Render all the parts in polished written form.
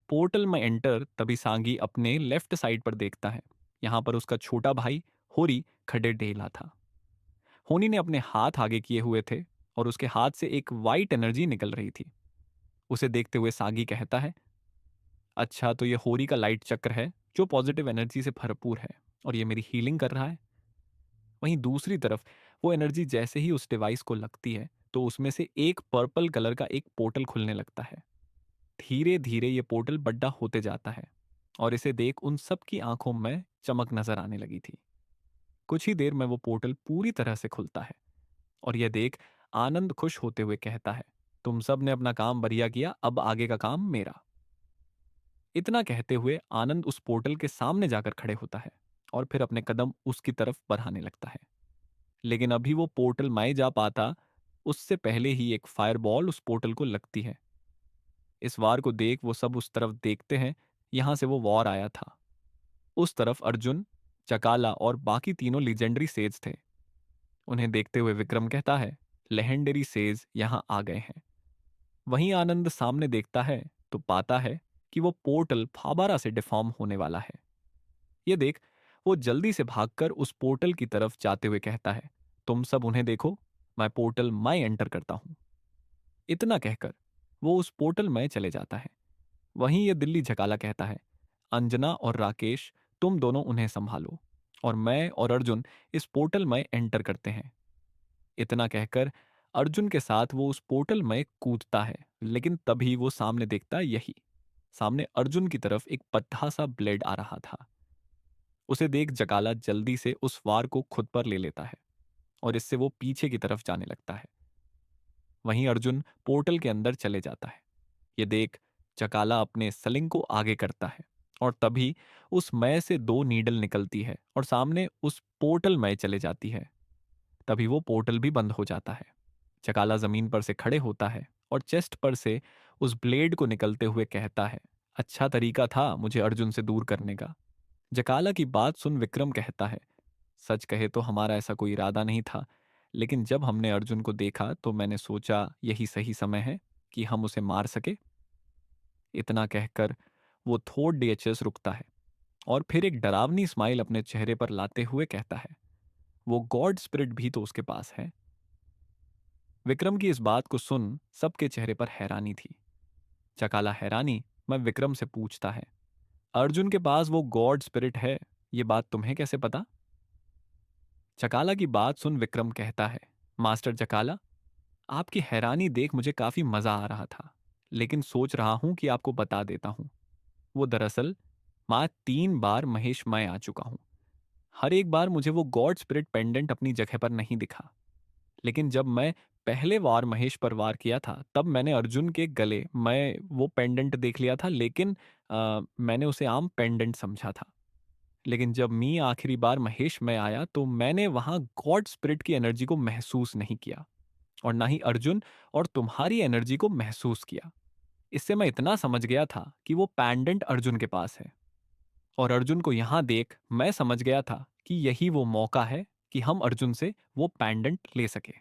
Portal में enter तभी सांगी अपने लेफ्ट साइड पर देखता है। यहाँ पर उसका छोटा भाई होरी खड़े ढेला था। होनी ने अपने हाथ आगे किए हुए थे और उसके हाथ से एक वाइट एनर्जी निकल रही थी। उसे देखते हुए सागी कहता है, अच्छा तो ये होरी का लाइट चक्र है जो पॉजिटिव एनर्जी से भरपूर है और ये मेरी हीलिंग कर रहा है। वहीं दूसरी तरफ वो एनर्जी जैसे ही उस डिवाइस को लगती है तो उसमें से एक पर्पल कलर का एक पोर्टल खुलने लगता है। धीरे धीरे ये पोर्टल बड़ा होते जाता है और इसे देख उन सब की आंखों में चमक नजर आने लगी थी। कुछ ही देर में वो पोर्टल पूरी तरह से खुलता है और यह देख आनंद खुश होते हुए कहता है, तुम सब ने अपना काम बढ़िया किया, अब आगे का काम मेरा। इतना कहते हुए आनंद उस पोर्टल के सामने जाकर खड़े होता है और फिर अपने कदम उसकी तरफ बढ़ाने लगता है। लेकिन अभी वो पोर्टल मैं जा पाता उससे पहले ही एक फायरबॉल उस पोर्टल को लगती है। इस वार को देख वो सब उस तरफ देखते हैं, यहां से वो वॉर आया था। उस तरफ अर्जुन, चकाला और बाकी तीनों लीजेंडरी सेज थे। उन्हें देखते हुए विक्रम कहता है, लेजेंडरी सेज यहां आ गए हैं। वहीं आनंद सामने देखता है तो पाता है कि वो पोर्टल फाबारा से डिफॉर्म होने वाला है। ये देख वो जल्दी से भागकर उस पोर्टल की तरफ जाते हुए कहता है, तुम सब उन्हें देखो, मैं पोर्टल मैं एंटर करता हूं। इतना कहकर वो उस पोर्टल में चले जाता है। वहीं ये दिल्ली झकाला कहता है, अंजना और राकेश तुम दोनों उन्हें संभालो और मैं और अर्जुन इस पोर्टल में एंटर करते हैं। इतना कहकर अर्जुन के साथ वो उस पोर्टल में कूदता है, लेकिन तभी वो सामने देखता यही, सामने अर्जुन की तरफ एक पतला सा ब्लेड आ रहा था। उसे देख जकाला जल्दी से उस वार को खुद पर ले लेता है और इससे वो पीछे की तरफ जाने लगता है। वहीं अर्जुन पोर्टल के अंदर चले जाता है। ये देख चकाला अपने सलिंग को आगे करता है और तभी उस मय से दो नीडल निकलती है और सामने उस पोर्टल में चले जाती है। तभी वो पोर्टल भी बंद हो जाता है। चकाला जमीन पर से खड़े होता है और चेस्ट पर से उस ब्लेड को निकलते हुए कहता है, अच्छा तरीका था मुझे अर्जुन से दूर करने का। जकाला की बात सुन विक्रम कहता है, सच कहे तो हमारा ऐसा कोई इरादा नहीं था, लेकिन जब हमने अर्जुन को देखा तो मैंने सोचा यही सही समय है कि हम उसे मार सके। इतना कहकर वो थोड़ डीएचएस रुकता है और फिर एक डरावनी स्माइल अपने चेहरे पर लाते हुए कहता है, वो गॉड स्पिरिट भी तो उसके पास है। विक्रम की इस बात को सुन सबके चेहरे पर हैरानी थी। चकाला हैरानी मैं विक्रम से पूछता है, अर्जुन के पास वो गॉड स्पिरिट है, ये बात तुम्हें कैसे पता? चकाला की बात सुन विक्रम कहता है, मास्टर चकाला, आपकी हैरानी देख मुझे काफी मजा आ रहा था, लेकिन सोच रहा हूं कि आपको बता देता हूं। वो दरअसल मैं 3 बार महेश मैं आ चुका हूं। हर एक बार मुझे वो गॉड स्पिरिट पेंडेंट अपनी जगह पर नहीं दिखा, लेकिन जब मैं पहले वार महेश पर वार किया था तब मैंने अर्जुन के गले में वो पेंडेंट देख लिया था, लेकिन मैंने उसे आम पेंडेंट समझा था। लेकिन जब मी आखिरी बार महेश में आया तो मैंने वहां गॉड स्पिरिट की एनर्जी को महसूस नहीं किया और ना ही अर्जुन और तुम्हारी एनर्जी को महसूस किया। इससे मैं इतना समझ गया था कि वो पेंडेंट अर्जुन के पास है और अर्जुन को यहां देख मैं समझ गया था कि यही वो मौका है कि हम अर्जुन से वो पेंडेंट ले सके।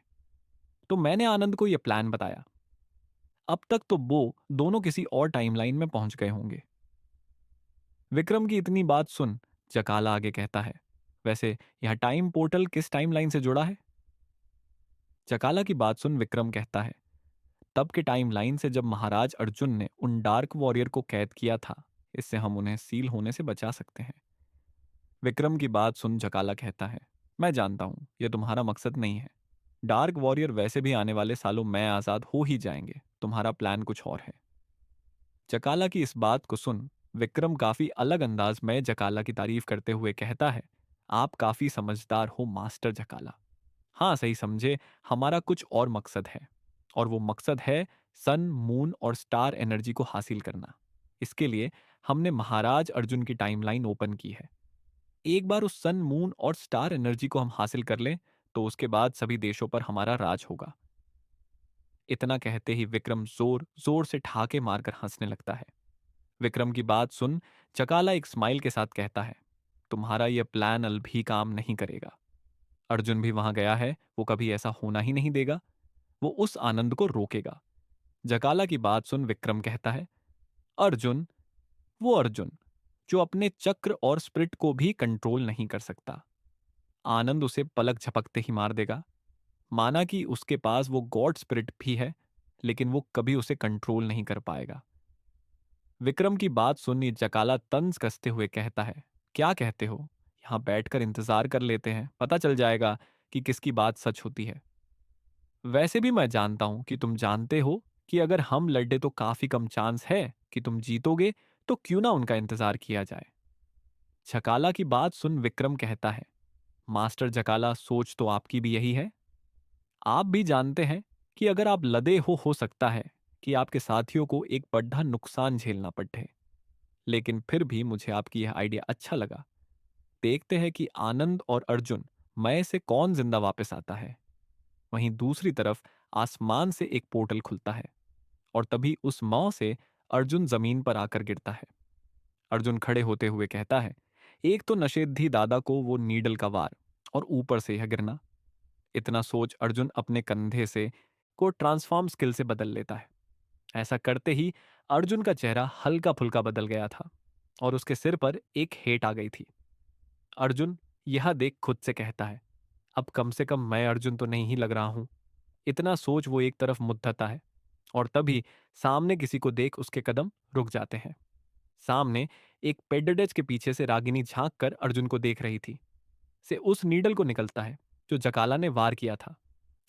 तो मैंने आनंद को यह प्लान बताया। अब तक तो वो दोनों किसी और टाइमलाइन में पहुंच गए होंगे। विक्रम की इतनी बात सुन जकाला आगे कहता है, वैसे यह टाइम पोर्टल किस टाइमलाइन से जुड़ा है? जकाला की बात सुन विक्रम कहता है, तब के टाइमलाइन से जब महाराज अर्जुन ने उन डार्क वॉरियर को कैद किया था, इससे हम उन्हें सील होने से बचा सकते हैं। विक्रम की बात सुन जकाला कहता है, मैं जानता हूं यह तुम्हारा मकसद नहीं है। डार्क वॉरियर वैसे भी आने वाले सालों में आजाद हो ही जाएंगे, तुम्हारा प्लान कुछ और है। जकाला की इस बात को सुन विक्रम काफी अलग अंदाज में जकाला की तारीफ करते हुए कहता है, आप काफी समझदार हो मास्टर जकाला। हाँ सही समझे, हमारा कुछ और मकसद है और वो मकसद है सन, मून और स्टार एनर्जी को हासिल करना। इसके लिए हमने महाराज अर्जुन की टाइमलाइन ओपन की है। एक बार उस सन, मून और स्टार एनर्जी को हम हासिल कर लें तो उसके बाद सभी देशों पर हमारा राज होगा। इतना कहते ही विक्रम जोर जोर से ठहाके मारकर हंसने लगता है। विक्रम की बात सुन चकाला एक स्माइल के साथ कहता है, तुम्हारा यह प्लान अल भी काम नहीं करेगा। अर्जुन भी वहां गया है, वो कभी ऐसा होना ही नहीं देगा। वो उस आनंद को रोकेगा। जकाला की बात सुन विक्रम कहता है, अर्जुन, वो अर्जुन जो अपने चक्र और स्प्रिट को भी कंट्रोल नहीं कर सकता। आनंद उसे पलक झपकते ही मार देगा। माना कि उसके पास वो गॉड स्पिरिट भी है, लेकिन वो कभी उसे कंट्रोल नहीं कर पाएगा। विक्रम की बात सुन जकाला तंज कसते हुए कहता है, क्या कहते हो? यहां बैठकर इंतजार कर लेते हैं, पता चल जाएगा कि किसकी बात सच होती है। वैसे भी मैं जानता हूं कि तुम जानते हो कि अगर हम लड़े तो काफी कम चांस है कि तुम जीतोगे, तो क्यों ना उनका इंतजार किया जाए। झकाला की बात सुन विक्रम कहता है, मास्टर झकाला, सोच तो आपकी भी यही है। आप भी जानते हैं कि अगर आप लदे हो सकता है कि आपके साथियों को एक बड़ा नुकसान झेलना पड़े। लेकिन फिर भी मुझे आपकी यह आइडिया अच्छा लगा। देखते हैं कि आनंद और अर्जुन मय से कौन जिंदा वापस आता है। वहीं दूसरी तरफ आसमान से एक पोर्टल खुलता है और तभी उस मौ से अर्जुन जमीन पर आकर गिरता है। अर्जुन खड़े होते हुए कहता है, एक तो नशेद्धी दादा को वो नीडल का वार, और ऊपर से यह गिरना। इतना सोच अर्जुन अपने कंधे से को ट्रांसफॉर्म स्किल से बदल लेता है। ऐसा करते ही अर्जुन का चेहरा हल्का फुल्का बदल गया था और उसके सिर पर एक हेट आ गई थी। अर्जुन यह देख खुद से कहता है, अब कम से कम मैं अर्जुन तो नहीं ही लग रहा हूं। इतना सोच वो एक तरफ मुद्दता है और तभी सामने किसी को देख उसके कदम रुक जाते हैं। सामने एक पेडडेज के पीछे से रागिनी झांक कर अर्जुन को देख रही थी। से उस नीडल को निकलता है जो जकाला ने वार किया था,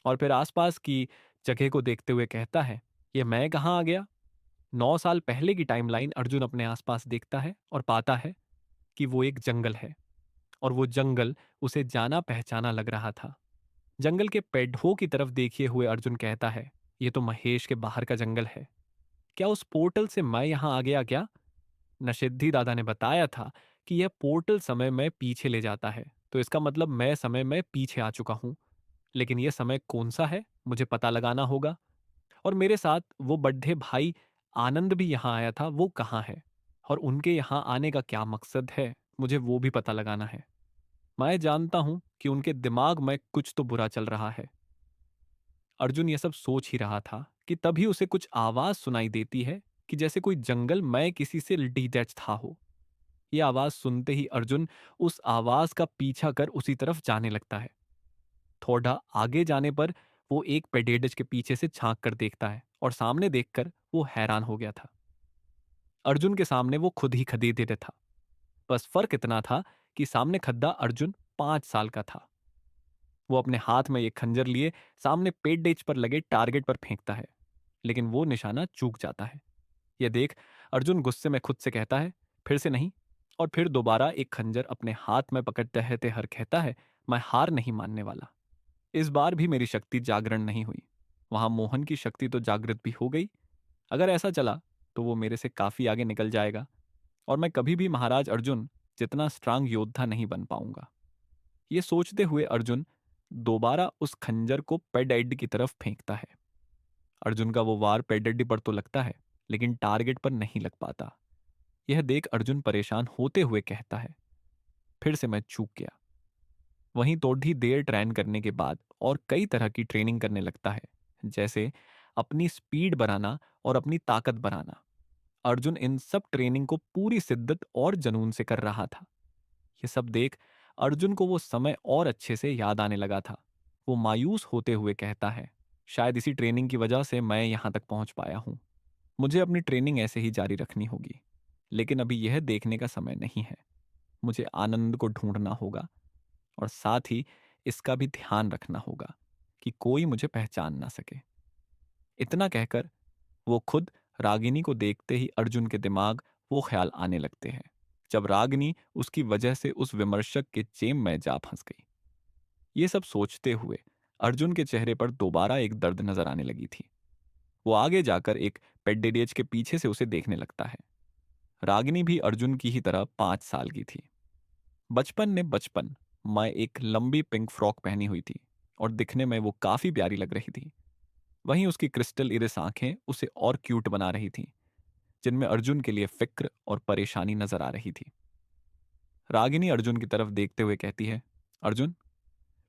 और फिर आसपास की जगह को देखते हुए कहता है, यह मैं कहाँ आ गया? 9 साल पहले की टाइमलाइन अर्जुन अपने आसपास देखता है और पाता है कि वो एक जंगल है, और वो जंगल उसे जाना पहचाना लग रहा था। जंगल के पेड़ों की तरफ देखिए हुए अर्जुन कहता है, ये तो महेश के बाहर का जंगल है। क्या उस पोर्टल से मैं यहां आ गया क्या? नशिद्दी दादा ने बताया था कि यह पोर्टल समय में पीछे ले जाता है, तो इसका मतलब मैं समय में पीछे आ चुका हूं। लेकिन यह समय कौन सा है, मुझे पता लगाना होगा। और मेरे साथ वो बड्ढे भाई आनंद भी यहाँ आया था, वो कहाँ है? और उनके यहाँ आने का क्या मकसद है, मुझे वो भी पता लगाना है। मैं जानता हूं कि उनके दिमाग में कुछ तो बुरा चल रहा है। अर्जुन यह सब सोच ही रहा था कि तभी उसे कुछ आवाज सुनाई देती है कि जैसे कोई जंगल में किसी से डिटैच था हो। यह आवाज सुनते ही अर्जुन उस आवाज का पीछा कर उसी तरफ जाने लगता है। थोड़ा आगे जाने पर वो एक पेडेडज के पीछे से झांक कर देखता है और सामने देखकर वो हैरान हो गया था। अर्जुन के सामने वो खुद ही खदेड़े था। बस फर्क इतना था कि सामने खद्दा अर्जुन 5 साल का था। वो अपने हाथ में एक खंजर लिए सामने पेडेज पर लगे टारगेट पर फेंकता है, लेकिन वो निशाना चूक जाता है। यह देख अर्जुन गुस्से में खुद से कहता है, फिर से नहीं। और फिर दोबारा एक खंजर अपने हाथ में पकड़ते रहते हर कहता है, मैं हार नहीं मानने वाला। इस बार भी मेरी शक्ति जागरण नहीं हुई। वहां मोहन की शक्ति तो जागृत भी हो गई। अगर ऐसा चला तो वो मेरे से काफी आगे निकल जाएगा और मैं कभी भी महाराज अर्जुन जितना स्ट्रांग योद्धा नहीं बन पाऊंगा। ये सोचते हुए अर्जुन दोबारा उस खंजर को पेडेड की तरफ फेंकता है। अर्जुन का वो वार पेडेड पर तो लगता है, लेकिन टारगेट पर नहीं लग पाता। यह देख अर्जुन परेशान होते हुए कहता है, फिर से मैं चूक गया। वहीं थोड़ी देर ट्रेन करने के बाद और कई तरह की ट्रेनिंग करने लगता है, जैसे अपनी स्पीड बढ़ाना और अपनी ताकत बढ़ाना। अर्जुन इन सब ट्रेनिंग को पूरी शिद्दत और जुनून से कर रहा था। ये सब देख अर्जुन को वो समय और अच्छे से याद आने लगा था। वो मायूस होते हुए कहता है, शायद इसी ट्रेनिंग की वजह से मैं यहां तक पहुंच पाया हूं। मुझे अपनी ट्रेनिंग ऐसे ही जारी रखनी होगी। लेकिन अभी यह देखने का समय नहीं है। मुझे आनंद को ढूंढना होगा और साथ ही इसका भी ध्यान रखना होगा कि कोई मुझे पहचान ना सके। इतना कहकर वो खुद रागिनी को देखते ही अर्जुन के दिमाग वो ख्याल आने लगते हैं जब रागिनी उसकी वजह से उस विमर्शक के चेम में जा फंस गई। ये सब सोचते हुए अर्जुन के चेहरे पर दोबारा एक दर्द नजर आने लगी थी। वो आगे जाकर एक पेड्डेडियज के पीछे से उसे देखने लगता है। रागिनी भी अर्जुन की ही तरह 5 साल की थी। बचपन मैं एक लंबी पिंक फ्रॉक पहनी हुई थी और दिखने में वो काफी प्यारी लग रही थी। वहीं उसकी क्रिस्टल इरिस आंखें उसे और क्यूट बना रही थीं, जिनमें अर्जुन के लिए फिक्र और परेशानी नजर आ रही थी। रागिनी अर्जुन की तरफ देखते हुए कहती है, अर्जुन,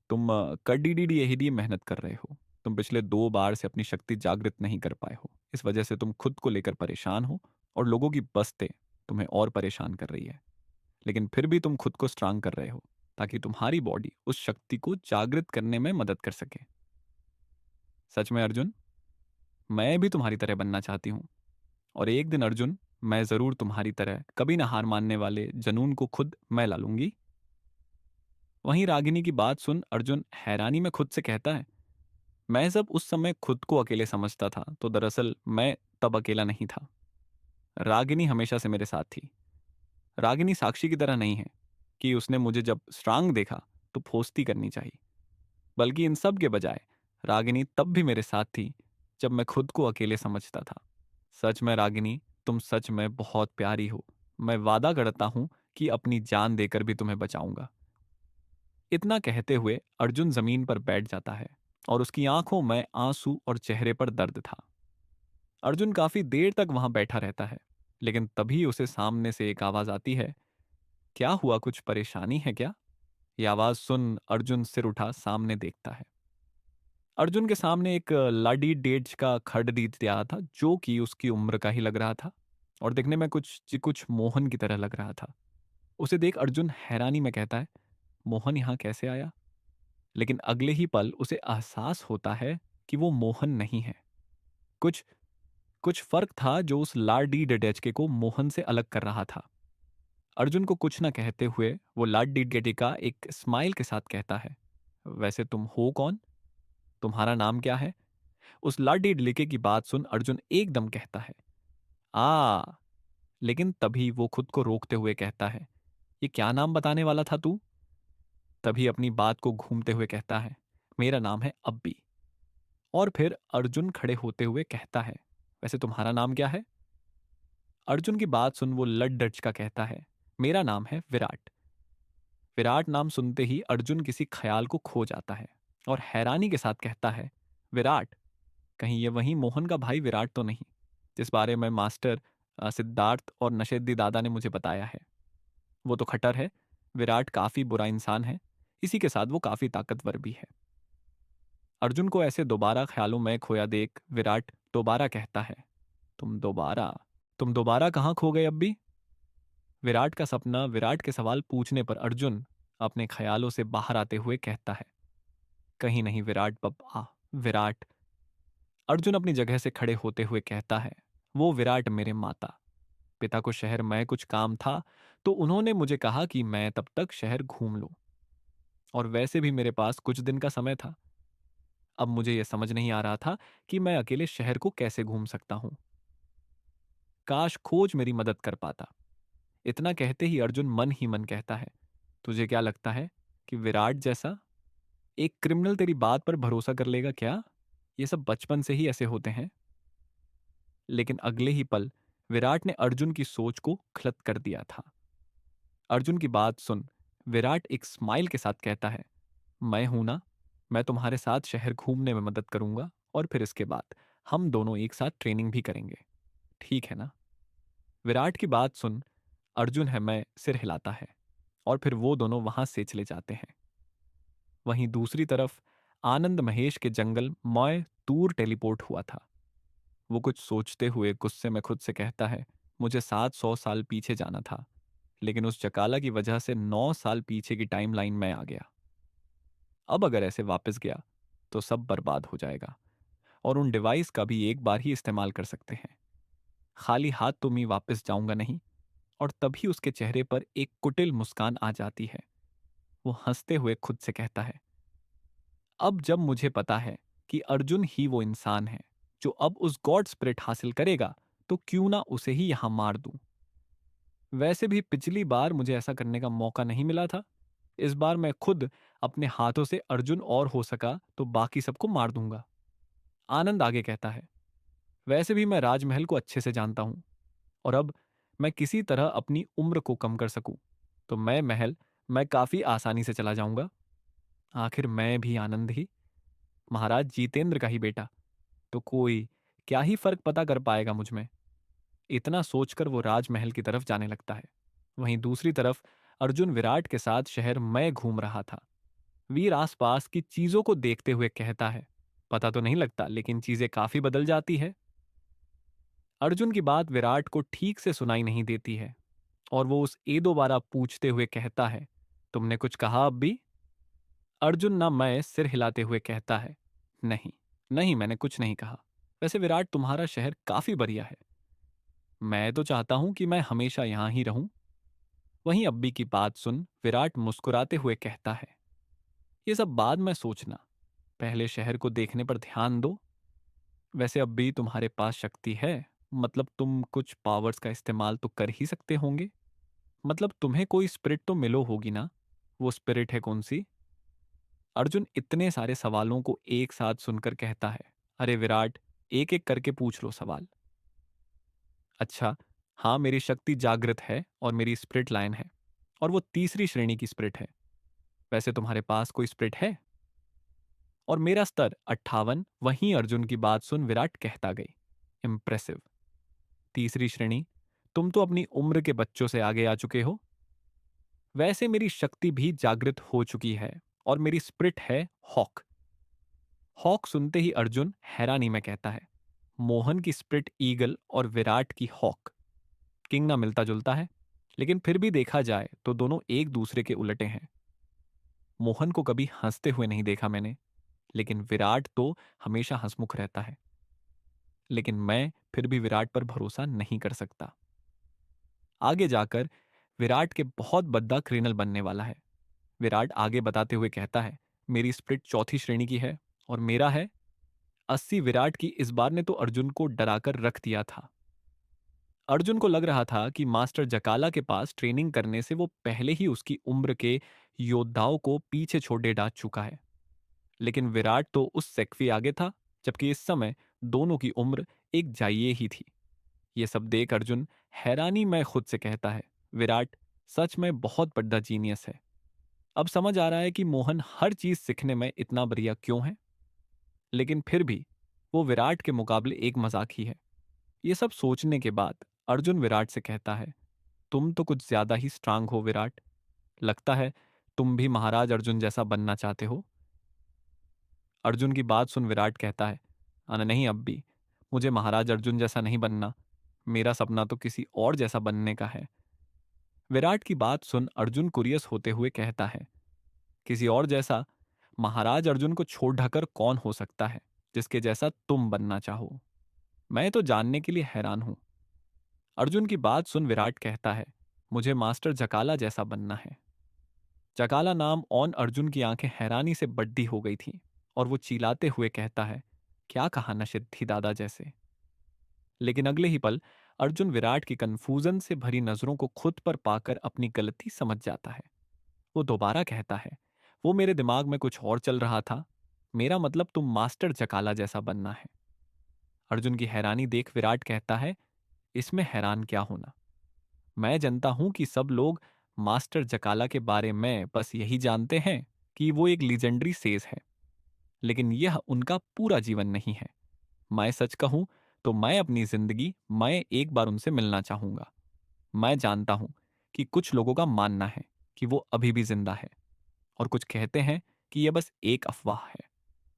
तुम कड्डीडीडी यही लिए मेहनत कर रहे हो। तुम पिछले 2 बार से अपनी शक्ति जागृत नहीं कर पाए हो। इस वजह से तुम खुद को लेकर परेशान हो और लोगों की बस्ते तुम्हें और परेशान कर रही है, लेकिन फिर भी तुम खुद को स्ट्रांग कर रहे हो ताकि तुम्हारी बॉडी उस शक्ति को जागृत करने में मदद कर सके। सच में अर्जुन, मैं भी तुम्हारी तरह बनना चाहती हूँ, और एक दिन अर्जुन, मैं जरूर तुम्हारी तरह कभी ना हार मानने वाले जनून को खुद मैं ला लूंगी। वहीं रागिनी की बात सुन अर्जुन हैरानी में खुद से कहता है, मैं जब उस समय खुद को अकेले समझता था तो दरअसल मैं तब अकेला नहीं था। रागिनी हमेशा से मेरे साथ थी। रागिनी साक्षी की तरह नहीं है कि उसने मुझे जब स्ट्रांग देखा तो फोस्ती करनी चाहिए, बल्कि इन सब के बजाय रागिनी तब भी मेरे साथ थी जब मैं खुद को अकेले समझता था। सच में रागिनी, तुम सच में बहुत प्यारी हो। मैं वादा करता हूं कि अपनी जान देकर भी तुम्हें बचाऊंगा। इतना कहते हुए अर्जुन जमीन पर बैठ जाता है और उसकी आंखों में आंसू और चेहरे पर दर्द था। अर्जुन काफी देर तक वहां बैठा रहता है, लेकिन तभी उसे सामने से एक आवाज आती है। क्या हुआ, कुछ परेशानी है क्या? यह आवाज सुन अर्जुन सिर उठा सामने देखता है। अर्जुन के सामने एक लाडी डेज का खड़ दिख रहा था, जो कि उसकी उम्र का ही लग रहा था और दिखने में कुछ कुछ मोहन की तरह लग रहा था। उसे देख अर्जुन हैरानी में कहता है, मोहन यहाँ कैसे आया? लेकिन अगले ही पल उसे एहसास होता है कि वो मोहन नहीं है। कुछ कुछ फर्क था जो उस लाडी डेडेचके को मोहन से अलग कर रहा था। अर्जुन को कुछ न कहते हुए वो लाडी डेडेका एक स्माइल के साथ कहता है, वैसे तुम हो कौन? तुम्हारा नाम क्या है? उस लाडी डेडेके की बात सुन अर्जुन एकदम कहता है, आ। लेकिन तभी वो खुद को रोकते हुए कहता है, ये क्या नाम बताने वाला था तू? तभी अपनी बात को घूमते हुए कहता है, मेरा नाम है अब्बी। और फिर अर्जुन खड़े होते हुए कहता है, वैसे तुम्हारा नाम क्या है? अर्जुन की बात सुन वो लड का कहता है, मेरा नाम है विराट। विराट नाम सुनते ही अर्जुन किसी ख्याल को खो जाता है और हैरानी के साथ कहता है, विराट? कहीं ये वही मोहन का भाई विराट तो नहीं, जिस बारे में मास्टर सिद्धार्थ और नशेद्दी दादा ने मुझे बताया है? वो तो खटर है। विराट काफी बुरा इंसान है, इसी के साथ वो काफी ताकतवर भी है। अर्जुन को ऐसे दोबारा ख्यालों में खोया देख विराट दोबारा कहता है, तुम दोबारा तुम दोबारा कहाँ खो गए अब्बी? विराट का सपना विराट के सवाल पूछने पर अर्जुन अपने ख्यालों से बाहर आते हुए कहता है, कहीं नहीं विराट बब्बा, विराट। अर्जुन अपनी जगह से खड़े होते हुए कहता है, वो विराट मेरे माता पिता को शहर में कुछ काम था, तो उन्होंने मुझे कहा कि मैं तब तक शहर घूम लूं, और वैसे भी मेरे पास कुछ दिन का समय था। अब मुझे यह समझ नहीं आ रहा था कि मैं अकेले शहर को कैसे घूम सकता हूं। काश खोज मेरी मदद कर पाता। इतना कहते ही अर्जुन मन ही मन कहता है, तुझे क्या लगता है कि विराट जैसा एक क्रिमिनल तेरी बात पर भरोसा कर लेगा क्या? ये सब बचपन से ही ऐसे होते हैं। लेकिन अगले ही पल विराट ने अर्जुन की सोच को खलत कर दिया था। अर्जुन की बात सुन विराट एक स्माइल के साथ कहता है, मैं हूं ना, मैं तुम्हारे साथ शहर घूमने में मदद करूंगा, और फिर इसके बाद हम दोनों एक साथ ट्रेनिंग भी करेंगे, ठीक है ना? विराट की बात सुन अर्जुन है मैं सिर हिलाता है, और फिर वो दोनों वहां से चले जाते हैं। वहीं दूसरी तरफ आनंद महेश के जंगल मॉय दूर टेलीपोर्ट हुआ था। वो कुछ सोचते हुए गुस्से में खुद से कहता है, मुझे 700 साल पीछे जाना था, लेकिन उस चकाला की वजह से 9 साल पीछे की टाइमलाइन में आ गया। अब अगर ऐसे वापस गया तो सब बर्बाद हो जाएगा, और उन डिवाइस का भी एक बार ही इस्तेमाल कर सकते हैं। खाली हाथ तो मैं वापस जाऊंगा नहीं। और तभी उसके चेहरे पर एक कुटिल मुस्कान आ जाती है। वो हंसते हुए खुद से कहता है, अब जब मुझे पता है कि अर्जुन ही वो इंसान है जो अब उस गॉड स्पिरिट हासिल करेगा, तो क्यों ना उसे ही यहां मार दूं। वैसे भी पिछली बार मुझे ऐसा करने का मौका नहीं मिला था। इस बार मैं खुद अपने हाथों से अर्जुन, और हो सका तो बाकी सबको मार दूंगा। आनंद आगे कहता है, वैसे भी मैं राजमहल को अच्छे से जानता हूं, और अब मैं किसी तरह अपनी उम्र को कम कर सकूं तो मैं काफी आसानी से चला जाऊंगा। आखिर मैं भी आनंद ही, महाराज जीतेंद्र का ही बेटा, तो कोई क्या ही फर्क पता कर पाएगा मुझ में। इतना सोचकर वो राजमहल की तरफ जाने लगता है। वहीं दूसरी तरफ अर्जुन विराट के साथ शहर में घूम रहा था। वीर आसपास की चीजों को देखते हुए कहता है, पता तो नहीं लगता लेकिन चीजें काफी बदल जाती है। अर्जुन की बात विराट को ठीक से सुनाई नहीं देती है, और वो उस ए दोबारा पूछते हुए कहता है, तुमने कुछ कहा अब भी? अर्जुन ना मैं सिर हिलाते हुए कहता है, नहीं, नहीं मैंने कुछ नहीं कहा। वैसे विराट तुम्हारा शहर काफी बढ़िया है। मैं तो चाहता हूं कि मैं हमेशा यहां ही रहूं। वहीं अब्बी की बात सुन विराट मुस्कुराते हुए कहता है, ये सब बाद में सोचना, पहले शहर को देखने पर ध्यान दो। वैसे अब्बी तुम्हारे पास शक्ति है, मतलब तुम कुछ पावर्स का इस्तेमाल तो कर ही सकते होंगे। मतलब तुम्हें कोई स्पिरिट तो मिलो होगी ना, वो स्पिरिट है कौन सी? अर्जुन इतने सारे सवालों को एक साथ सुनकर कहता है, अरे विराट, एक एक करके पूछ लो सवाल। अच्छा, हाँ मेरी शक्ति जागृत है और मेरी स्पिरिट लाइन है, और वो तीसरी श्रेणी की स्पिरिट है। वैसे तुम्हारे पास कोई स्पिरिट है? और मेरा स्तर 58। वहीं अर्जुन की बात सुन विराट कहता गई, इम्प्रेसिव। तीसरी श्रेणी? तुम तो अपनी उम्र के बच्चों से आगे आ चुके हो। वैसे मेरी शक्ति भी जागृत हो चुकी है, और मेरी स्पिरिट है हॉक। हॉक सुनते ही अर्जुन हैरानी में कहता है, मोहन की स्प्रिट ईगल और विराट की हॉक। किंग ना मिलता जुलता है, लेकिन फिर भी देखा जाए तो दोनों एक दूसरे के उलटे हैं। मोहन को कभी हंसते हुए नहीं देखा मैंने, लेकिन विराट तो हमेशा हंसमुख रहता है। लेकिन मैं फिर भी विराट पर भरोसा नहीं कर सकता। आगे जाकर विराट के बहुत बद्दा क्रिनल बनने वाला है। विराट आगे बताते हुए कहता है, मेरी स्प्रिट चौथी श्रेणी की है, और मेरा है 80। विराट की इस बार ने तो अर्जुन को डराकर रख दिया था। अर्जुन को लग रहा था कि मास्टर जकाला के पास ट्रेनिंग करने से वो पहले ही उसकी उम्र के योद्धाओं को पीछे छोड़े डाल चुका है। लेकिन विराट तो उस सेक्फी आगे था, जबकि इस समय दोनों की उम्र एक जाइए ही थी। ये सब देख अर्जुन हैरानी में खुद से कहता है, विराट सच में बहुत बड़ा जीनियस है। अब समझ आ रहा है कि मोहन हर चीज सीखने में इतना बढ़िया क्यों है। लेकिन फिर भी वो विराट के मुकाबले एक मजाक ही है। ये सब सोचने के बाद अर्जुन विराट से कहता है, तुम तो कुछ ज्यादा ही स्ट्रांग हो विराट। लगता है तुम भी महाराज अर्जुन जैसा बनना चाहते हो। अर्जुन की बात सुन विराट कहता है, अरे नहीं अब्बी, मुझे महाराज अर्जुन जैसा नहीं बनना। मेरा सपना तो किसी और जैसा बनने का है। विराट की बात सुन अर्जुन कुरियस होते हुए कहता है, किसी और जैसा? महाराज अर्जुन को छोड़ ढकर कौन हो सकता है जिसके जैसा तुम बनना चाहो? मैं तो जानने के लिए हैरान हूं। अर्जुन की बात सुन विराट कहता है, मुझे मास्टर जकाला जैसा बनना है। जकाला नाम ऑन अर्जुन की आंखें हैरानी से बड्डी हो गई थीं, और वो चिल्लाते हुए कहता है, क्या कहा न सिद्धि दादा जैसे। लेकिन अगले ही पल अर्जुन विराट की कन्फ्यूजन से भरी नजरों को खुद पर पाकर अपनी गलती समझ जाता है। वो दोबारा कहता है, वो मेरे दिमाग में कुछ और चल रहा था। मेरा मतलब तुम मास्टर जकाला जैसा बनना है। अर्जुन की हैरानी देख विराट कहता है, इसमें हैरान क्या होना। मैं जानता हूं कि सब लोग मास्टर जकाला के बारे में बस यही जानते हैं कि वो एक लीजेंडरी सेज है, लेकिन यह उनका पूरा जीवन नहीं है। मैं सच कहूं तो मैं अपनी जिंदगी मैं एक बार उनसे मिलना चाहूंगा। मैं जानता हूं कि कुछ लोगों का मानना है कि वो अभी भी जिंदा है, और कुछ कहते हैं कि यह बस एक अफवाह है।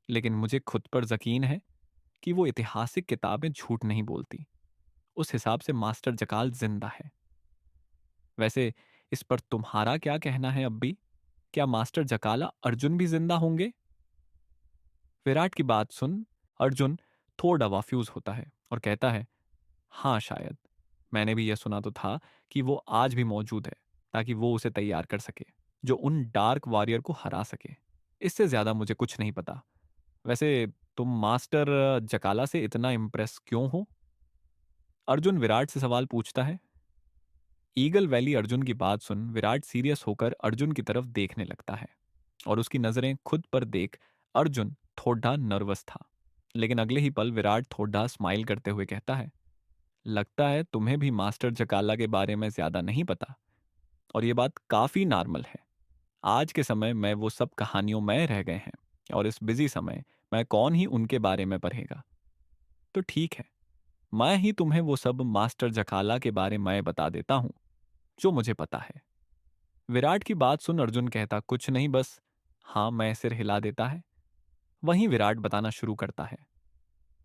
लेकिन मुझे खुद पर यकीन है कि वो ऐतिहासिक किताबें झूठ नहीं बोलती। उस हिसाब से मास्टर जकाल जिंदा है। वैसे इस पर तुम्हारा क्या कहना है अब्बी? क्या मास्टर जकाला अर्जुन भी जिंदा होंगे? विराट की बात सुन अर्जुन थोड़ा वाफ्यूज होता है और कहता है, हाँ शायद। मैंने भी यह सुना तो था कि वो आज भी मौजूद है, ताकि वो उसे तैयार कर सके, जो उन डार्क वॉरियर को हरा सके। इससे ज्यादा मुझे कुछ नहीं पता। वैसे तुम मास्टर जकाला से इतना इम्प्रेस क्यों हो? अर्जुन विराट से सवाल पूछता है। ईगल वैली अर्जुन की बात सुन विराट सीरियस होकर अर्जुन की तरफ देखने लगता है, और उसकी नजरें खुद पर देख अर्जुन थोड़ा नर्वस था। लेकिन अगले ही पल विराट थोड़ा स्माइल करते हुए कहता है, लगता है तुम्हें भी मास्टर जकाला के बारे में ज्यादा नहीं पता, और ये बात काफी नॉर्मल है। आज के समय में वो सब कहानियों में रह गए हैं, और इस बिजी समय में कौन ही उनके बारे में पढ़ेगा। तो ठीक है, मैं ही तुम्हें वो सब मास्टर जकाला के बारे में बता देता हूं जो मुझे पता है। विराट की बात सुन अर्जुन कहता कुछ नहीं, बस हाँ मैं सिर हिला देता है। वहीं विराट बताना शुरू करता है,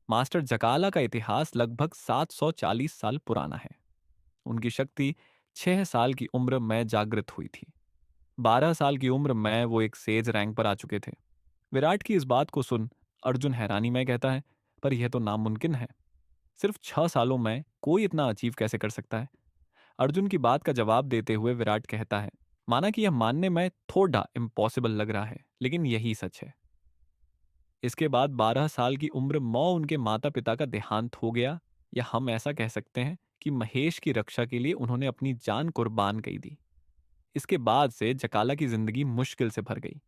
मास्टर जकाला का इतिहास लगभग 740 साल पुराना है। उनकी शक्ति 6 साल की उम्र में जागृत हुई थी। 12 साल की उम्र में वो एक सेज रैंक पर आ चुके थे। विराट की इस बात को सुन अर्जुन हैरानी में कहता है, पर यह तो नामुमकिन है। सिर्फ 6 सालों में कोई इतना अचीव कैसे कर सकता है? अर्जुन की बात का जवाब देते हुए विराट कहता है, माना कि यह मानने में थोड़ा इम्पॉसिबल लग रहा है, लेकिन यही सच है। इसके बाद 12 साल की उम्र में उनके माता पिता का देहांत हो गया, या हम ऐसा कह सकते हैं कि महेश की रक्षा के लिए उन्होंने अपनी जान कुर्बान कर दी। इसके बाद से जकाला की जिंदगी मुश्किल से भर गई।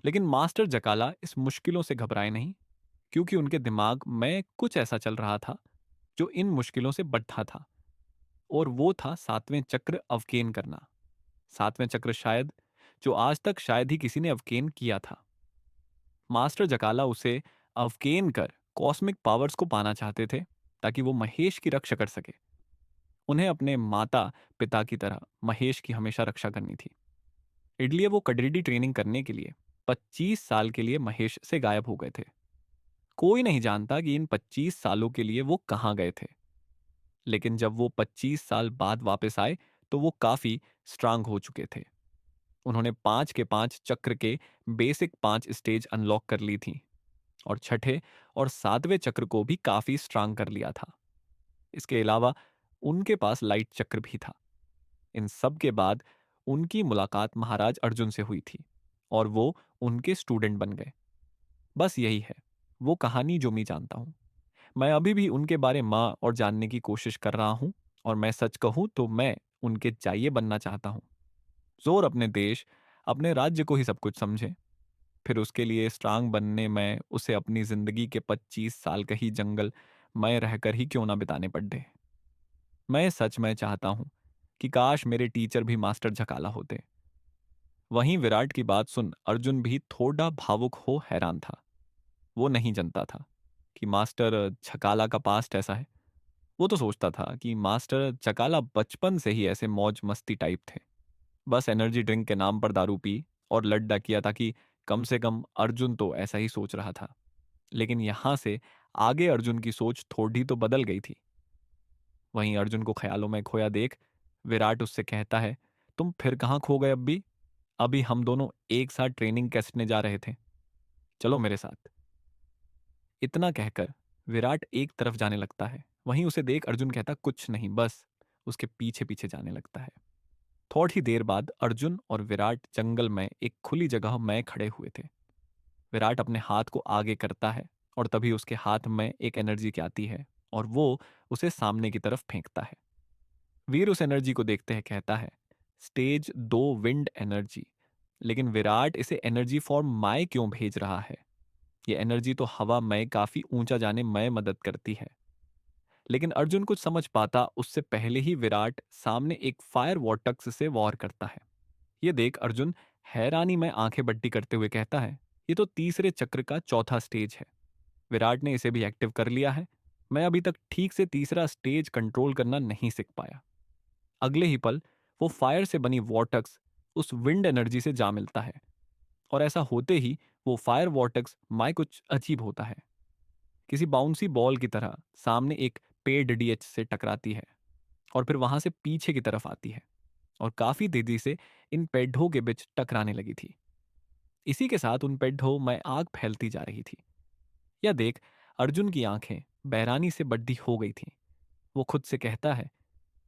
लेकिन मास्टर जकाला इस मुश्किलों से घबराए नहीं, क्योंकि उनके दिमाग में कुछ ऐसा चल रहा था जो इन मुश्किलों से बढ़ा था। और वो था सातवें चक्र अवकेन करना। सातवें चक्र शायद, जो आज तक शायद ही किसी ने अवकेन किया था। मास्टर जकाला उसे अवकेन कर कॉस्मिक पावर्स को पाना चाहते थे, ताकि वो महेश की रक्षा कर सके। उन्हें अपने माता पिता की तरह महेश की हमेशा रक्षा करनी थी। इसलिए वो कडेडी ट्रेनिंग करने के लिए 25 साल के लिए महेश से गायब हो गए थे। कोई नहीं जानता कि इन 25 सालों के लिए वो कहाँ गए थे। लेकिन जब वो 25 साल बाद वापस आए, तो वो काफी स्ट्रांग हो चुके थे। उन्होंने 5 के 5 चक्र के बेसिक 5 स्टेज अनलॉक कर ली थी, और छठे और सातवें चक्र को भी काफी स्ट्रांग कर लिया था। इसके अलावा उनके पास लाइट चक्र भी था। इन सब के बाद उनकी मुलाकात महाराज अर्जुन से हुई थी, और वो उनके स्टूडेंट बन गए। बस यही है वो कहानी जो मैं जानता हूँ। मैं अभी भी उनके बारे में और जानने की कोशिश कर रहा हूँ, और मैं सच कहूँ तो मैं उनके चाहिए बनना चाहता हूँ। जोर अपने देश, अपने राज्य को ही सब कुछ समझे, फिर उसके लिए स्ट्रांग बनने में उसे अपनी जिंदगी के 25 साल का ही जंगल में रहकर ही क्यों ना बिताने पड़े। मैं सच में चाहता हूं कि काश मेरे टीचर भी मास्टर झकाला होते। वहीं विराट की बात सुन अर्जुन भी थोड़ा भावुक हो हैरान था। वो नहीं जानता था कि मास्टर झकाला का पास्ट ऐसा है। वो तो सोचता था कि मास्टर झकाला बचपन से ही ऐसे मौज मस्ती टाइप थे, बस एनर्जी ड्रिंक के नाम पर दारू पी और लड्डा किया, ताकि कम से कम अर्जुन तो ऐसा ही सोच रहा था। लेकिन यहां से आगे अर्जुन की सोच थोड़ी तो बदल गई थी। वहीं अर्जुन को ख्यालों में खोया देख विराट उससे कहता है, तुम फिर कहाँ खो गए अब्बी? अभी हम दोनों एक साथ ट्रेनिंग कैसने जा रहे थे, चलो मेरे साथ। इतना कहकर विराट एक तरफ जाने लगता है। वहीं उसे देख अर्जुन कहता कुछ नहीं, बस उसके पीछे पीछे जाने लगता है। थोड़ी देर बाद अर्जुन और विराट जंगल में एक खुली जगह में खड़े हुए थे। विराट अपने हाथ को आगे करता है, और तभी उसके हाथ में एक एनर्जी की आती है, और वो उसे सामने की तरफ फेंकता है। वीर उस एनर्जी को देखते हैं, कहता है, स्टेज 2 विंड एनर्जी। लेकिन विराट इसे एनर्जी फॉर्म माय क्यों भेज रहा है? ये एनर्जी तो हवा में काफी ऊंचा जाने में मदद करती है। लेकिन अर्जुन कुछ समझ पाता उससे पहले ही विराट सामने एक फायर वॉर्टक्स से वॉर करता है। ये देख अर्जुन हैरानी में आंखें बट्टी करते हुए कहता है, ये तो तीसरे चक्र का चौथा स्टेज है। विराट ने इसे भी एक्टिव कर लिया है। मैं अभी तक ठीक से तीसरा स्टेज कंट्रोल करना नहीं सीख पाया। अगले ही पल वो फायर से बनी वॉर्टक्स उस विंड एनर्जी से जा मिलता है, और ऐसा होते ही वो फायर वॉर्टक्स माय कुछ अजीब होता है। किसी बाउंसी बॉल की तरह सामने एक पेड डीएच से टकराती है, और फिर वहां से पीछे की तरफ आती है, और काफी तेजी से इन पेड्ढों के बीच टकराने लगी थी। इसी के साथ उन पेड्ढों में आग फैलती जा रही थी। यह देख अर्जुन की आंखें बैरानी से बड्डी हो गई थीं। वो खुद से कहता है,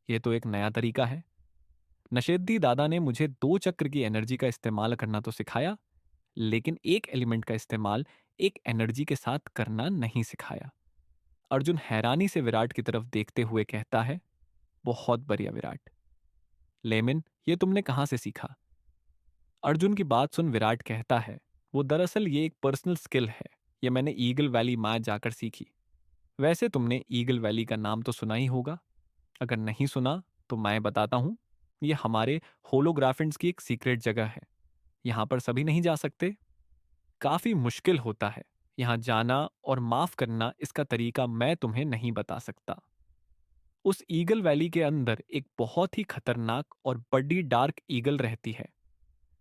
यह तो एक नया तरीका है। नशेद्दी दादा ने मुझे 2 चक्र की एनर्जी का इस्तेमाल करना तो सिखाया, लेकिन एक एलिमेंट का इस्तेमाल एक एनर्जी के साथ करना नहीं सिखाया। अर्जुन हैरानी से विराट की तरफ देखते हुए कहता है, बहुत बढ़िया विराट, लेकिन ये तुमने कहाँ से सीखा? अर्जुन की बात सुन विराट कहता है, वो दरअसल ये एक पर्सनल स्किल है। ये मैंने ईगल वैली में जाकर सीखी। वैसे तुमने ईगल वैली का नाम तो सुना ही होगा। अगर नहीं सुना तो मैं बताता हूँ। ये हमारे होलोग्राफिन्स की एक सीक्रेट जगह है। यहाँ पर सभी नहीं जा सकते। काफी मुश्किल होता है यहाँ जाना, और माफ करना इसका तरीका मैं तुम्हें नहीं बता सकता। उस ईगल वैली के अंदर एक बहुत ही खतरनाक और बड़ी डार्क ईगल रहती है,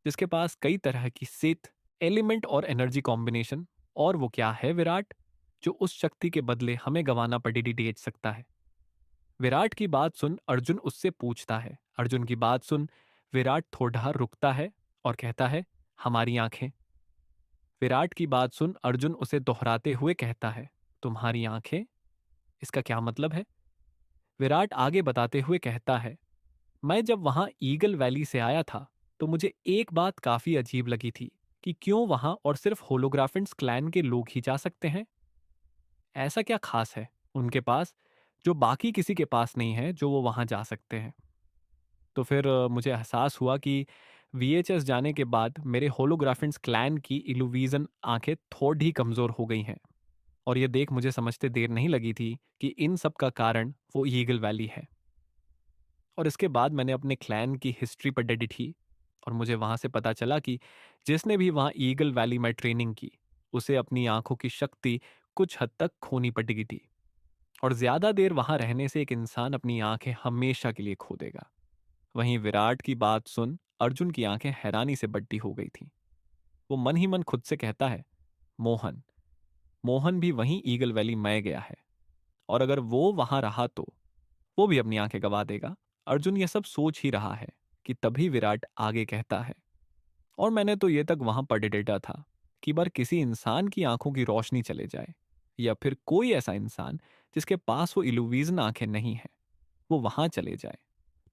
जिसके पास कई तरह की सेथ एलिमेंट और एनर्जी कॉम्बिनेशन। और वो क्या है विराट, जो उस शक्ति के बदले हमें गंवाना पड़ी सकता है? विराट की बात सुन अर्जुन उससे पूछता है। अर्जुन की बात सुन विराट थोड़ा रुकता है और कहता है, हमारी आंखें। विराट की बात सुन अर्जुन उसे दोहराते हुए कहता है, तुम्हारी आंखें? इसका क्या मतलब है? विराट आगे बताते हुए कहता है, मैं जब वहां ईगल वैली से आया था तो मुझे एक बात काफी अजीब लगी थी कि क्यों वहां और सिर्फ होलोग्राफिन्स क्लैन के लोग ही जा सकते हैं। ऐसा क्या खास है उनके पास जो बाकी किसी के पास नहीं है जो वो वहां जा सकते हैं। तो फिर मुझे एहसास हुआ कि वीएचएस जाने के बाद मेरे होलोग्राफिन्स क्लैन की इल्यूविजन आंखें थोड़ी कमजोर हो गई हैं। और ये देख मुझे समझते देर नहीं लगी थी कि इन सब का कारण वो ईगल वैली है। और इसके बाद मैंने अपने क्लैन की हिस्ट्री पर डेडिट की और मुझे वहां से पता चला कि जिसने भी वहां ईगल वैली में ट्रेनिंग की उसे अपनी आंखों की शक्ति कुछ हद तक खोनी पड़ेगी थी। और ज्यादा देर वहां रहने से एक इंसान अपनी आंखें हमेशा के लिए खो देगा। वहीं विराट की बात सुन अर्जुन की आंखें हैरानी से बड्डी हो गई थी। वो मन ही मन खुद से कहता है, मोहन, मोहन भी वहीं ईगल वैली में गया है और अगर वो वहां रहा तो वो भी अपनी आंखें गवा देगा। अर्जुन ये सब सोच ही रहा है कि तभी विराट आगे कहता है, और मैंने तो ये तक वहां पढ़ डेटा था कि बार किसी इंसान की आंखों की रोशनी चले जाए या फिर कोई ऐसा इंसान जिसके पास वो इल्यूविजन आंखें नहीं है वो वहां चले जाए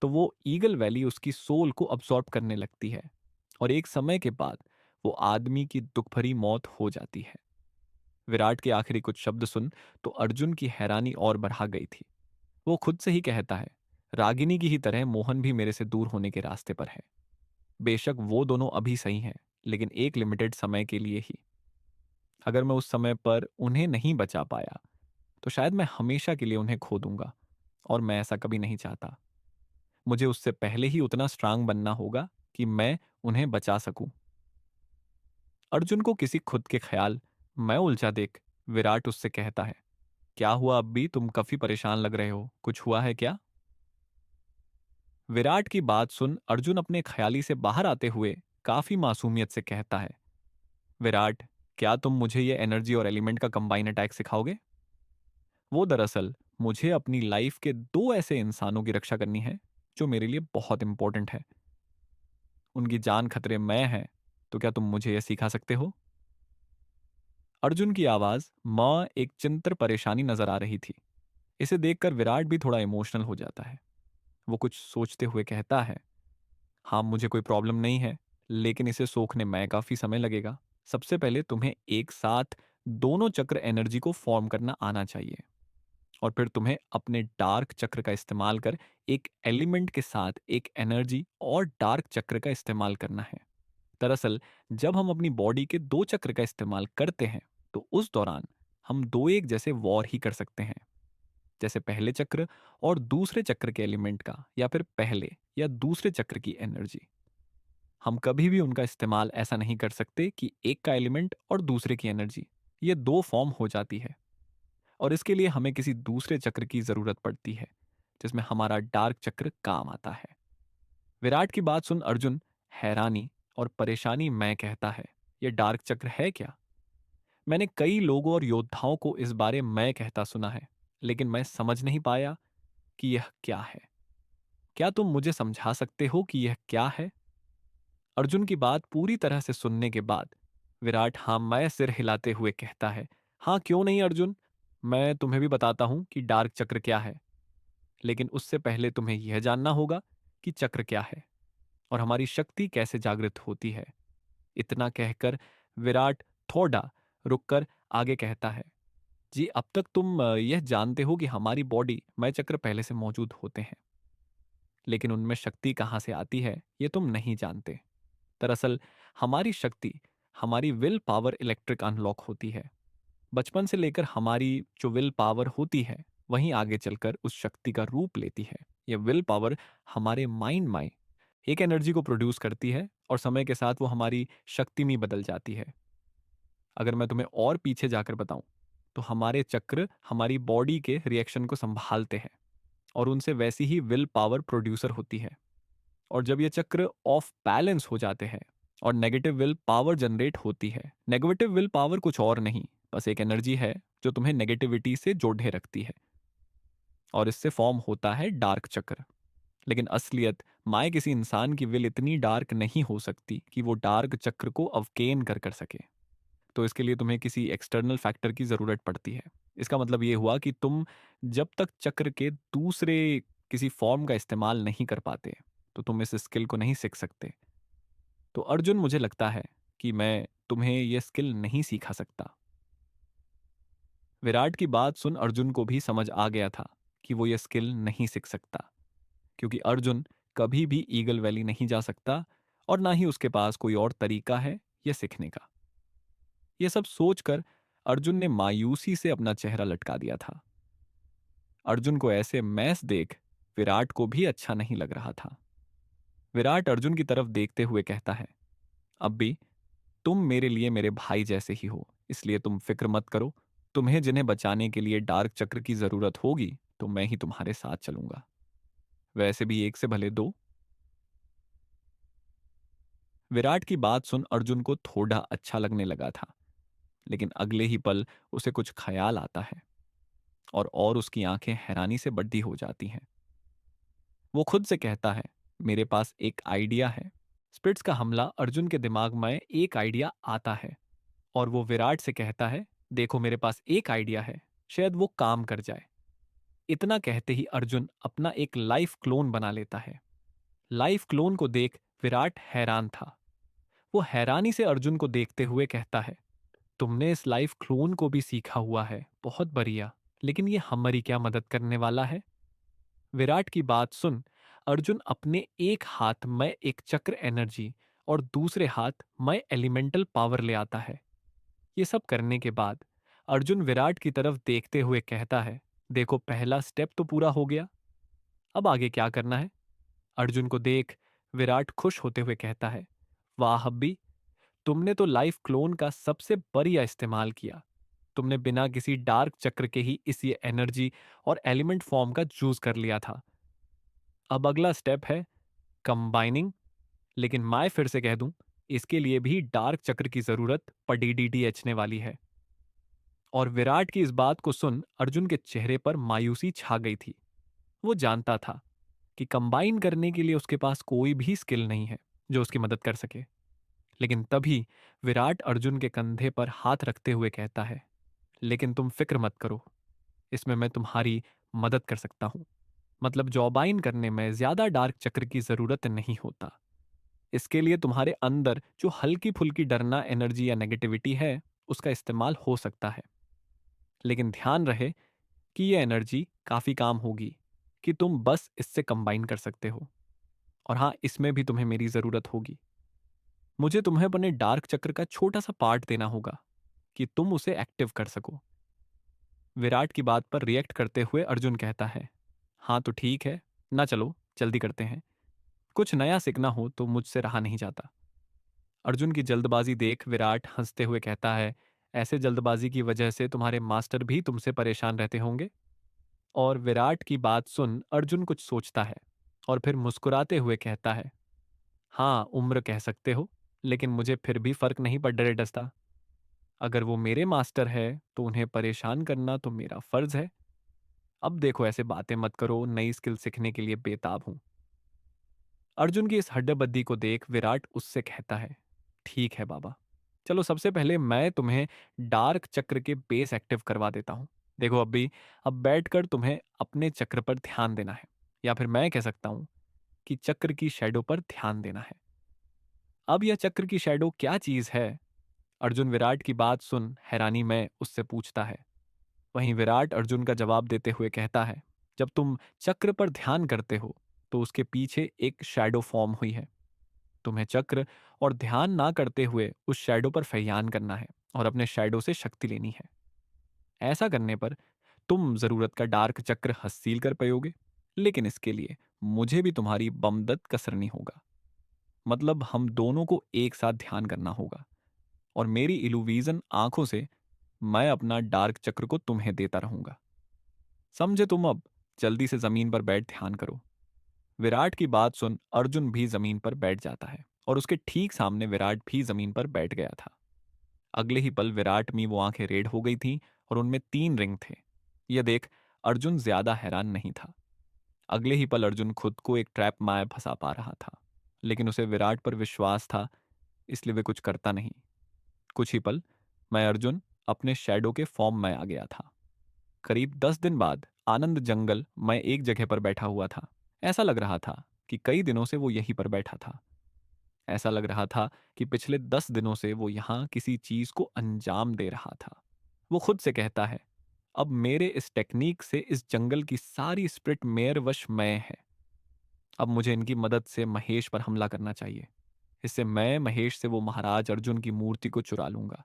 तो वो ईगल वैली उसकी सोल को अब्सॉर्ब करने लगती है और एक समय के बाद वो आदमी की दुख भरी मौत हो जाती है। विराट के आखिरी कुछ शब्द सुन तो अर्जुन की हैरानी और बढ़ा गई थी। वो खुद से ही कहता है, रागिनी की ही तरह मोहन भी मेरे से दूर होने के रास्ते पर है। बेशक वो दोनों अभी सही हैं, लेकिन एक लिमिटेड समय के लिए ही। अगर मैं उस समय पर उन्हें नहीं बचा पाया तो शायद मैं हमेशा के लिए उन्हें खो दूंगा, और मैं ऐसा कभी नहीं चाहता। मुझे उससे पहले ही उतना स्ट्रांग बनना होगा कि मैं उन्हें बचा सकूं। अर्जुन को किसी खुद के ख्याल मैं उलझा देख विराट उससे कहता है, क्या हुआ अब भी, तुम काफी परेशान लग रहे हो, कुछ हुआ है क्या? विराट की बात सुन अर्जुन अपने ख्याली से बाहर आते हुए काफी मासूमियत से कहता है, विराट, क्या तुम मुझे ये एनर्जी और एलिमेंट का कंबाइन अटैक सिखाओगे? वो दरअसल मुझे अपनी लाइफ के दो ऐसे इंसानों की रक्षा करनी है जो मेरे लिए बहुत इंपॉर्टेंट है। उनकी जान खतरे में है, तो क्या तुम मुझे यह सिखा सकते हो? अर्जुन की आवाज मां एक चिंतर परेशानी नजर आ रही थी। इसे देखकर विराट भी थोड़ा इमोशनल हो जाता है। वो कुछ सोचते हुए कहता है, हाँ मुझे कोई प्रॉब्लम नहीं है, लेकिन इसे सोखने में काफी समय लगेगा। सबसे पहले तुम्हें एक साथ दोनों चक्र एनर्जी को फॉर्म करना आना चाहिए, और फिर तुम्हें अपने डार्क चक्र का इस्तेमाल कर एक एलिमेंट के साथ एक एनर्जी और डार्क चक्र का इस्तेमाल करना है। दरअसल जब हम अपनी बॉडी के दो चक्र का इस्तेमाल करते हैं तो उस दौरान हम दो एक जैसे वॉर ही कर सकते हैं, जैसे पहले चक्र और दूसरे चक्र के एलिमेंट का, या फिर पहले या दूसरे चक्र की एनर्जी। हम कभी भी उनका इस्तेमाल ऐसा नहीं कर सकते कि एक का एलिमेंट और दूसरे की एनर्जी ये दो फॉर्म हो जाती है, और इसके लिए हमें किसी दूसरे चक्र की जरूरत पड़ती है जिसमें हमारा डार्क चक्र काम आता है। विराट की बात सुन अर्जुन हैरानी और परेशानी में कहता है, यह डार्क चक्र है क्या? मैंने कई लोगों और योद्धाओं को इस बारे में कहता सुना है, लेकिन मैं समझ नहीं पाया कि यह क्या है। क्या तुम मुझे समझा सकते हो कि यह क्या है? अर्जुन की बात पूरी तरह से सुनने के बाद विराट हाँ मैं सिर हिलाते हुए कहता है, हाँ क्यों नहीं अर्जुन, मैं तुम्हें भी बताता हूं कि डार्क चक्र क्या है। लेकिन उससे पहले तुम्हें यह जानना होगा कि चक्र क्या है और हमारी शक्ति कैसे जागृत होती है। इतना कहकर विराट थोड़ा रुककर आगे कहता है, जी अब तक तुम यह जानते हो कि हमारी बॉडी में चक्र पहले से मौजूद होते हैं, लेकिन उनमें शक्ति कहाँ से आती है ये तुम नहीं जानते। दरअसल हमारी शक्ति, हमारी विल पावर इलेक्ट्रिक अनलॉक होती है। बचपन से लेकर हमारी जो विल पावर होती है वहीं आगे चलकर उस शक्ति का रूप लेती है। यह विल पावर हमारे माइंड में एक एनर्जी को प्रोड्यूस करती है और समय के साथ वो हमारी शक्ति में बदल जाती है। अगर मैं तुम्हें और पीछे जाकर बताऊं तो हमारे चक्र हमारी बॉडी के रिएक्शन को संभालते हैं और उनसे वैसी ही विल पावर प्रोड्यूसर होती है। और जब ये चक्र ऑफ बैलेंस हो जाते हैं और नेगेटिव विल पावर जनरेट होती है, नेगेटिव विल पावर कुछ और नहीं, बस एक एनर्जी है जो तुम्हें नेगेटिविटी से जोड़े रखती है। और इससे फॉर्म होता है डार्क चक्र। लेकिन असलियत माए किसी इंसान की विल इतनी डार्क नहीं हो सकती कि वो डार्क चक्र को अवकेन कर सके। तो इसके लिए तुम्हें किसी एक्सटर्नल फैक्टर की ज़रूरत पड़ती है। इसका मतलब ये हुआ कि तुम जब तक चक्र के दूसरे किसी फॉर्म का इस्तेमाल नहीं कर पाते, तो तुम इस स्किल को नहीं सीख सकते। तो अर्जुन, मुझे लगता है कि मैं तुम्हें यह स्किल नहीं सिखा सकता। विराट की बात सुन अर्जुन को भी समझ आ गया था कि वो ये स्किल नहीं सीख सकता, क्योंकि अर्जुन कभी भी ईगल वैली नहीं जा सकता और ना ही उसके पास कोई और तरीका है ये सीखने का। ये सब सोचकर अर्जुन ने मायूसी से अपना चेहरा लटका दिया था। अर्जुन को ऐसे मैस देख विराट को भी अच्छा नहीं लग रहा था। विराट अर्जुन की तरफ देखते हुए कहता है, अब भी तुम मेरे लिए मेरे भाई जैसे ही हो, इसलिए तुम फिक्र मत करो। तुम्हें जिन्हें बचाने के लिए डार्क चक्र की जरूरत होगी तो मैं ही तुम्हारे साथ चलूंगा। वैसे भी एक से भले दो। विराट की बात सुन अर्जुन को थोड़ा अच्छा लगने लगा था, लेकिन अगले ही पल उसे कुछ ख्याल आता है और उसकी आंखें हैरानी से बड़ी हो जाती हैं। वो खुद से कहता है, मेरे पास एक आइडिया है। स्पिट्स का हमला अर्जुन के दिमाग में एक आइडिया आता है और वो विराट से कहता है, देखो मेरे पास एक आइडिया है, शायद वो काम कर जाए। इतना कहते ही अर्जुन अपना एक लाइफ क्लोन बना लेता है। लाइफ क्लोन को देख विराट हैरान था। वो हैरानी से अर्जुन को देखते हुए कहता है, तुमने इस लाइफ क्लोन को भी सीखा हुआ है, बहुत बढ़िया। लेकिन ये हमारी क्या मदद करने वाला है? विराट की बात सुन अर्जुन अपने एक हाथ में एक चक्र एनर्जी और दूसरे हाथ में एलिमेंटल पावर ले आता है। ये सब करने के बाद अर्जुन विराट की तरफ देखते हुए कहता है, देखो पहला स्टेप तो पूरा हो गया, अब आगे क्या करना है? अर्जुन को देख विराट खुश होते हुए कहता है, वाह हब्बी, तुमने तो लाइफ क्लोन का सबसे बढ़िया इस्तेमाल किया। तुमने बिना किसी डार्क चक्र के ही इस ये एनर्जी और एलिमेंट फॉर्म का चूज कर लिया था। अब अगला स्टेप है कंबाइनिंग। लेकिन मैं फिर से कह दूं, इसके लिए भी डार्क चक्र की जरूरत पड़ीडीडीएचने वाली है। और विराट की इस बात को सुन अर्जुन के चेहरे पर मायूसी छा गई थी। वो जानता था कि कंबाइन करने के लिए उसके पास कोई भी स्किल नहीं है जो उसकी मदद कर सके। लेकिन तभी विराट अर्जुन के कंधे पर हाथ रखते हुए कहता है, लेकिन तुम फिक्र मत करो, इसमें मैं तुम्हारी मदद कर सकता हूं। मतलब जॉबाइन करने में ज्यादा डार्क चक्र की जरूरत नहीं होता। इसके लिए तुम्हारे अंदर जो हल्की फुल्की डरना एनर्जी या नेगेटिविटी है, उसका इस्तेमाल हो सकता है। लेकिन ध्यान रहे कि यह एनर्जी काफी काम होगी, कि तुम बस इससे कंबाइन कर सकते हो। और हाँ, इसमें भी तुम्हें मेरी जरूरत होगी। मुझे तुम्हें अपने डार्क चक्र का छोटा सा पार्ट देना होगा कि तुम उसे एक्टिव कर सको। विराट की बात पर रिएक्ट करते हुए अर्जुन कहता है, हाँ तो ठीक है, ना चलो जल्दी करते हैं। कुछ नया सीखना हो तो मुझसे रहा नहीं जाता। अर्जुन की जल्दबाजी देख विराट हंसते हुए कहता है, ऐसे जल्दबाजी की वजह से तुम्हारे मास्टर भी तुमसे परेशान रहते होंगे। और विराट की बात सुन अर्जुन कुछ सोचता है और फिर मुस्कुराते हुए कहता है, हाँ उम्र कह सकते हो, लेकिन मुझे फिर भी फर्क नहीं पड़ डरे डसता। अगर वो मेरे मास्टर है तो उन्हें परेशान करना तो मेरा फर्ज है। अब देखो ऐसे बातें मत करो, नई स्किल सीखने के लिए बेताब हूं। अर्जुन की इस हड्डाबद्दी को देख विराट उससे कहता है, ठीक है बाबा, चलो सबसे पहले मैं तुम्हें डार्क चक्र के बेस एक्टिव करवा देता हूं। देखो अभी, अब बैठकर तुम्हें अपने चक्र पर ध्यान देना है, या फिर मैं कह सकता हूं कि चक्र की शैडो पर ध्यान देना है। अब यह चक्र की शैडो क्या चीज है? अर्जुन विराट की बात सुन हैरानी में उससे पूछता है। वहीं विराट अर्जुन का जवाब देते हुए कहता है, जब तुम चक्र पर ध्यान करते हो तो उसके पीछे एक शैडो फॉर्म हुई है। तुम्हें चक्र और ध्यान ना करते हुए उस शैडो पर फैयान करना है और अपने शैडो से शक्ति लेनी है। ऐसा करने पर तुम जरूरत का डार्क चक्र हासिल कर पाओगे, लेकिन इसके लिए मुझे भी तुम्हारी बमदद कसरनी होगा। मतलब हम दोनों को एक साथ ध्यान करना होगा और मेरी इल्यूविजन आंखों से मैं अपना डार्क चक्र को तुम्हें देता रहूंगा। समझे तुम अब? जल्दी से जमीन पर बैठ ध्यान करो। विराट की बात सुन अर्जुन भी जमीन पर बैठ जाता है और उसके ठीक सामने विराट भी जमीन पर बैठ गया था। अगले ही पल विराट में वो आंखें रेड हो गई थीं और उनमें 3 रिंग थे। यह देख अर्जुन ज्यादा हैरान नहीं था। अगले ही पल अर्जुन खुद को एक ट्रैप में फंसा पा रहा था, लेकिन उसे विराट पर विश्वास था, इसलिए वे कुछ करता नहीं। कुछ ही पल मैं अर्जुन अपने शैडो के फॉर्म में आ गया था। करीब 10 दिन बाद आनंद जंगल में एक जगह पर बैठा हुआ था। ऐसा लग रहा था कि कई दिनों से वो यहीं पर बैठा था। ऐसा लग रहा था कि पिछले 10 दिनों से वो यहां किसी चीज को अंजाम दे रहा था। वो खुद से कहता है, अब मेरे इस टेक्निक से इस जंगल की सारी स्प्रिट मेयर वश मैं है। अब मुझे इनकी मदद से महेश पर हमला करना चाहिए। इससे मैं महेश से वो महाराज अर्जुन की मूर्ति को चुरा लूंगा,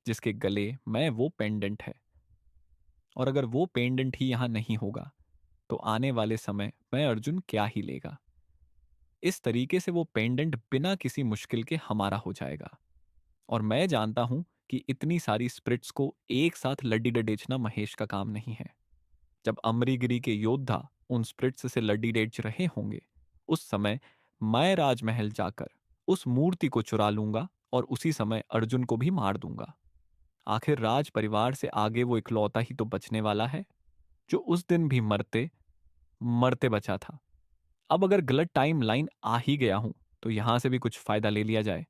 जिसके गले में वो पेंडेंट है। और अगर वो पेंडेंट ही यहां नहीं होगा तो आने वाले समय में अर्जुन क्या ही लेगा। इस तरीके से वो पेंडेंट बिना किसी मुश्किल के हमारा हो जाएगा। और मैं जानता हूं कि इतनी सारी स्प्रिट्स को एक साथ लड्डी डडेचना महेश का काम नहीं है। जब अमरीगिरी के योद्धा उन स्प्रिट्स से लड्डी डेच रहे होंगे, उस समय मैं राजमहल जाकर उस मूर्ति को चुरा लूंगा और उसी समय अर्जुन को भी मार दूंगा। आखिर राज परिवार से आगे वो इकलौता ही तो बचने वाला है जो उस दिन भी मरते मरते बचा था। अब अगर गलत टाइम लाइन आ ही गया हूं तो यहां से भी कुछ फायदा ले लिया जाए।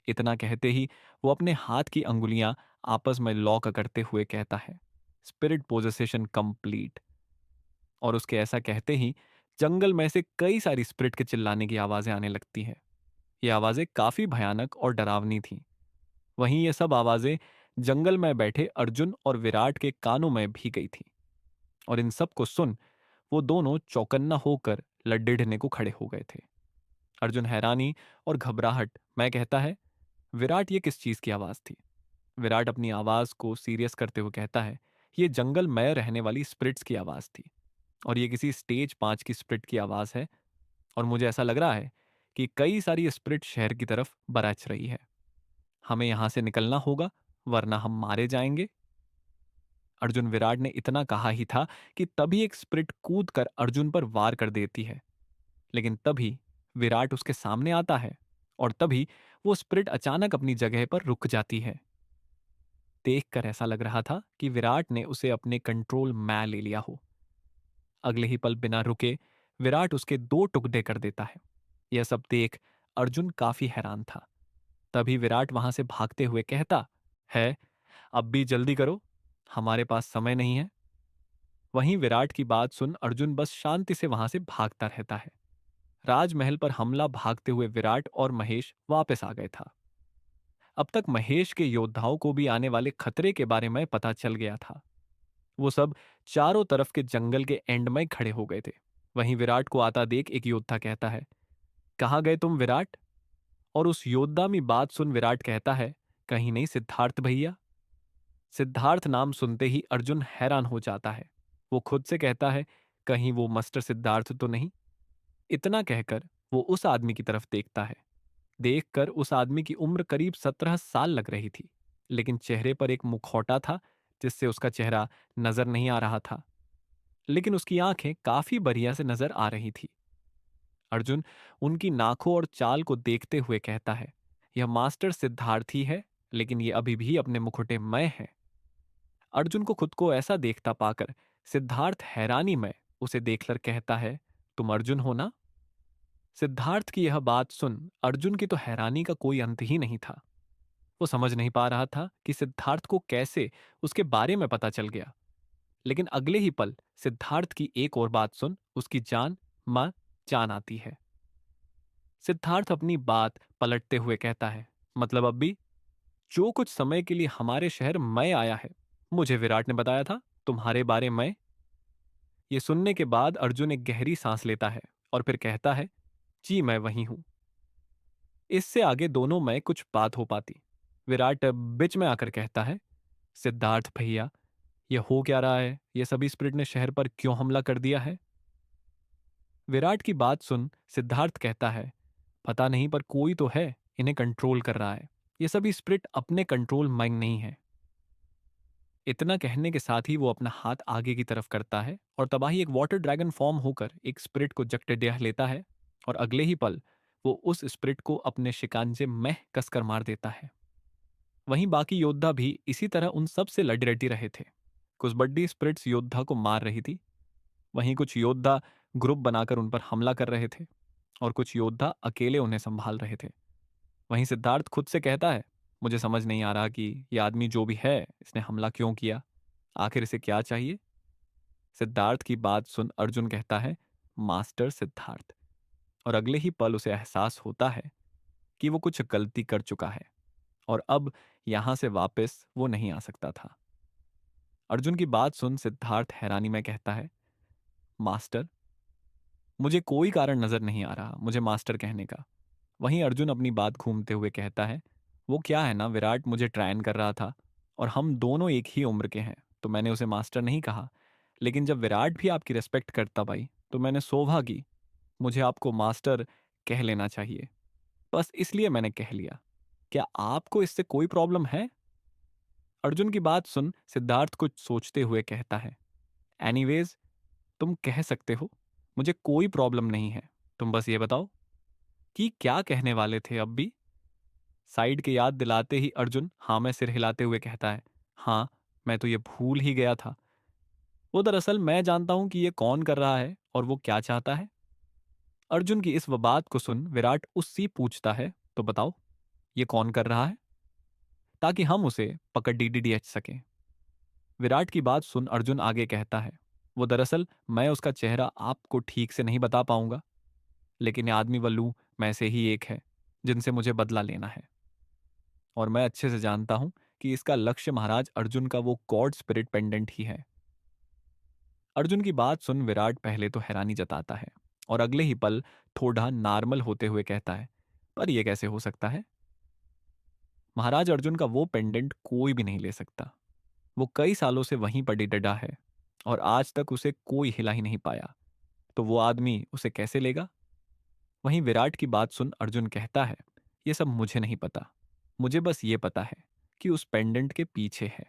इतना कहते ही वो अपने हाथ की अंगुलियां आपस में लॉक करते हुए कहता है, स्पिरिट पोजेसेशन कंप्लीट। और उसके ऐसा कहते ही जंगल में से कई सारी स्पिरिट के चिल्लाने की आवाजें आने लगती हैं। ये आवाजें काफी भयानक और डरावनी थीं। वहीं ये सब आवाजें जंगल में बैठे अर्जुन और विराट के कानों में भी गई थीं। और इन सब को सुन वो दोनों चौकन्ना होकर लड्डेढ़ने को खड़े हो गए थे। अर्जुन हैरानी और घबराहट में कहता है, विराट ये किस चीज की आवाज थी? विराट अपनी आवाज को सीरियस करते हुए कहता है, ये जंगल में रहने वाली स्पिरिट्स की आवाज थी। और ये किसी स्टेज 5 की स्पिरिट की आवाज है। और मुझे ऐसा लग रहा है कि कई सारी स्पिरिट शहर की तरफ बरच रही है। हमें यहां से निकलना होगा, वरना हम मारे जाएंगे। अर्जुन विराट ने इतना कहा ही था कि तभी एक स्प्रिट कूद कर अर्जुन पर वार कर देती है। लेकिन तभी विराट उसके सामने आता है और तभी वो स्प्रिट अचानक अपनी जगह पर रुक जाती है। देखकर ऐसा लग रहा था कि विराट ने उसे अपने कंट्रोल में ले लिया हो। अगले ही पल बिना रुके विराट उसके 2 टुकड़े कर देता है। यह सब देख अर्जुन काफी हैरान था। तभी विराट वहां से भागते हुए कहता है, अब भी जल्दी करो, हमारे पास समय नहीं है। वहीं विराट की बात सुन अर्जुन बस शांति से वहां से भागता रहता है। राजमहल पर हमला भागते हुए विराट और महेश वापस आ गए था। अब तक महेश के योद्धाओं को भी आने वाले खतरे के बारे में पता चल गया था। वो सब चारों तरफ के जंगल के एंड में खड़े हो गए थे। वहीं विराट को आता देख एक योद्धा कहता है, कहाँ गए तुम विराट? और उस योद्धा की बात सुन विराट कहता है, कहीं नहीं सिद्धार्थ भैया। सिद्धार्थ नाम सुनते ही अर्जुन हैरान हो जाता है। वो खुद से कहता है, कहीं वो मास्टर सिद्धार्थ तो नहीं? इतना कहकर वो उस आदमी की तरफ देखता है। देखकर उस आदमी की उम्र करीब 17 साल लग रही थी, लेकिन चेहरे पर एक मुखौटा था जिससे उसका चेहरा नजर नहीं आ रहा था। लेकिन उसकी आंखें काफी बढ़िया से नजर आ रही थी। अर्जुन उनकी नाखों और चाल को देखते हुए कहता है, यह मास्टर सिद्धार्थ ही है, लेकिन ये अभी भी अपने मुखौटे में है। अर्जुन को खुद को ऐसा देखता पाकर सिद्धार्थ हैरानी में उसे देखकर कहता है, तुम अर्जुन हो ना? सिद्धार्थ की यह बात सुन अर्जुन की तो हैरानी का कोई अंत ही नहीं था। वो समझ नहीं पा रहा था कि सिद्धार्थ को कैसे उसके बारे में पता चल गया। लेकिन अगले ही पल सिद्धार्थ की एक और बात सुन उसकी जान मां जान आती है। सिद्धार्थ अपनी बात पलटते हुए कहता है, मतलब अब भी जो कुछ समय के लिए हमारे शहर में आया है, मुझे विराट ने बताया था तुम्हारे बारे में। ये सुनने के बाद अर्जुन एक गहरी सांस लेता है और फिर कहता है, जी मैं वही हूं। इससे आगे दोनों में कुछ बात हो पाती। विराट बीच में आकर कहता है, सिद्धार्थ भैया, ये हो क्या रहा है? ये सभी स्पिरिट ने शहर पर क्यों हमला कर दिया है? विराट की बात सुन सिद्धार्थ कहता है, पता नहीं पर कोई तो है इन्हें कंट्रोल कर रहा है। ये सभी स्पिरिट अपने कंट्रोल में नहीं है। इतना कहने के साथ ही वो अपना हाथ आगे की तरफ करता है और तबाही एक वाटर ड्रैगन फॉर्म होकर एक स्पिरिट को जकड़े लेता है। और अगले ही पल वो उस स्पिरिट को अपने शिकंजे में कसकर मार देता है। वहीं बाकी योद्धा भी इसी तरह उन सब से लड़ रहे थे। कुछ बड्डी स्पिरिट्स योद्धा को मार रही थी। वहीं कुछ योद्धा ग्रुप बनाकर उन पर हमला कर रहे थे और कुछ योद्धा अकेले उन्हें संभाल रहे थे। वहीं सिद्धार्थ खुद से कहता है, मुझे समझ नहीं आ रहा कि ये आदमी जो भी है इसने हमला क्यों किया, आखिर इसे क्या चाहिए। सिद्धार्थ की बात सुन अर्जुन कहता है, मास्टर सिद्धार्थ। और अगले ही पल उसे एहसास होता है कि वो कुछ गलती कर चुका है और अब यहां से वापस वो नहीं आ सकता था। अर्जुन की बात सुन सिद्धार्थ हैरानी में कहता है, मास्टर, मुझे कोई कारण नजर नहीं आ रहा मुझे मास्टर कहने का। वहीं अर्जुन अपनी बात घूमते हुए कहता है, वो क्या है ना, विराट मुझे ट्रेन कर रहा था और हम दोनों एक ही उम्र के हैं, तो मैंने उसे मास्टर नहीं कहा। लेकिन जब विराट भी आपकी रिस्पेक्ट करता भाई, तो मैंने शोभा की, मुझे आपको मास्टर कह लेना चाहिए, बस इसलिए मैंने कह लिया। क्या आपको इससे कोई प्रॉब्लम है? अर्जुन की बात सुन सिद्धार्थ कुछ सोचते हुए कहता है, एनीवेज, तुम कह सकते हो, मुझे कोई प्रॉब्लम नहीं है। तुम बस ये बताओ कि क्या कहने वाले थे अब भी। साइड के याद दिलाते ही अर्जुन हाँ में सिर हिलाते हुए कहता है, हाँ, मैं तो ये भूल ही गया था। वो दरअसल मैं जानता हूं कि ये कौन कर रहा है और वो क्या चाहता है। अर्जुन की इस बात को सुन विराट उससे पूछता है, तो बताओ, ये कौन कर रहा है, ताकि हम उसे पकड़ डीडीडीएच सकें। विराट की बात सुन अर्जुन आगे कहता है, वो दरअसल मैं उसका चेहरा आपको ठीक से नहीं बता पाऊंगा, लेकिन ये आदमी वल्लू में से ही एक है जिनसे मुझे बदला लेना है। और मैं अच्छे से जानता हूं कि इसका लक्ष्य महाराज अर्जुन का वो गॉड स्पिरिट पेंडेंट ही है। अर्जुन की बात सुन विराट पहले तो हैरानी जताता है और अगले ही पल थोड़ा नॉर्मल होते हुए कहता है, पर यह कैसे हो सकता है? महाराज अर्जुन का वो पेंडेंट कोई भी नहीं ले सकता। वो कई सालों से वहीं पर डटा है और आज तक उसे कोई हिला ही नहीं पाया, तो वो आदमी उसे कैसे लेगा? वहीं विराट की बात सुन अर्जुन कहता है, ये सब मुझे नहीं पता, मुझे बस ये पता है कि उस पेंडेंट के पीछे है।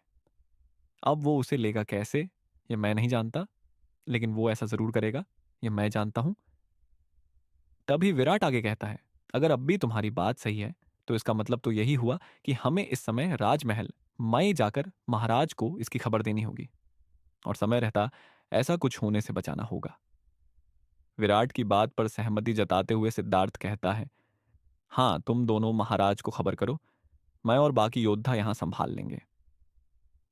अब वो उसे लेगा कैसे, ये मैं नहीं जानता, लेकिन वो ऐसा जरूर करेगा, ये मैं जानता हूं। तभी विराट आगे कहता है, अगर अब भी तुम्हारी बात सही है, तो इसका मतलब तो यही हुआ कि हमें इस समय राजमहल मई जाकर महाराज को इसकी खबर देनी होगी और समय रहता ऐसा कुछ होने से बचाना होगा। विराट की बात पर सहमति जताते हुए सिद्धार्थ कहता है, हाँ, तुम दोनों महाराज को खबर करो, मैं और बाकी योद्धा यहां संभाल लेंगे।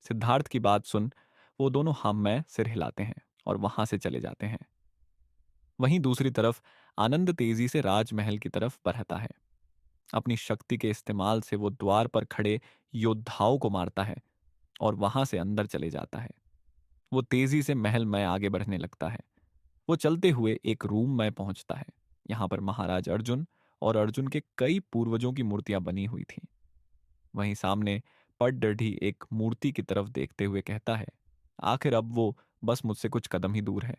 सिद्धार्थ की बात सुन वो दोनों हम में सिर हिलाते हैं और वहां से चले जाते हैं। वहीं दूसरी तरफ आनंद तेजी से राजमहल की तरफ बढ़ता है। अपनी शक्ति के इस्तेमाल से वो द्वार पर खड़े योद्धाओं को मारता है और वहां से अंदर चले जाता है। वो तेजी से महल में आगे बढ़ने लगता है। वो चलते हुए एक रूम में पहुंचता है। यहाँ पर महाराज अर्जुन और अर्जुन के कई पूर्वजों की मूर्तियां बनी हुई थीं। वहीं सामने पडडढ़ी एक मूर्ति की तरफ देखते हुए कहता है, आखिर अब वो बस मुझसे कुछ कदम ही दूर है।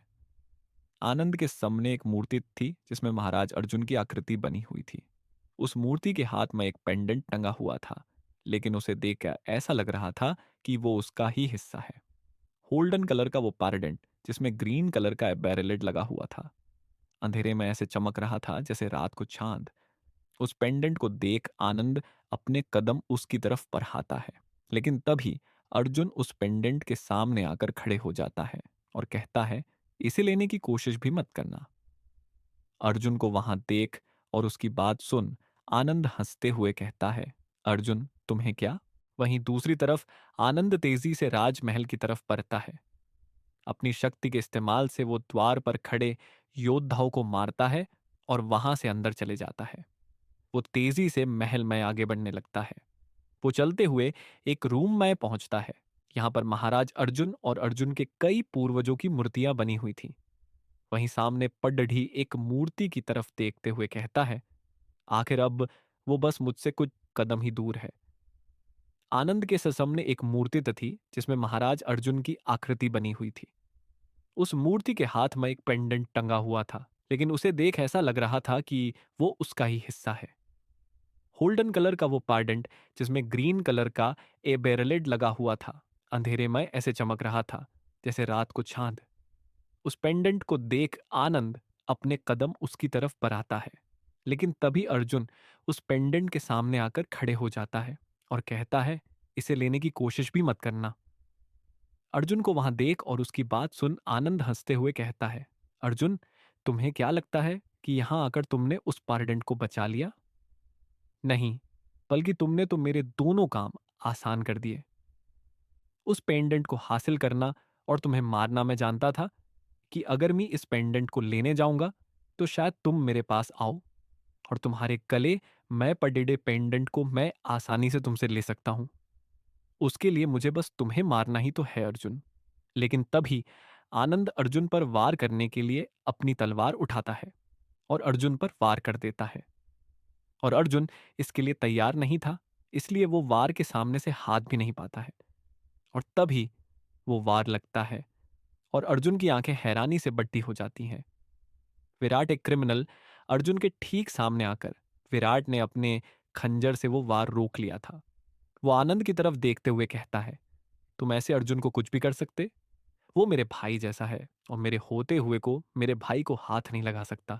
आनंद के सामने एक मूर्ति थी जिसमें महाराज अर्जुन की आकृति बनी हुई थी। उस मूर्ति के हाथ में एक पेंडेंट टंगा हुआ था, लेकिन उसे देखकर ऐसा लग रहा था कि वो उसका ही हिस्सा है। होल्डन कलर का वो पेंडेंट जिसमें ग्रीन कलर का बैरलेट लगा हुआ था, अंधेरे में ऐसे चमक रहा था जैसे रात को चांद। उस पेंडेंट को देख आनंद अपने कदम उसकी तरफ बढ़ाता है, लेकिन तभी अर्जुन उस पेंडेंट के सामने आकर खड़े हो जाता है और कहता है, इसे लेने की कोशिश भी मत करना। अर्जुन को वहां देख और उसकी बात सुन आनंद हंसते हुए कहता है, अर्जुन, तुम्हें क्या? वहीं दूसरी तरफ आनंद तेजी से राजमहल की तरफ बढ़ता है। अपनी शक्ति के इस्तेमाल से वो द्वार पर खड़े योद्धाओं को मारता है और वहां से अंदर चले जाता है। वो तेजी से महल में आगे बढ़ने लगता है। वो चलते हुए एक रूम में पहुंचता है। यहाँ पर महाराज अर्जुन और अर्जुन के कई पूर्वजों की मूर्तियां बनी हुई थी। वहीं सामने पडढ़ी एक मूर्ति की तरफ देखते हुए कहता है, आखिर अब वो बस मुझसे कुछ कदम ही दूर है। आनंद के सामने एक मूर्ति थी जिसमें महाराज अर्जुन की आकृति बनी हुई थी। उस मूर्ति के हाथ में एक पेंडेंट टंगा हुआ था, लेकिन उसे देख ऐसा लग रहा था कि वो उसका ही हिस्सा है। होल्डन कलर का वो पेंडेंट जिसमें ग्रीन कलर का ए बेरलेट लगा हुआ था, अंधेरे में ऐसे चमक रहा था जैसे रात को चांद। उस पेंडेंट को देख आनंद अपने कदम उसकी तरफ बढ़ाता है, लेकिन तभी अर्जुन उस पेंडेंट के सामने आकर खड़े हो जाता है और कहता है, इसे लेने की कोशिश भी मत करना। अर्जुन को वहां देख और उसकी बात सुन आनंद हंसते हुए कहता है, अर्जुन, तुम्हें क्या लगता है कि यहां आकर तुमने उस पार्डेंट को बचा लिया? नहीं, बल्कि तुमने तो मेरे दोनों काम आसान कर दिए। उस पेंडेंट को हासिल करना और तुम्हें मारना मैं जानता था कि अगर मैं इस पेंडेंट को लेने जाऊंगा तो शायद तुम मेरे पास आओ और तुम्हारे गले मैं पडेडे पेंडेंट को मैं आसानी से तुमसे ले सकता हूं। उसके लिए मुझे बस तुम्हें मारना ही तो है अर्जुन। लेकिन तभी आनंद अर्जुन पर वार करने के लिए अपनी तलवार उठाता है और अर्जुन पर वार कर देता है। और अर्जुन इसके लिए तैयार नहीं था, इसलिए वो वार के सामने से हाथ भी नहीं पाता है। और तभी वो वार लगता है और अर्जुन की आंखें हैरानी से बट्टी हो जाती हैं। विराट एक क्रिमिनल अर्जुन के ठीक सामने आकर विराट ने अपने खंजर से वो वार रोक लिया था। वो आनंद की तरफ देखते हुए कहता है, तुम ऐसे अर्जुन को कुछ भी कर सकते? वो मेरे भाई जैसा है और मेरे होते हुए को मेरे भाई को हाथ नहीं लगा सकता।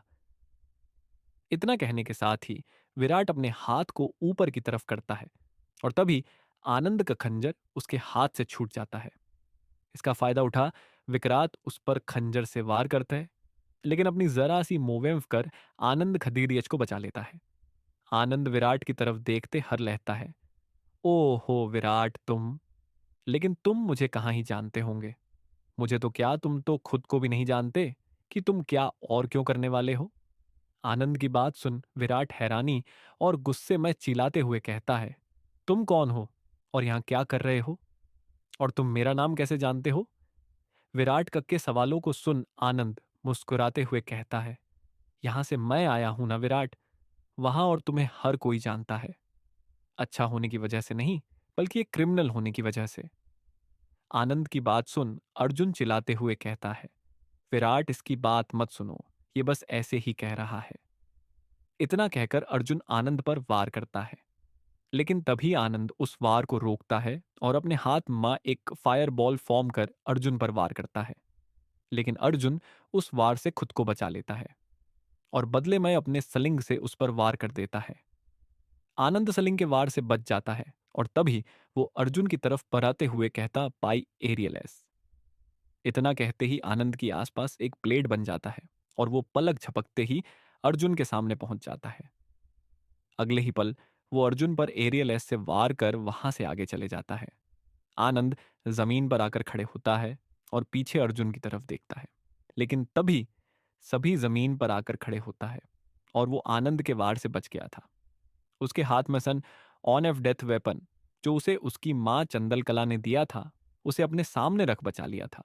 इतना कहने के साथ ही विराट अपने हाथ को ऊपर की तरफ करता है और तभी आनंद का खंजर उसके हाथ से छूट जाता है। इसका फायदा उठा विकरात उस पर खंजर से वार करता है, लेकिन अपनी जरा सी मोवेम कर आनंद खदीरियज को बचा लेता है। आनंद विराट की तरफ देखते हर लहता है, ओहो विराट तुम, लेकिन तुम मुझे कहाँ ही जानते होंगे। मुझे तो क्या, तुम तो खुद को भी नहीं जानते कि तुम क्या और क्यों करने वाले हो। आनंद की बात सुन विराट हैरानी और गुस्से में चिल्लाते हुए कहता है, तुम कौन हो और यहां क्या कर रहे हो? और तुम मेरा नाम कैसे जानते हो? विराट के सवालों को सुन आनंद मुस्कुराते हुए कहता है, यहां से मैं आया हूं ना विराट, वहां और तुम्हें हर कोई जानता है। अच्छा होने की वजह से नहीं, बल्कि एक क्रिमिनल होने की वजह से। आनंद की बात सुन अर्जुन चिल्लाते हुए कहता है, विराट इसकी बात मत सुनो, ये बस ऐसे ही कह रहा है। इतना कहकर अर्जुन आनंद पर वार करता है, लेकिन तभी आनंद उस वार को रोकता है और अपने हाथ में एक फायर बॉल फॉर्म कर अर्जुन पर वार करता है। लेकिन अर्जुन उस वार से खुद को बचा लेता है और बदले में अपने सलिंग से उस पर वार कर देता है। आनंद सलिंग के वार से बच जाता है और तभी वो अर्जुन की तरफ बराते हुए कहता, बाई एरियलेस। इतना कहते ही आनंद की आसपास एक प्लेट बन जाता है और वो पलक झपकते ही अर्जुन के सामने पहुंच जाता है। अगले ही पल वो अर्जुन पर एरियल एस से वार कर वहां से आगे चले जाता है। आनंद जमीन पर आकर खड़े होता है और पीछे अर्जुन की तरफ देखता है, लेकिन तभी सभी जमीन पर आकर खड़े होता है और वो आनंद के वार से बच गया था। उसके हाथ में सन ऑन ऑफ डेथ वेपन जो उसे उसकी मां चंदलकला ने दिया था, उसे अपने सामने रख बचा लिया था।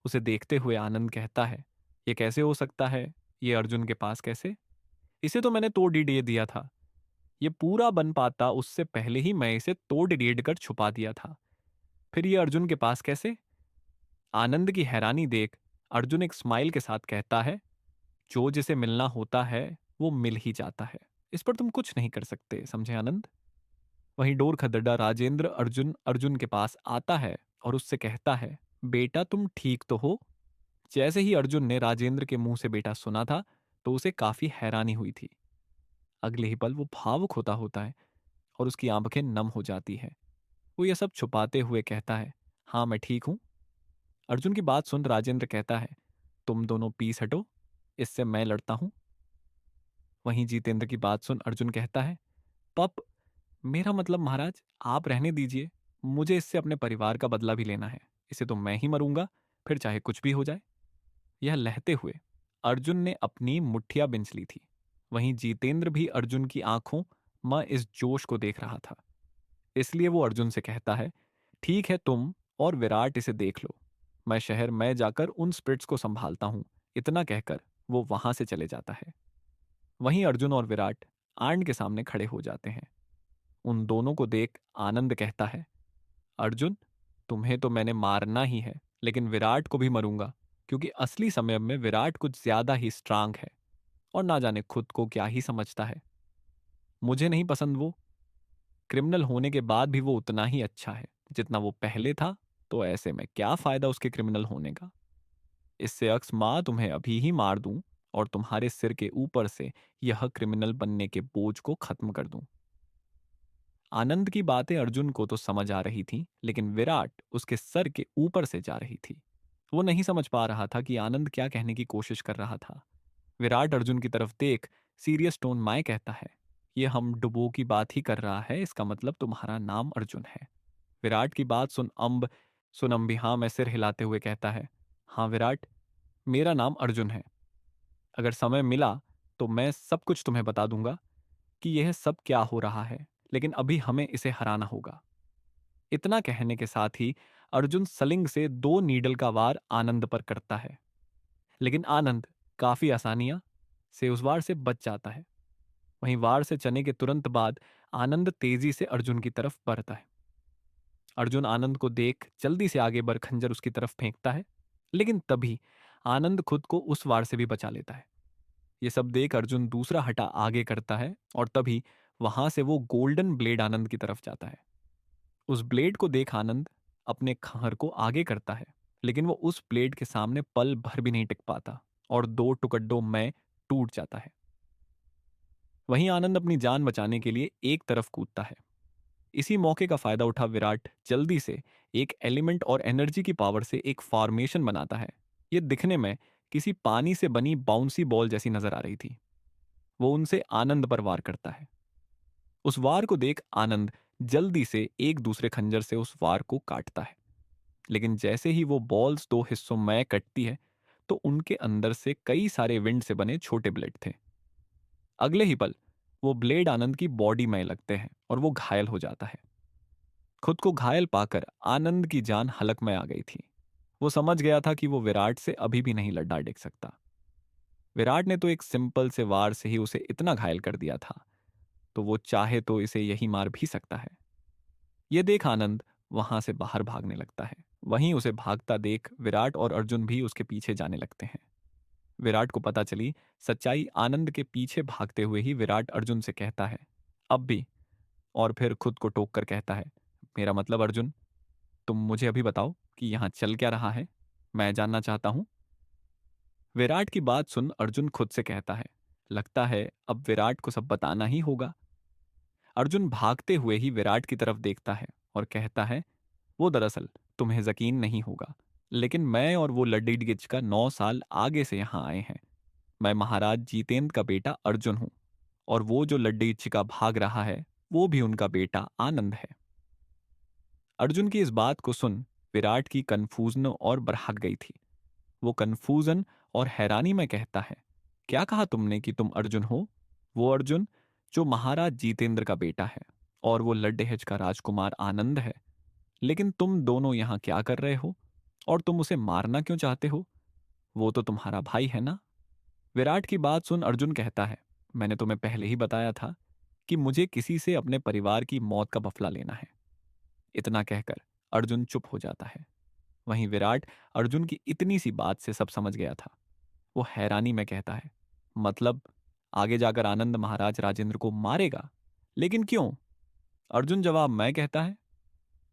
उसे देखते हुए आनंद कहता है, ये कैसे हो सकता है? ये अर्जुन के पास कैसे? इसे तो मैंने तोड़ ही दे दिया था। ये पूरा बन पाता उससे पहले ही मैं इसे तोड़ डेढ़ कर छुपा दिया था। फिर ये अर्जुन के पास कैसे? आनंद की हैरानी देख अर्जुन एक स्माइल के साथ कहता है, जो जिसे मिलना होता है वो मिल ही जाता है, इस पर तुम कुछ नहीं कर सकते, समझे आनंद? वहीं डोर खदड्डा राजेंद्र अर्जुन अर्जुन के पास आता है और उससे कहता है, बेटा तुम ठीक तो हो? जैसे ही अर्जुन ने राजेंद्र के मुंह से बेटा सुना था तो उसे काफी हैरानी हुई थी। अगले ही पल वो भावुक होता है और उसकी आंखें नम हो जाती है। वो ये सब छुपाते हुए कहता है, हाँ मैं ठीक हूं। अर्जुन की बात सुन राजेंद्र कहता है, तुम दोनों पीस हटो, इससे मैं लड़ता हूं। वहीं जितेंद्र की बात सुन अर्जुन कहता है, पप, मेरा मतलब महाराज आप रहने दीजिए, मुझे इससे अपने परिवार का बदला भी लेना है। इसे तो मैं ही मरूंगा, फिर चाहे कुछ भी हो जाए। यह लहते हुए अर्जुन ने अपनी मुठ्ठियां बिंच ली थी। वहीं जितेंद्र भी अर्जुन की आंखों में इस जोश को देख रहा था, इसलिए वो अर्जुन से कहता है, ठीक है तुम और विराट इसे देख लो, मैं शहर में जाकर उन स्पिरिट्स को संभालता हूं। इतना कहकर वो वहां से चले जाता है। वहीं अर्जुन और विराट आंड के सामने खड़े हो जाते हैं। उन दोनों को देख आनंद कहता है, अर्जुन, तुम्हें तो मैंने मारना ही है, लेकिन विराट को भी मरूंगा, क्योंकि असली समय में विराट कुछ ज्यादा ही स्ट्रांग है और ना जाने खुद को क्या ही समझता है। मुझे नहीं पसंद वो। क्रिमिनल होने के बाद भी वो उतना ही अच्छा है जितना वो पहले था, तो ऐसे में क्या फायदा उसके क्रिमिनल होने का? इससे अक्स माँ तुम्हें अभी ही मार दूं और तुम्हारे सिर के ऊपर से यह क्रिमिनल बनने के बोझ को खत्म कर दूं। आनंद की बातें अर्जुन को तो समझ आ रही थी, लेकिन विराट उसके सर के ऊपर से जा रही थी। वो नहीं समझ पा रहा था कि आनंद क्या कहने की कोशिश कर रहा था। विराट अर्जुन की तरफ देख सीरियस टोन माय कहता है, ये हम डुबो की बात ही कर रहा है, इसका मतलब तुम्हारा नाम अर्जुन है। विराट की बात सुन अम्बी हाँ में सिर हिलाते हुए कहता है, हाँ विराट, मेरा नाम अर्जुन है। अगर समय मिला तो मैं सब कुछ तुम्हें बता दूंगा कि यह सब क्या हो रहा है, लेकिन अभी हमें इसे हराना होगा। इतना कहने के साथ ही अर्जुन सलिंग से 2 नीडल का वार आनंद पर करता है, लेकिन आनंद काफी आसानियां से उस वार से बच जाता है। वहीं वार से चने के तुरंत बाद आनंद तेजी से अर्जुन की तरफ बढ़ता है। अर्जुन आनंद को देख जल्दी से आगे बढ़ खंजर उसकी तरफ फेंकता है, लेकिन तभी आनंद खुद को उस वार से भी बचा लेता है। ये सब देख अर्जुन दूसरा हटा आगे करता है और तभी वहां से वो गोल्डन ब्लेड आनंद की तरफ जाता है। उस ब्लेड को देख आनंद अपने खंजर को आगे करता है, लेकिन वो उस ब्लेड के सामने पल भर भी नहीं टिक पाता और 2 टुकड़ों में टूट जाता है। वहीं आनंद अपनी जान बचाने के लिए एक तरफ कूदता है। इसी मौके का फायदा उठा विराट जल्दी से एक एलिमेंट और एनर्जी की पावर से एक फॉर्मेशन बनाता है। ये दिखने में किसी पानी से बनी बाउंसी बॉल जैसी नजर आ रही थी। वो उनसे आनंद पर वार करता है। उस वार को देख आनंद जल्दी से एक दूसरे खंजर से उस वार को काटता है, लेकिन जैसे ही वो बॉल्स 2 हिस्सों में कटती है तो उनके अंदर से कई सारे विंड से बने छोटे ब्लेड थे। अगले ही पल वो ब्लेड आनंद की बॉडी में लगते हैं और वो घायल हो जाता है। खुद को घायल पाकर आनंद की जान हलक में आ गई थी। वो समझ गया था कि वो विराट से अभी भी नहीं लड्डा टेक सकता। विराट ने तो एक सिंपल से वार से ही उसे इतना घायल कर दिया था, तो वो चाहे तो इसे यही मार भी सकता है। ये देख आनंद वहां से बाहर भागने लगता है। वहीं उसे भागता देख विराट और अर्जुन भी उसके पीछे जाने लगते हैं। विराट को पता चली सच्चाई। आनंद के पीछे भागते हुए ही विराट अर्जुन से कहता है, अब भी, और फिर खुद को टोक कर कहता है, मेरा मतलब अर्जुन, तुम मुझे अभी बताओ कि यहां चल क्या रहा है, मैं जानना चाहता हूं। विराट की बात सुन अर्जुन खुद से कहता है, लगता है अब विराट को सब बताना ही होगा। अर्जुन भागते हुए ही विराट की तरफ देखता है और कहता है, वो दरअसल तुम्हें यकीन नहीं होगा, लेकिन मैं और वो लड्डी गिच का 9 साल आगे से यहां आए हैं। मैं महाराज जीतेंद्र का बेटा अर्जुन हूं, और वो जो लड्डी चिका भाग रहा है वो भी उनका बेटा आनंद है। अर्जुन की इस बात को सुन विराट की कन्फ्यूजन और बढ़ गई थी। वो कन्फ्यूजन और हैरानी में कहता है, क्या कहा तुमने कि तुम अर्जुन हो? वो अर्जुन जो महाराज जीतेंद्र का बेटा है और वो लड्डेहज का राजकुमार आनंद है। लेकिन तुम दोनों यहाँ क्या कर रहे हो, और तुम उसे मारना क्यों चाहते हो? वो तो तुम्हारा भाई है ना? विराट की बात सुन अर्जुन कहता है, मैंने तुम्हें पहले ही बताया था कि मुझे किसी से अपने परिवार की मौत का बफला लेना है। इतना कहकर अर्जुन चुप हो जाता है। वहीं विराट अर्जुन की इतनी सी बात से सब समझ गया था। वो हैरानी में कहता है, मतलब आगे जाकर आनंद महाराज राजेंद्र को मारेगा? लेकिन क्यों? अर्जुन जवाब मैं कहता है,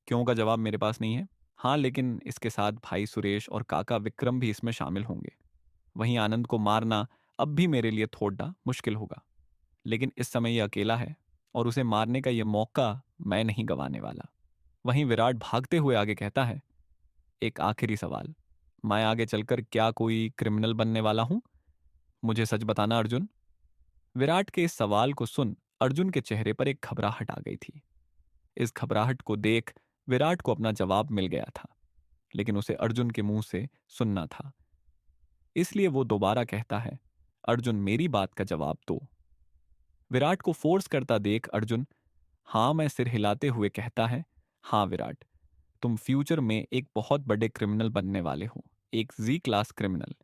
क्यों का जवाब मेरे पास नहीं है। हाँ, लेकिन इसके साथ भाई सुरेश और काका विक्रम भी इसमें शामिल होंगे। वहीं आनंद को मारना अब भी मेरे लिए थोड़ा मुश्किल होगा, लेकिन इस समय यह अकेला है और उसे मारने का यह मौका मैं नहीं गंवाने वाला। वहीं विराट भागते हुए आगे कहता है, एक आखिरी सवाल, मैं आगे चलकर क्या कोई क्रिमिनल बनने वाला हूं? मुझे सच बताना अर्जुन। विराट के इस सवाल को सुन अर्जुन के चेहरे पर एक घबराहट आ गई थी। इस घबराहट को देख विराट को अपना जवाब मिल गया था, लेकिन उसे अर्जुन के मुंह से सुनना था। इसलिए वो दोबारा कहता है, अर्जुन मेरी बात का जवाब दो। विराट को फोर्स करता देख अर्जुन हाँ में सिर हिलाते हुए कहता है, हाँ विराट, तुम फ्यूचर में एक बहुत बड़े क्रिमिनल बनने वाले हो, एक जी क्लास क्रिमिनल।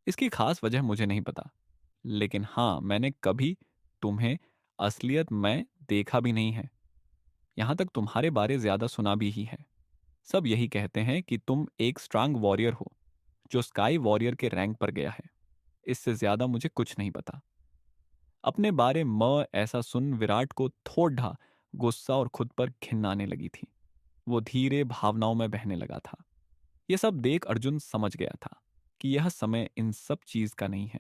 इसकी खास वजह मुझे नहीं पता, लेकिन हाँ, मैंने कभी तुम्हें असलियत में देखा भी नहीं है। यहां तक तुम्हारे बारे ज्यादा सुना भी ही है। सब यही कहते हैं कि तुम एक स्ट्रांग वॉरियर हो जो स्काई वॉरियर के रैंक पर गया है। इससे ज्यादा मुझे कुछ नहीं पता। अपने बारे में ऐसा सुन विराट को थोड़ा गुस्सा और खुद पर घिन आने लगी थी। वो धीरे भावनाओं में बहने लगा था। यह सब देख अर्जुन समझ गया था कि यह समय इन सब चीज का नहीं है।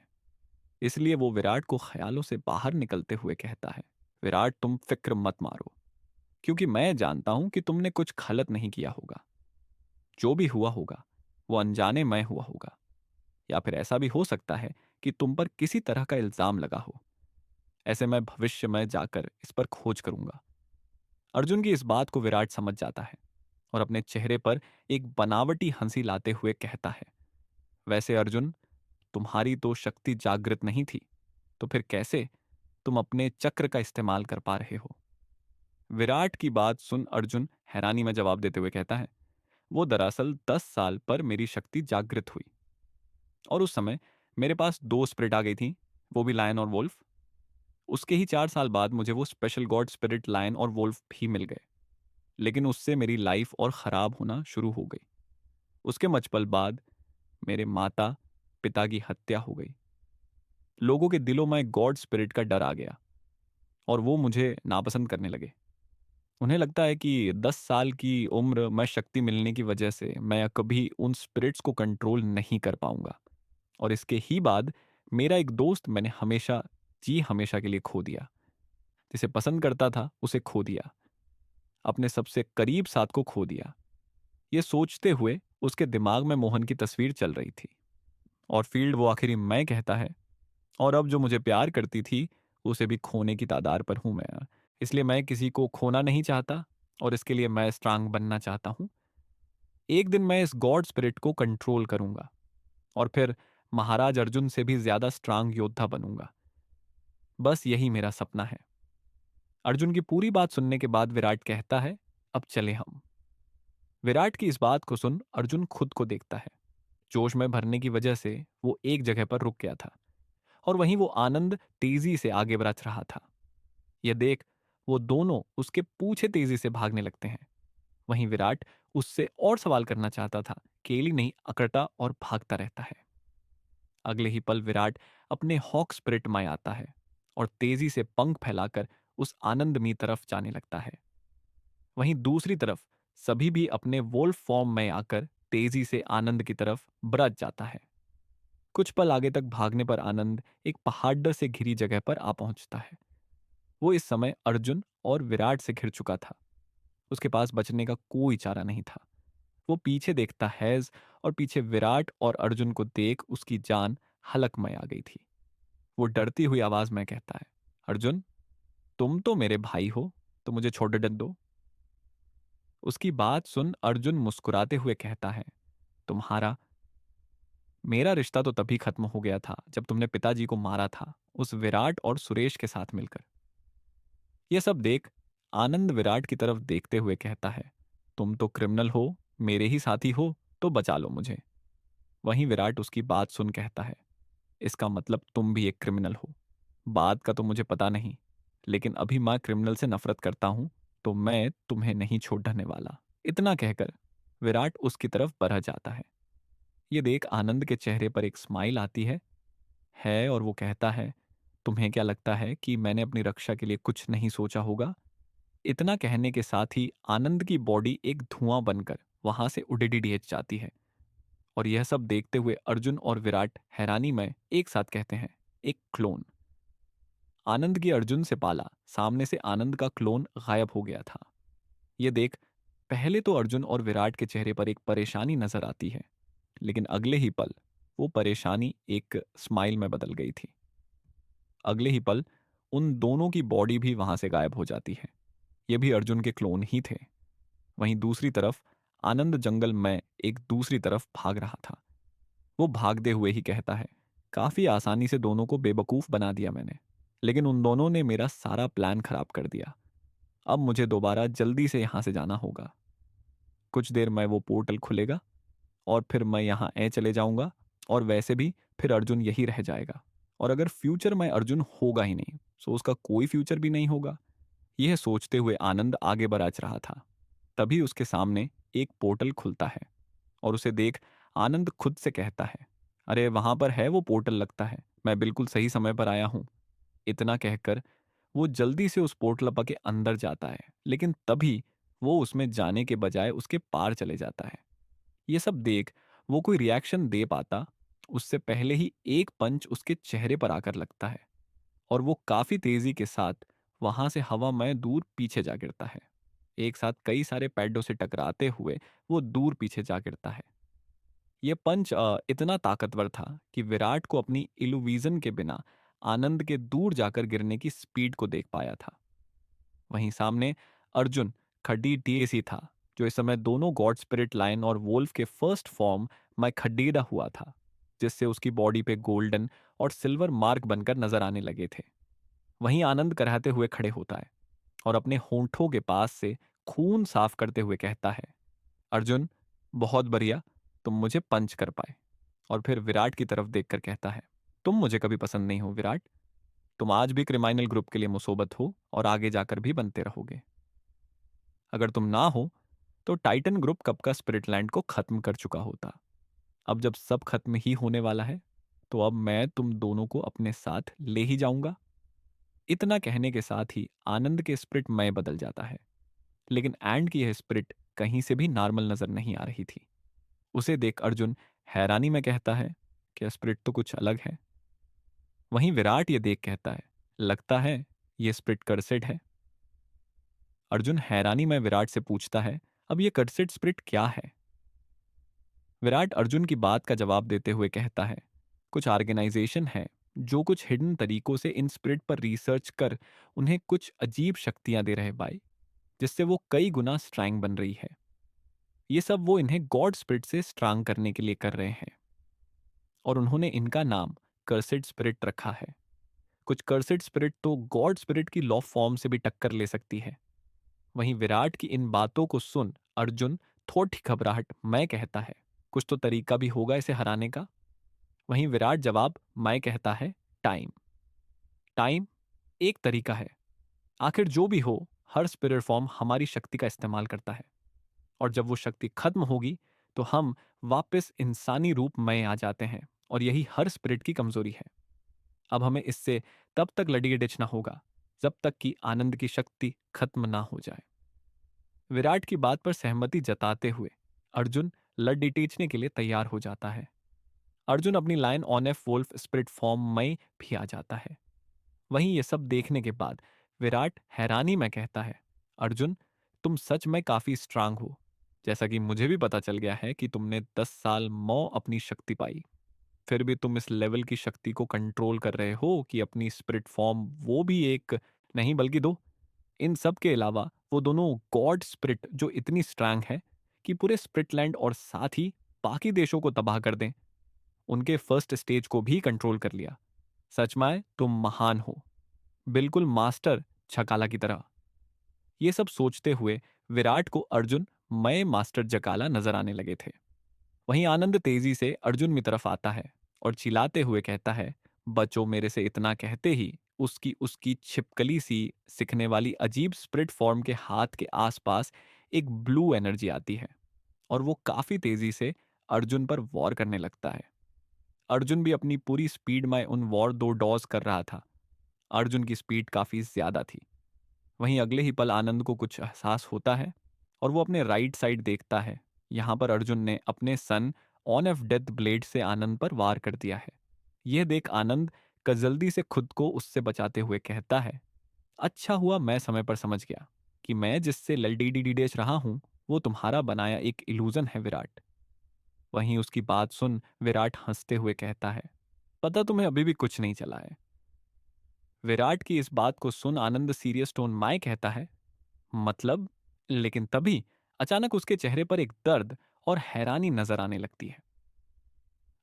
इसलिए वो विराट को ख्यालों से बाहर निकलते हुए कहता है, विराट तुम फिक्र मत मारो। क्योंकि मैं जानता हूं कि तुमने कुछ गलत नहीं किया होगा। जो भी हुआ होगा वो अनजाने में हुआ होगा, या फिर ऐसा भी हो सकता है कि तुम पर किसी तरह का इल्जाम लगा हो। ऐसे मैं भविष्य में जाकर इस पर खोज करूंगा। अर्जुन की इस बात को विराट समझ जाता है और अपने चेहरे पर एक बनावटी हंसी लाते हुए कहता है, वैसे अर्जुन, तुम्हारी तो शक्ति जागृत नहीं थी, तो फिर कैसे तुम अपने चक्र का इस्तेमाल कर पा रहे हो? विराट की बात सुन अर्जुन हैरानी में जवाब देते हुए कहता है, वो दरअसल 10 साल पर मेरी शक्ति जागृत हुई, और उस समय मेरे पास दो स्पिरिट आ गई थी, वो भी लायन और वोल्फ। उसके ही 4 साल बाद मुझे वो स्पेशल गॉड स्पिरिट लायन और वोल्फ भी मिल गए, लेकिन उससे मेरी लाइफ और खराब होना शुरू हो गई। उसके मुझ पल बाद मेरे माता पिता की हत्या हो गई। लोगों के दिलों में गॉड स्पिरिट का डर आ गया और वो मुझे नापसंद करने लगे। उन्हें लगता है कि 10 साल की उम्र में शक्ति मिलने की वजह से मैं कभी उन स्पिरिट्स को कंट्रोल नहीं कर पाऊंगा। और इसके ही बाद मेरा एक दोस्त मैंने हमेशा, जी हमेशा के लिए खो दिया। जिसे पसंद करता था उसे खो दिया। अपने सबसे करीब साथ को खो दिया। ये सोचते हुए उसके दिमाग में मोहन की तस्वीर चल रही थी। और फील्ड वो आखिरी मैं कहता है, और अब जो मुझे प्यार करती थी उसे भी खोने की तादार पर हूं मैं। इसलिए मैं किसी को खोना नहीं चाहता, और इसके लिए मैं स्ट्रांग बनना चाहता हूं। एक दिन मैं इस गॉड स्पिरिट को कंट्रोल करूंगा और फिर महाराज अर्जुन से भी ज्यादा स्ट्रांग योद्धा बनूंगा। बस यही मेरा सपना है। अर्जुन की पूरी बात सुनने के बाद विराट कहता है, अब चले हम। विराट की इस बात को सुन अर्जुन खुद को देखता है। जोश में भरने की वजह से वो एक जगह पर रुक गया था, और वहीं वो आनंद तेजी से आगे बढ़ रहा था। यह देख वो दोनों उसके पीछे तेजी से भागने लगते हैं। वहीं विराट उससे और सवाल करना चाहता था, केली नहीं अकड़ता और भागता रहता है। अगले ही पल विराट अपने हॉक स्पिरिट में आता है और तेजी से पंख फैलाकर उस आनंदमी तरफ जाने लगता है। वहीं दूसरी तरफ सभी भी अपने वोल्फ फॉर्म में आकर तेजी से आनंद की तरफ बढ़ जाता है। कुछ पल आगे तक भागने पर आनंद एक पहाड़ से घिरी जगह पर आ पहुंचता है। वो इस समय अर्जुन और विराट से घिर चुका था। उसके पास बचने का कोई चारा नहीं था। वो पीछे देखता है, और पीछे विराट और अर्जुन को देख उसकी जान हलक में आ गई थी। वो डरती हुई आवाज में कहता है, अर्जुन, तुम तो मेरे भाई हो, तो मुझे छोड़ दो। उसकी बात सुन अर्जुन मुस्कुराते हुए कहता है, तुम्हारा मेरा रिश्ता तो तभी खत्म हो गया था जब तुमने पिताजी को मारा था, उस विराट और सुरेश के साथ मिलकर। यह सब देख आनंद विराट की तरफ देखते हुए कहता है, तुम तो क्रिमिनल हो, मेरे ही साथी हो, तो बचा लो मुझे। वहीं विराट उसकी बात सुन कहता है, इसका मतलब तुम भी एक क्रिमिनल हो। बात का तो मुझे पता नहीं, लेकिन अभी मैं क्रिमिनल से नफरत करता हूं, तो मैं तुम्हें नहीं छोड़ने वाला। इतना कहकर विराट उसकी तरफ बढ़ जाता है। ये देख आनंद के चेहरे पर एक स्माइल आती है, और वो कहता है, तुम्हें क्या लगता है कि मैंने अपनी रक्षा के लिए कुछ नहीं सोचा होगा? इतना कहने के साथ ही आनंद की बॉडी एक धुआं बनकर वहां से उड़ेडिएच जाती है। और यह सब देखते हुए अर्जुन और विराट हैरानी में एक साथ कहते हैं, एक क्लोन। आनंद की अर्जुन से पाला, सामने से आनंद का क्लोन गायब हो गया था। यह देख पहले तो अर्जुन और विराट के चेहरे पर एक परेशानी नजर आती है, लेकिन अगले ही पल वो परेशानी एक स्माइल में बदल गई थी। अगले ही पल उन दोनों की बॉडी भी वहां से गायब हो जाती है। ये भी अर्जुन के क्लोन ही थे। वहीं दूसरी तरफ आनंद जंगल में एक दूसरी तरफ भाग रहा था। वो भागते हुए ही कहता है, काफी आसानी से दोनों को बेवकूफ बना दिया मैंने, लेकिन उन दोनों ने मेरा सारा प्लान खराब कर दिया। अब मुझे दोबारा जल्दी से यहां से जाना होगा। कुछ देर में वो पोर्टल खुलेगा और फिर मैं यहां चले जाऊंगा, और वैसे भी फिर अर्जुन यही रह जाएगा। और अगर फ्यूचर में अर्जुन होगा ही नहीं, तो उसका कोई फ्यूचर भी नहीं होगा। यह सोचते हुए आनंद आगे बढ़ रहा था। तभी उसके सामने एक पोर्टल खुलता है, और उसे देख आनंद खुद से कहता है, अरे वहां पर है वो पोर्टल, लगता है मैं बिल्कुल सही समय पर आया हूं। इतना कहकर वो जल्दी से उस पोर्टल के अंदर जाता है, लेकिन तभी वो उसमें जाने के बजाय उसके पार चले जाता है। ये सब देख वो कोई रिएक्शन दे पाता उससे पहले ही एक पंच उसके चेहरे पर आकर लगता है, और वो काफी तेजी के साथ वहां से हवा में दूर पीछे जा गिरता है। एक साथ कई सारे पैडों से टकराते हुए वो दूर पीछे जा गिरता है। ये पंच इतना ताकतवर था कि विराट को अपनी इल्यूविजन के बिना आनंद के दूर जाकर गिरने की स्पीड को देख पाया था। वहीं सामने अर्जुन खड्डी टीएसी था, जो इस समय दोनों गॉड स्पिरिट लायन और वोल्फ के फर्स्ट फॉर्म में खड्डीदा हुआ था, जिससे उसकी बॉडी पे गोल्डन और सिल्वर मार्क बनकर नजर आने लगे थे। वहीं आनंद कराहते हुए खड़े होता है और अपने होंठों के पास से खून साफ करते हुए कहता है, अर्जुन, बहुत बढ़िया, तुम मुझे पंच कर पाए। और फिर विराट की तरफ देखकर कहता है, तुम मुझे कभी पसंद नहीं हो विराट। तुम आज भी क्रिमिनल ग्रुप के लिए मुसीबत हो और आगे जाकर भी बनते रहोगे। अगर तुम ना हो तो टाइटन ग्रुप कब का स्पिरिट लैंड को खत्म कर चुका होता। अब जब सब खत्म ही होने वाला है, तो अब मैं तुम दोनों को अपने साथ ले ही जाऊंगा। इतना कहने के साथ ही आनंद के स्पिरिट मय बदल जाता है, लेकिन एंड की यह स्पिरिट कहीं से भी नॉर्मल नजर नहीं आ रही थी। उसे देख अर्जुन हैरानी में कहता है कि स्पिरिट तो कुछ अलग है। वहीं विराट ये देख कहता है, लगता है ये स्पिरिट कर्सेड है। अर्जुन हैरानी में विराट से पूछता है, अब ये कर्सेड स्पिरिट क्या है? विराट अर्जुन की बात का जवाब देते हुए कहता है, कुछ ऑर्गेनाइजेशन है जो कुछ हिडन तरीकों से इन स्पिरिट पर रिसर्च कर उन्हें कुछ अजीब शक्तियां दे रहे भाई, जिससे वो कई गुना स्ट्रांग बन रही है। ये सब वो इन्हें गॉड स्पिरिट से स्ट्रांग करने के लिए कर रहे हैं, और उन्होंने इनका नाम कर्सेड स्पिरिट रखा है। कुछ कर्सेड स्पिरिट तो गॉड स्पिरिट की लॉ फॉर्म से भी टक्कर ले सकती है। वहीं विराट की इन बातों को सुन अर्जुन थोड़ी घबराहट मैं कहता है, कुछ तो तरीका भी होगा इसे हराने का। वहीं विराट जवाब मैं कहता है, टाइम। टाइम एक तरीका है। आखिर जो भी हो, हर स्पिरिट फॉर्म हमारी शक्ति का इस्तेमाल करता है, और जब वो शक्ति खत्म होगी तो हम वापस इंसानी रूप में आ जाते हैं, और यही हर स्पिरिट की कमजोरी है। अब हमें इससे तब तक लड़ी डिचना होगा जब तक कि आनंद की शक्ति खत्म ना हो जाए। विराट की बात पर सहमति जताते हुए अर्जुन लड्डी टीचने के लिए तैयार हो जाता है। अर्जुन अपनी line on F wolf spirit form में भी आ जाता है। वहीं ये सब देखने के बाद विराट हैरानी में कहता है, अर्जुन, तुम सच में काफी स्ट्रांग हो। जैसा कि मुझे भी पता चल गया है कि तुमने 10 साल मौ अपनी शक्ति पाई, फिर भी तुम इस लेवल की शक्ति को कंट्रोल कर रहे हो कि अपनी स्पिरिट फॉर्म वो भी एक नहीं बल्कि दो। इन सब के अलावा वो दोनों गॉड स्पिरिट जो इतनी स्ट्रांग है कि पूरे स्प्रिटलैंड और साथ ही बाकी देशों को तबाह कर दें, उनके फर्स्ट स्टेज को भी कंट्रोल कर लिया। सच में तुम महान हो, बिल्कुल मास्टर छकाला की तरह। ये सब सोचते हुए विराट को अर्जुन मय मास्टर जकाला नजर आने लगे थे। वहीं आनंद तेजी से अर्जुन की तरफ आता है और चिल्लाते हुए कहता है, बच्चों, मेरे से इतना कहते ही उसकी उसकी छिपकली सी सिखने वाली अजीब स्प्रिट फॉर्म के हाथ के आसपास एक ब्लू एनर्जी आती है, और वो काफी तेजी से अर्जुन पर वॉर करने लगता है। अर्जुन भी अपनी पूरी स्पीड में उन वॉर दो डॉज कर रहा था। अर्जुन की स्पीड काफी ज्यादा थी। वहीं अगले ही पल आनंद को कुछ एहसास होता है और वो अपने राइट साइड देखता है। यहाँ पर अर्जुन ने अपने सन ऑन ऑफ डेथ ब्लेड से आनंद पर वार कर दिया है। यह देख आनंद का जल्दी से खुद को उससे बचाते हुए कहता है, अच्छा हुआ मैं समय पर समझ गया कि मैं जिससे ललडीडीडेच रहा हूं वो तुम्हारा बनाया एक इल्यूजन है विराट। वहीं उसकी बात सुन विराट हंसते हुए कहता है, पता तुम्हें अभी भी कुछ नहीं चला है। विराट की इस बात को सुन आनंद सीरियस टोन माय कहता है, मतलब? लेकिन तभी अचानक उसके चेहरे पर एक दर्द और हैरानी नजर आने लगती है।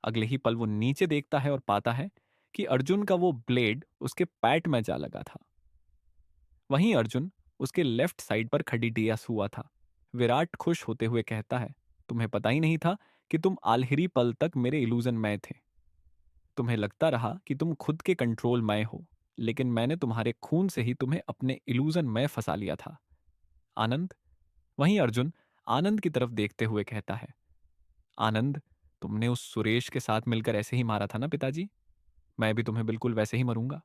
अगले ही पल वो नीचे देखता है और पाता है कि अर्जुन का वो ब्लेड उसके पैट में जा लगा था। वहीं अर्जुन उसके लेफ्ट साइड पर खड़ी डियास हुआ था। विराट खुश होते हुए कहता है, तुम्हें पता ही नहीं था कि तुम आखिरी पल तक मेरे इल्यूजन में थे। तुम्हें लगता रहा कि तुम खुद के कंट्रोल में हो, लेकिन मैंने तुम्हारे खून से ही तुम्हें अपने इल्यूजन में फंसा लिया था, आनंद। वहीं अर्जुन आनंद की तरफ देखते हुए कहता है, आनंद, तुमने उस सुरेश के साथ मिलकर ऐसे ही मारा था ना पिताजी, मैं भी तुम्हें बिल्कुल वैसे ही मरूंगा।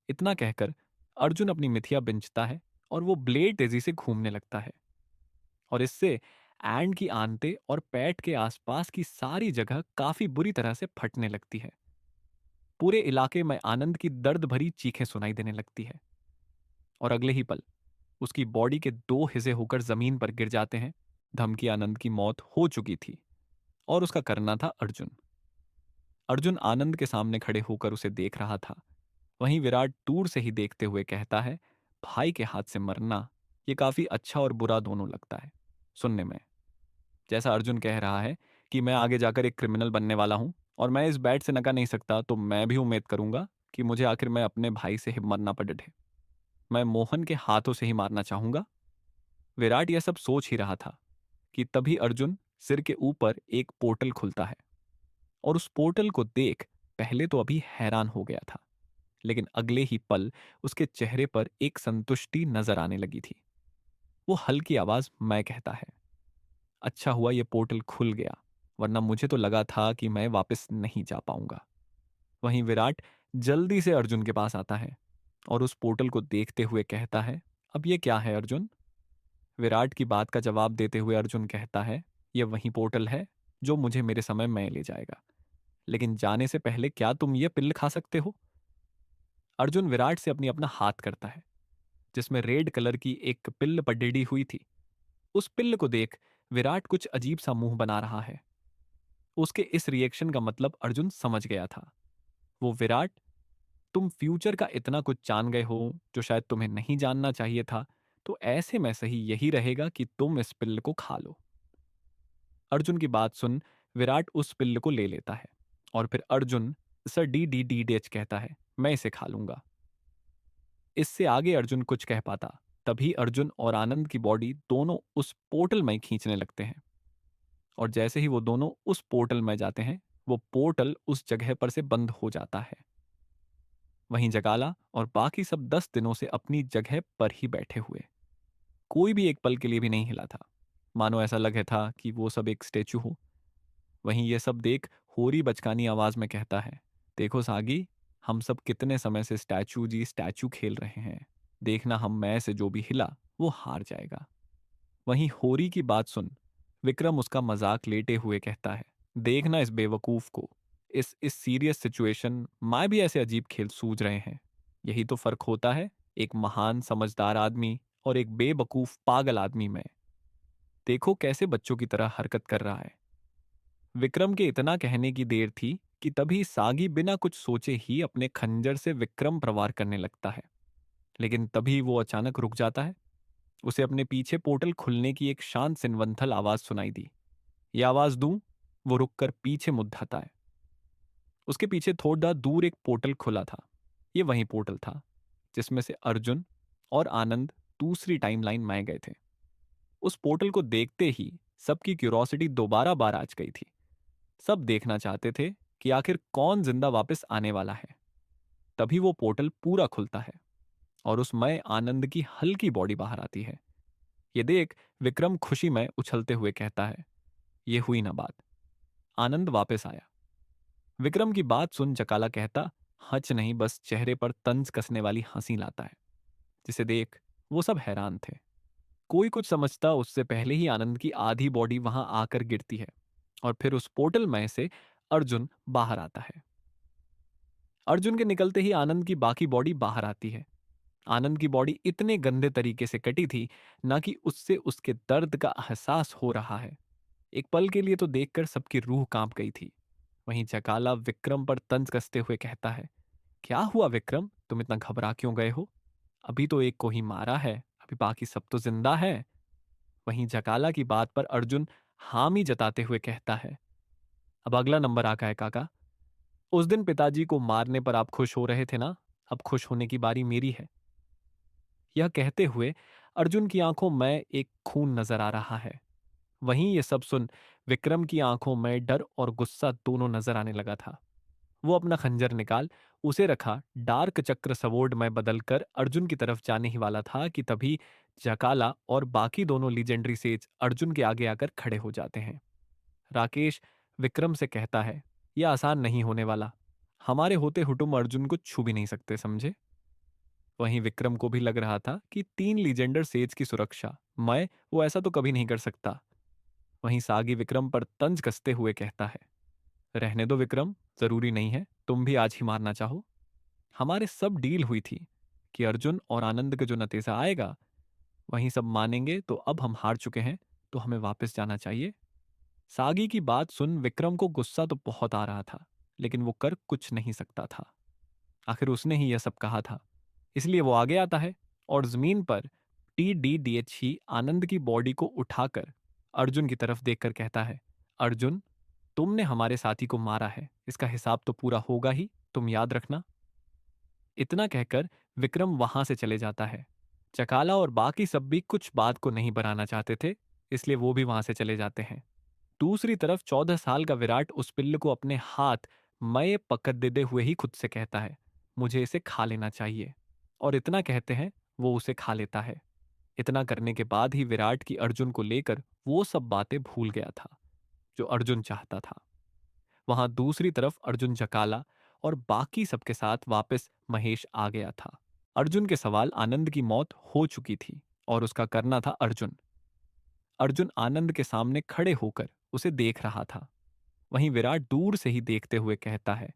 इतना कहकर अर्जुन अपनी मिथिया बिंचता है और वो ब्लेड तेजी से घूमने लगता है, और इससे एंड की आंते और पैट के आसपास की सारी जगह काफी बुरी तरह से फटने लगती है। पूरे इलाके में आनंद की दर्द भरी चीखें सुनाई देने लगती है। और अगले ही पल उसकी बॉडी के दो हिस्से होकर जमीन पर गिर जाते हैं। धमकी आनंद की मौत हो चुकी थी और उसका करना था अर्जुन। अर्जुन आनंद के सामने खड़े होकर उसे देख रहा था। वहीं विराट दूर से ही देखते हुए कहता है, भाई के हाथ से मरना ये काफी अच्छा और बुरा दोनों लगता है सुनने में। जैसा अर्जुन कह रहा है कि मैं आगे जाकर एक क्रिमिनल बनने वाला हूं और मैं इस बैट से नका नहीं सकता, तो मैं भी उम्मीद करूंगा कि मुझे आखिर में अपने भाई से ही मरना पड़े। मैं मोहन के हाथों से ही मारना चाहूंगा। विराट यह सब सोच ही रहा था कि तभी अर्जुन सिर के ऊपर एक पोर्टल खुलता है और उस पोर्टल को देख पहले तो अभी हैरान हो गया था, लेकिन अगले ही पल उसके चेहरे पर एक संतुष्टि नजर आने लगी थी। वो हल्की आवाज मैं कहता है, अच्छा हुआ ये पोर्टल खुल गया, वरना मुझे तो लगा था कि मैं वापस नहीं जा पाऊंगा। वहीं विराट जल्दी से अर्जुन के पास आता है और उस पोर्टल को देखते हुए कहता है, अब ये क्या है अर्जुन? विराट की बात का जवाब देते हुए अर्जुन कहता है, यह वही पोर्टल है जो मुझे मेरे समय में ले जाएगा, लेकिन जाने से पहले क्या तुम ये पिल्ल खा सकते हो? अर्जुन विराट से अपना हाथ करता है जिसमें रेड कलर की एक पिल्ल पडेड़ी हुई थी। उस पिल्ल को देख विराट कुछ अजीब सा मुंह बना रहा है। उसके इस रिएक्शन का मतलब अर्जुन समझ गया था। वो, विराट, तुम फ्यूचर का इतना कुछ जान गए हो जो शायद तुम्हें नहीं जानना चाहिए था, तो ऐसे में सही यही रहेगा कि तुम इस पिल्ल को खा लो। अर्जुन की बात सुन विराट उस पिल्ल को ले लेता है और फिर अर्जुन सर डी डी डी डेच कहता है, मैं इसे खा लूंगा। इससे आगे अर्जुन कुछ कह पाता तभी अर्जुन और आनंद की बॉडी दोनों उस पोर्टल में खींचने लगते हैं और जैसे ही वो दोनों उस पोर्टल में जाते हैं वो पोर्टल उस जगह पर से बंद हो जाता है। वहीं जगाला और बाकी सब 10 दिनों से अपनी जगह पर ही बैठे हुए, कोई भी एक पल के लिए भी नहीं हिला था, मानो ऐसा लगे था कि वो सब एक स्टेचू हो। वहीं ये सब देख होरी बचकानी आवाज में कहता है, देखो सागी, हम सब कितने समय से स्टैचू जी स्टैचू खेल रहे हैं, देखना हम में से जो भी हिला वो हार जाएगा। वहीं होरी की बात सुन विक्रम उसका मजाक लेते हुए कहता है, देखना इस बेवकूफ को, इस सीरियस सिचुएशन में भी ऐसे अजीब खेल सूझ रहे हैं। यही तो फर्क होता है एक महान समझदार आदमी और एक बेवकूफ पागल आदमी में। देखो कैसे बच्चों की तरह हरकत कर रहा है। विक्रम के इतना कहने की देर थी कि तभी सागी बिना कुछ सोचे ही अपने खंजर से विक्रम प्रवार करने लगता है, लेकिन तभी वो अचानक रुक जाता है। उसे अपने पीछे पोर्टल खुलने की एक शांत सिनवंथल आवाज सुनाई दी। यह आवाज दूं, वो रुककर पीछे मुद्दाता है। उसके पीछे थोड़ा दूर एक पोर्टल खुला था। ये वही पोर्टल था जिसमें से अर्जुन और आनंद दूसरी टाइमलाइन में गए थे। उस पोर्टल को देखते ही सबकी क्यूरोसिटी दोबारा बार आज गई थी। सब देखना चाहते थे कि आखिर कौन जिंदा वापस आने वाला है। तभी वो पोर्टल पूरा खुलता है और उस मय आनंद की हल्की बॉडी बाहर आती है। ये देख विक्रम खुशी में उछलते हुए कहता है, ये हुई ना बात, आनंद वापस आया। विक्रम की बात सुन जकाला कहता, हच नहीं, बस चेहरे पर तंज कसने वाली हंसी लाता है, जिसे देख वो सब हैरान थे। कोई कुछ समझता उससे पहले ही आनंद की आधी बॉडी वहां आकर गिरती है और फिर उस पोर्टल में से अर्जुन बाहर आता है। अर्जुन के निकलते ही आनंद की बाकी बॉडी बाहर आती है। आनंद की बॉडी इतने गंदे तरीके से कटी थी ना कि उससे उसके दर्द का एहसास हो रहा है। एक पल के लिए तो देखकर सबकी रूह कांप गई थी। वहीं जकाला विक्रम पर तंज कसते हुए कहता है, क्या हुआ विक्रम, तुम इतना घबरा क्यों गए हो? अभी तो एक को ही मारा है, अभी बाकी सब तो जिंदा है। वहीं जकाला की बात पर अर्जुन हामी जताते हुए कहता है, अब अगला नंबर आ गया है काका। उस दिन पिताजी को मारने पर आप खुश हो रहे थे ना, अब खुश होने की बारी मेरी है। यह कहते हुए अर्जुन की आंखों में एक खून नजर आ रहा है। वहीं ये सब सुन विक्रम की आंखों में डर और गुस्सा दोनों नजर आने लगा था। वो अपना खंजर निकाल उसे रखा डार्क चक्र सवोर्ड में बदलकर अर्जुन की तरफ जाने ही वाला था कि तभी जकाला और बाकी दोनों लीजेंडरी सेज अर्जुन के आगे आकर खड़े हो जाते हैं। राकेश विक्रम से कहता है, यह आसान नहीं होने वाला, हमारे होते हुटुम अर्जुन को छू भी नहीं सकते, समझे? वहीं विक्रम को भी लग रहा था कि 3 लीजेंडर सेज की सुरक्षा मैं वो ऐसा तो कभी नहीं कर सकता। वहीं सागी विक्रम पर तंज कसते हुए कहता है, रहने दो विक्रम, जरूरी नहीं है तुम भी आज ही मारना चाहो। हमारे सब डील हुई थी कि अर्जुन और आनंद का जो नतीजा आएगा वहीं सब मानेंगे तो अब हम हार चुके हैं, तो हमें वापस जाना चाहिए। सागी की बात सुन विक्रम को गुस्सा तो बहुत आ रहा था, लेकिन वो कर कुछ नहीं सकता था। आखिर उसने ही यह सब कहा था, इसलिए वो आगे आता है और जमीन पर TDDH ही आनंद की बॉडी को उठाकर अर्जुन की तरफ देखकर कहता है, अर्जुन, तुमने हमारे साथी को मारा है, इसका हिसाब तो पूरा होगा ही, तुम याद रखना। इतना कहकर विक्रम वहां से चले जाता है। चकाला और बाकी सब भी कुछ बात को नहीं बनाना चाहते थे, इसलिए वो भी वहां से चले जाते हैं। दूसरी तरफ 14 साल का विराट उस पिल्ल को अपने हाथ मय पकड़ देते हुए ही खुद से कहता है, मुझे इसे खा लेना चाहिए। और इतना कहते हैं वो उसे खा लेता है। इतना करने के बाद ही विराट की अर्जुन को लेकर वो सब बातें भूल गया था जो अर्जुन चाहता था। वहां दूसरी तरफ अर्जुन जकाला और बाकी सबके साथ वापस महेश आ गया था। अर्जुन के सवाल आनंद की मौत हो चुकी थी और उसका करना था अर्जुन। अर्जुन आनंद के सामने खड़े होकर उसे देख रहा था। वहीं विराट दूर से ही देखते हुए कहता है,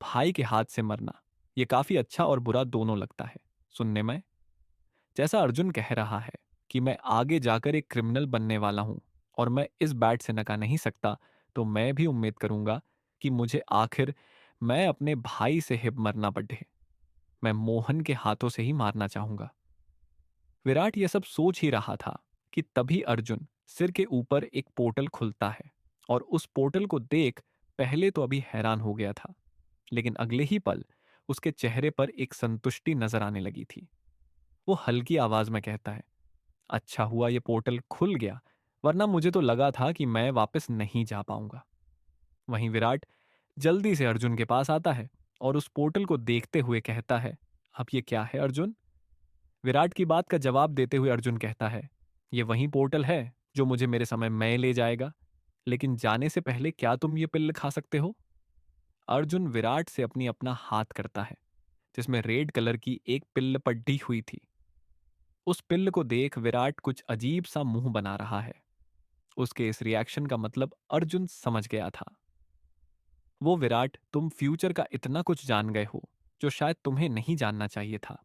भाई के हाथ से मरना यह काफी अच्छा और बुरा दोनों लगता है सुनने में। जैसा अर्जुन कह रहा है कि मैं आगे जाकर एक क्रिमिनल बनने वाला हूं और मैं इस बैट से नका नहीं सकता, तो मैं भी उम्मीद करूंगा कि मुझे आखिर मैं अपने भाई से हिब मरना पड़े। मैं मोहन के हाथों से ही मारना चाहूंगा। विराट यह सब सोच ही रहा था कि तभी अर्जुन सिर के ऊपर एक पोर्टल खुलता है और उस पोर्टल को देख पहले तो अभी हैरान हो गया था, लेकिन अगले ही पल उसके चेहरे पर एक संतुष्टि नजर आने लगी थी। वो हल्की आवाज में कहता है, अच्छा हुआ ये पोर्टल खुल गया, वरना मुझे तो लगा था कि मैं वापस नहीं जा पाऊंगा। वहीं विराट जल्दी से अर्जुन के पास आता है और उस पोर्टल को देखते हुए कहता है, अब ये क्या है अर्जुन? विराट की बात का जवाब देते हुए अर्जुन कहता है, ये वही पोर्टल है जो मुझे मेरे समय में ले जाएगा, लेकिन जाने से पहले क्या तुम ये पिल्ल खा सकते हो? अर्जुन विराट से अपना हाथ करता है जिसमें रेड कलर की एक पिल्ल पड्डी हुई थी। उस पिल्ल को देख विराट कुछ अजीब सा मुंह बना रहा है। उसके इस रिएक्शन का मतलब अर्जुन समझ गया था। वो विराट, तुम फ्यूचर का इतना कुछ जान गए हो जो शायद तुम्हें नहीं जानना चाहिए था,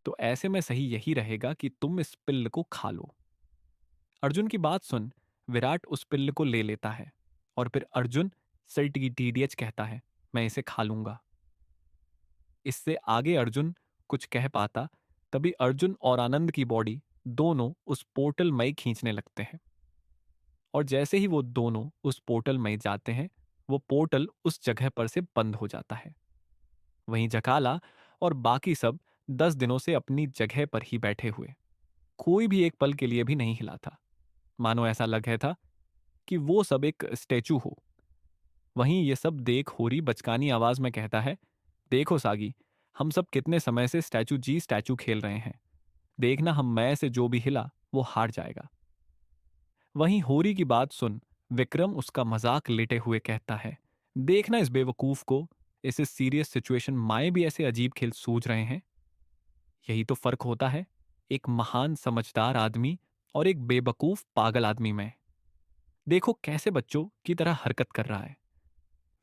तो ऐसे में सही यही रहेगा कि तुम इस पिल्ल को खा लो। अर्जुन की बात सुन विराट उस पिल्ल को ले लेता है और फिर अर्जुन से TDH कहता है, मैं इसे खा लूंगा। इससे आगे अर्जुन कुछ कह पाता, तभी अर्जुन और आनंद की बॉडी दोनों उस पोर्टल में खींचने लगते हैं। और जैसे ही वो दोनों उस पोर्टल में जाते हैं, वो पोर्टल उस जगह पर से बंद हो जाता है। वहीं जकाला और बाकी सब 10 दिनों से अपनी जगह पर ही बैठे हुए, कोई भी एक पल के लिए भी नहीं हिला था, मानो ऐसा लग रहा था कि वो सब एक स्टैचू हो। वहीं ये सब देख होरी बचकानी आवाज में कहता है, देखो सागी, हम सब कितने समय से स्टैचू जी स्टैचू खेल रहे हैं, देखना हम में से जो भी हिला वो हार जाएगा। वहीं होरी की बात सुन विक्रम उसका मजाक लेते हुए कहता है, देखना इस बेवकूफ को, इस सीरियस सिचुएशन माए भी ऐसे अजीब खेल सूझ रहे हैं। यही तो फर्क होता है एक महान समझदार आदमी और एक बेवकूफ पागल आदमी में। देखो कैसे बच्चों की तरह हरकत कर रहा है।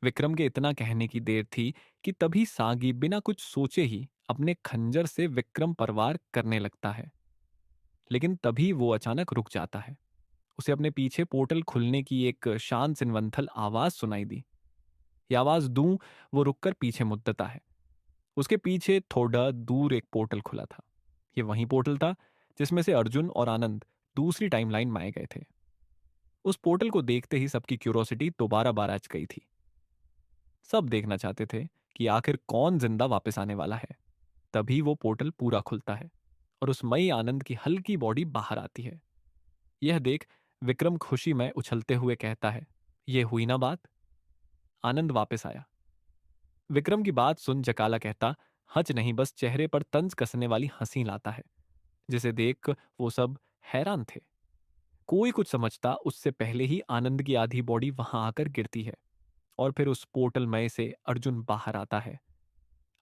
विक्रम के इतना कहने की देर थी कि तभी सागी बिना कुछ सोचे ही अपने खंजर से विक्रम पर वार करने लगता है, लेकिन तभी वो अचानक रुक जाता है। उसे अपने पीछे पोर्टल खुलने की एक शांत सिनवंथल आवाज सुनाई दी। ये आवाज दूं वो रुककर पीछे मुद्दता है। उसके पीछे थोड़ा दूर एक पोर्टल खुला था। ये वही पोर्टल था जिसमें से अर्जुन और आनंद दूसरी टाइमलाइन में आए गए थे। उस पोर्टल को देखते ही सबकी क्यूरोसिटी दोबारा बाराज गई थी। सब देखना चाहते थे कि आखिर कौन जिंदा वापस आने वाला है। तभी वो पोर्टल पूरा खुलता है और उस मई आनंद की हल्की बॉडी बाहर आती है। यह देख विक्रम खुशी में उछलते हुए कहता है, यह हुई ना बात, आनंद वापस आया। विक्रम की बात सुन जकाला कहता, हच नहीं बस चेहरे पर तंज कसने वाली हंसी लाता है, जिसे देख वो सब हैरान थे। कोई कुछ समझता उससे पहले ही आनंद की आधी बॉडी वहां आकर गिरती है और फिर उस पोर्टल मय से अर्जुन बाहर आता है।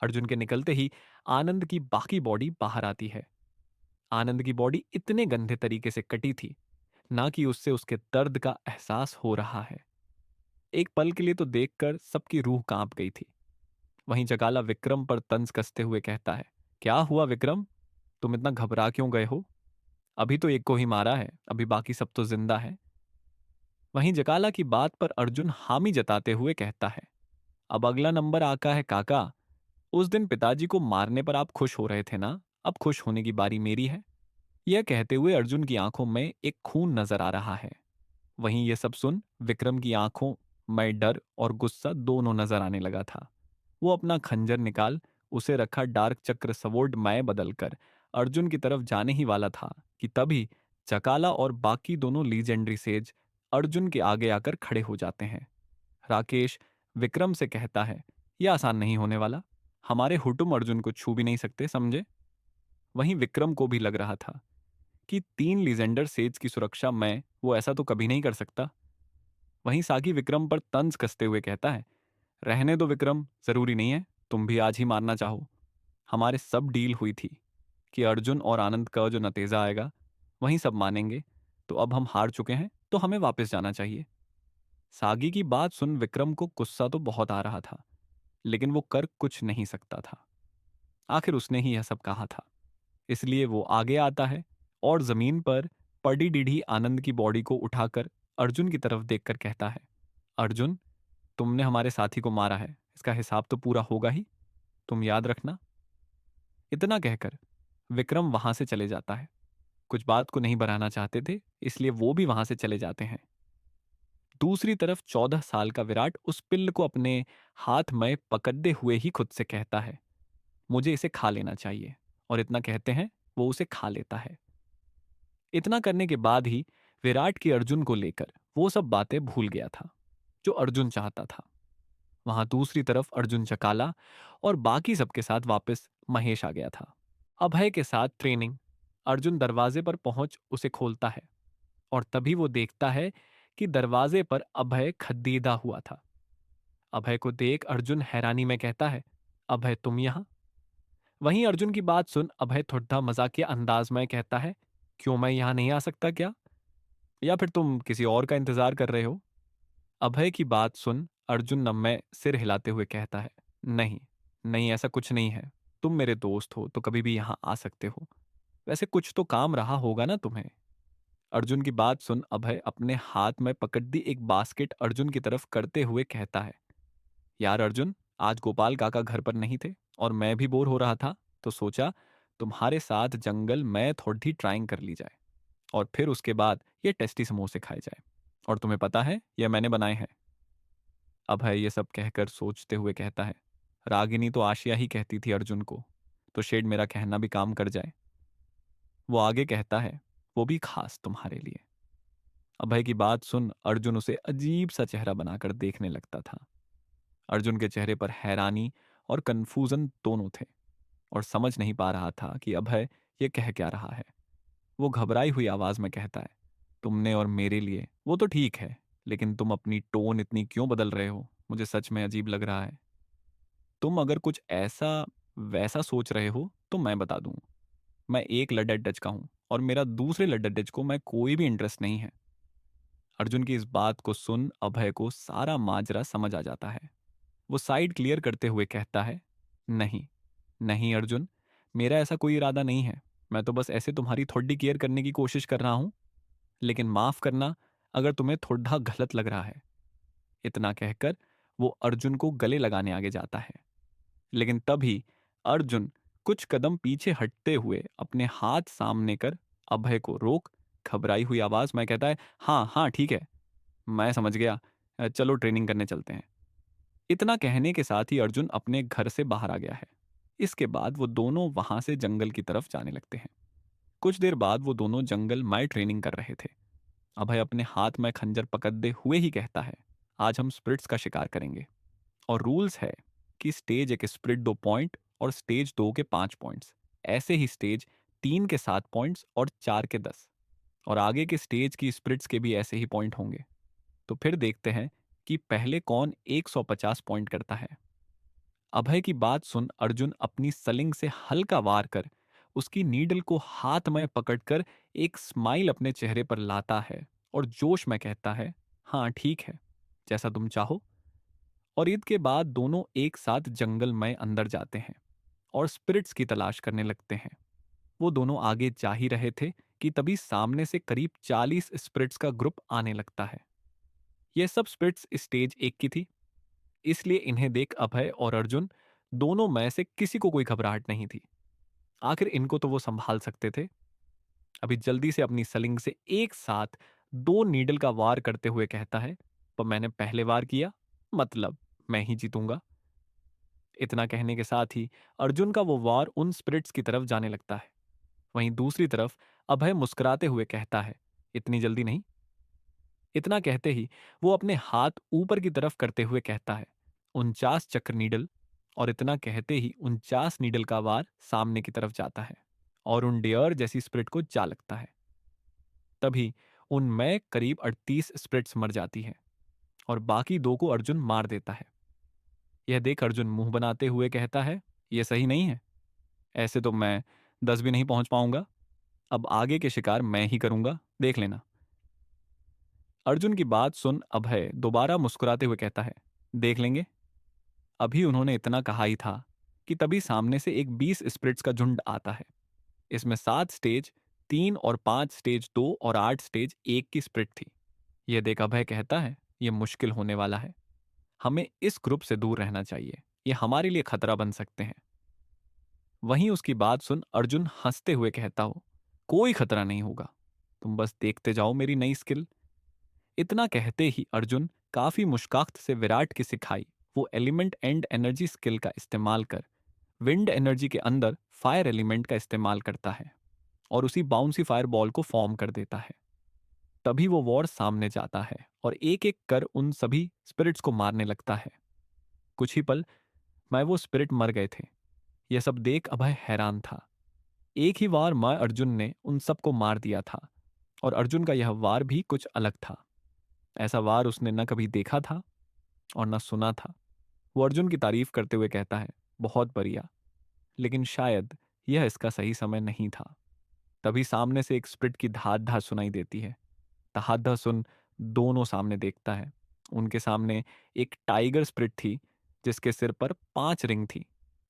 अर्जुन के निकलते ही आनंद की बाकी बॉडी बाहर आती है। आनंद की बॉडी इतने गंदे तरीके से कटी थी ना कि उससे उसके दर्द का एहसास हो रहा है। एक पल के लिए तो देखकर सबकी रूह कांप गई थी। वहीं जगाला विक्रम पर तंज कसते हुए कहता है, क्या हुआ विक्रम, तुम इतना घबरा क्यों गए हो? अभी तो एक को ही मारा है, अभी बाकी सब तो जिंदा है। वहीं जकाला की बात पर अर्जुन हामी जताते हुए कहता है, अब अगला नंबर आका है काका। उस दिन पिताजी को मारने पर आप खुश हो रहे थे ना, अब खुश होने की बारी मेरी है। यह कहते हुए अर्जुन की आंखों में एक खून नजर आ रहा है। वहीं ये सब सुन विक्रम की आंखों में डर और गुस्सा दोनों नजर आने लगा था। वो अपना खंजर निकाल उसे रखा डार्क चक्र स्वॉर्ड में बदलकर अर्जुन की तरफ जाने ही वाला था कि तभी चकाला और बाकी दोनों लीजेंडरी सेज अर्जुन के आगे आकर खड़े हो जाते हैं। राकेश विक्रम से कहता है, यह आसान नहीं होने वाला। हमारे हुटुम अर्जुन को छू भी नहीं सकते, समझे। वहीं विक्रम को भी लग रहा था कि 3 लीजेंडर सेज की सुरक्षा में वो ऐसा तो कभी नहीं कर सकता। वहीं साकी विक्रम पर तंज कसते हुए कहता है, रहने दो विक्रम, जरूरी नहीं है तुम भी आज ही मारना चाहो। हमारे सब डील हुई थी कि अर्जुन और आनंद का जो नतीजा आएगा वहीं सब मानेंगे। तो अब हम हार चुके हैं तो हमें वापस जाना चाहिए। सागी की बात सुन विक्रम को गुस्सा तो बहुत आ रहा था, लेकिन वो कर कुछ नहीं सकता था। आखिर उसने ही यह सब कहा था। इसलिए वो आगे आता है और जमीन पर पड़ी डीढ़ी आनंद की बॉडी को उठाकर अर्जुन की तरफ देखकर कहता है, अर्जुन, तुमने हमारे साथी को मारा है, इसका हिसाब तो पूरा होगा ही, तुम याद रखना। इतना कहकर विक्रम वहां से चले जाता है। कुछ बात को नहीं बढ़ाना चाहते थे, इसलिए वो भी वहां से चले जाते हैं। दूसरी तरफ 14 साल का विराट उस पिल्ल को अपने हाथ में पकड़े हुए ही खुद से कहता है, मुझे इसे खा लेना चाहिए। और इतना कहते हैं वो उसे खा लेता है। इतना करने के बाद ही विराट की अर्जुन को लेकर वो सब बातें भूल गया था जो अर्जुन चाहता था। वहां दूसरी तरफ अर्जुन चकाला और बाकी सबके साथ वापस महेश आ गया था। अभय के साथ ट्रेनिंग। अर्जुन दरवाजे पर पहुंच उसे खोलता है और तभी वो देखता है कि दरवाजे पर अभय खदीदा हुआ था। अभय को देख अर्जुन हैरानी में कहता है, अभय तुम यहां। वहीं अर्जुन की बात सुन अभय थोड़ा मजाकिया अंदाज में कहता है, क्यों मैं यहां नहीं आ सकता क्या, या फिर तुम किसी और का इंतजार कर रहे हो। अभय की बात सुन अर्जुन नम्य सिर हिलाते हुए कहता है, नहीं, नहीं ऐसा कुछ नहीं है। तुम मेरे दोस्त हो तो कभी भी यहां आ सकते हो। वैसे कुछ तो काम रहा होगा ना तुम्हें। अर्जुन की बात सुन अभय अपने हाथ में पकड़ दी एक बास्केट अर्जुन की तरफ करते हुए कहता है, यार अर्जुन, आज गोपाल काका घर पर नहीं थे और मैं भी बोर हो रहा था, तो सोचा तुम्हारे साथ जंगल में थोड़ी ट्राइंग कर ली जाए और फिर उसके बाद ये टेस्टी समोसे खाए जाए। और तुम्हें पता है ये मैंने बनाए हैं। अभय ये सब कहकर सोचते हुए कहता है, रागिनी तो आशिया ही कहती थी अर्जुन को, तो शेड मेरा कहना भी काम कर जाए। वो आगे कहता है, वो भी खास तुम्हारे लिए। अभय की बात सुन अर्जुन उसे अजीब सा चेहरा बनाकर देखने लगता था। अर्जुन के चेहरे पर हैरानी और कंफ्यूजन दोनों थे और समझ नहीं पा रहा था कि अभय ये कह क्या रहा है। वो घबराई हुई आवाज में कहता है, तुमने और मेरे लिए वो तो ठीक है, लेकिन तुम अपनी टोन इतनी क्यों बदल रहे हो, मुझे सच में अजीब लग रहा है। तुम अगर कुछ ऐसा वैसा सोच रहे हो तो मैं बता दूं, मैं एक लड्डा डच का हूं और मेरा दूसरे लड्डा डच को मैं कोई भी इंटरेस्ट नहीं है। अर्जुन की इस बात को सुन अभय को सारा माजरा समझ आ जाता है। वो साइड क्लियर करते हुए कहता है, नहीं, नहीं अर्जुन, मेरा ऐसा कोई इरादा नहीं है। मैं तो बस ऐसे तुम्हारी थोड़ी केयर करने की कोशिश कर रहा हूं, लेकिन माफ करना अगर तुम्हें थोड़ा गलत लग रहा है। इतना कहकर वो अर्जुन को गले लगाने आगे जाता है, लेकिन तभी अर्जुन कुछ कदम पीछे हटते हुए अपने हाथ सामने कर अभय को रोक घबराई हुई आवाज में कहता है, हाँ हाँ ठीक है, मैं समझ गया, चलो ट्रेनिंग करने चलते हैं। इतना कहने के साथ ही अर्जुन अपने घर से बाहर आ गया है। इसके बाद वो दोनों वहां से जंगल की तरफ जाने लगते हैं। कुछ देर बाद वो दोनों जंगल में ट्रेनिंग कर रहे थे। अभय अपने हाथ में खंजर पकड़े हुए ही कहता है, आज हम स्प्रिट्स का शिकार करेंगे और रूल्स है कि स्टेज एक स्प्रिट 2 पॉइंट और स्टेज 2 के 5 पॉइंट्स, ऐसे ही स्टेज 3 के 7 पॉइंट्स और 4 के 10, और आगे के स्टेज की स्प्रिट्स के भी ऐसे ही पॉइंट होंगे। तो फिर देखते हैं कि पहले कौन 150 पॉइंट करता है। अभय की बात सुन अर्जुन अपनी सलिंग से हल्का वार कर उसकी नीडल को हाथ में पकड़कर एक स्माइल अपने चेहरे पर लाता है और जोश में कहता है, हाँ ठीक है, जैसा तुम चाहो। और ईद के बाद दोनों एक साथ जंगल में अंदर जाते हैं और स्पिरिट्स की तलाश करने लगते हैं। वो दोनों आगे जा ही रहे थे कि तभी सामने से करीब 40 स्पिरिट्स का ग्रुप आने लगता है। यह सब स्पिरिट्स स्टेज 1 की थी, इसलिए इन्हें देख अभय और अर्जुन दोनों में से किसी को कोई घबराहट नहीं थी। आखिर इनको तो वो संभाल सकते थे। अभी जल्दी से अपनी सलिंग से एक साथ 2 नीडल का वार करते हुए कहता है, पर मैंने पहले वार किया, मतलब मैं ही जीतूंगा। इतना कहने के साथ ही अर्जुन का वो वार उन स्पिरिट्स की तरफ जाने लगता है। वहीं दूसरी तरफ अभय मुस्कुराते हुए कहता है, इतनी जल्दी नहीं। इतना कहते ही वो अपने हाथ ऊपर की तरफ करते हुए कहता है, 49 चक्र नीडल। और इतना कहते ही 49 नीडल का वार सामने की तरफ जाता है और उन डियर जैसी स्प्रिट को जा लगता है। तभी उनमें करीब 38 स्प्रिट्स मर जाती हैं और बाकी 2 को अर्जुन मार देता है। यह देख अर्जुन मुंह बनाते हुए कहता है, यह सही नहीं है। ऐसे तो मैं 10 भी नहीं पहुंच पाऊंगा। अब आगे के शिकार मैं ही करूंगा, देख लेना। अर्जुन की बात सुन अभय दोबारा मुस्कुराते हुए कहता है, देख लेंगे। अभी उन्होंने इतना कहा ही था कि तभी सामने से एक 20 स्पिरिट्स का झुंड आता है। इसमें 7 स्टेज 3 और 5 स्टेज 2 और 8 स्टेज 1 की स्प्रिट थी। यह देख अभय कहता है, यह मुश्किल होने वाला है। हमें इस ग्रुप से दूर रहना चाहिए, ये हमारे लिए खतरा बन सकते हैं। वहीं उसकी बात सुन अर्जुन हंसते हुए कहता हो, कोई खतरा नहीं होगा, तुम बस देखते जाओ मेरी नई स्किल। इतना कहते ही अर्जुन काफी मुश्काख्त से विराट की सिखाई वो एलिमेंट एंड एनर्जी स्किल का इस्तेमाल कर विंड एनर्जी के अंदर फायर एलिमेंट का इस्तेमाल करता है और उसी बाउंसी फायर बॉल को फॉर्म कर देता है। तभी वो वॉर सामने जाता है और एक एक कर उन सभी स्पिरिट्स को मारने लगता है। कुछ ही पल में वो स्पिरिट मर गए थे। यह सब देख अभय हैरान था। एक ही वार में अर्जुन ने उन सबको मार दिया था और अर्जुन का यह वार भी कुछ अलग था। ऐसा वार उसने न कभी देखा था और न सुना था। वो अर्जुन की तारीफ करते हुए कहता है, बहुत बढ़िया, लेकिन शायद यह इसका सही समय नहीं था। तभी सामने से एक स्प्रिट की धात धात सुनाई देती है। तहाधा सुन दोनों सामने देखता है। उनके सामने एक टाइगर स्प्रिट थी जिसके सिर पर 5 रिंग थी,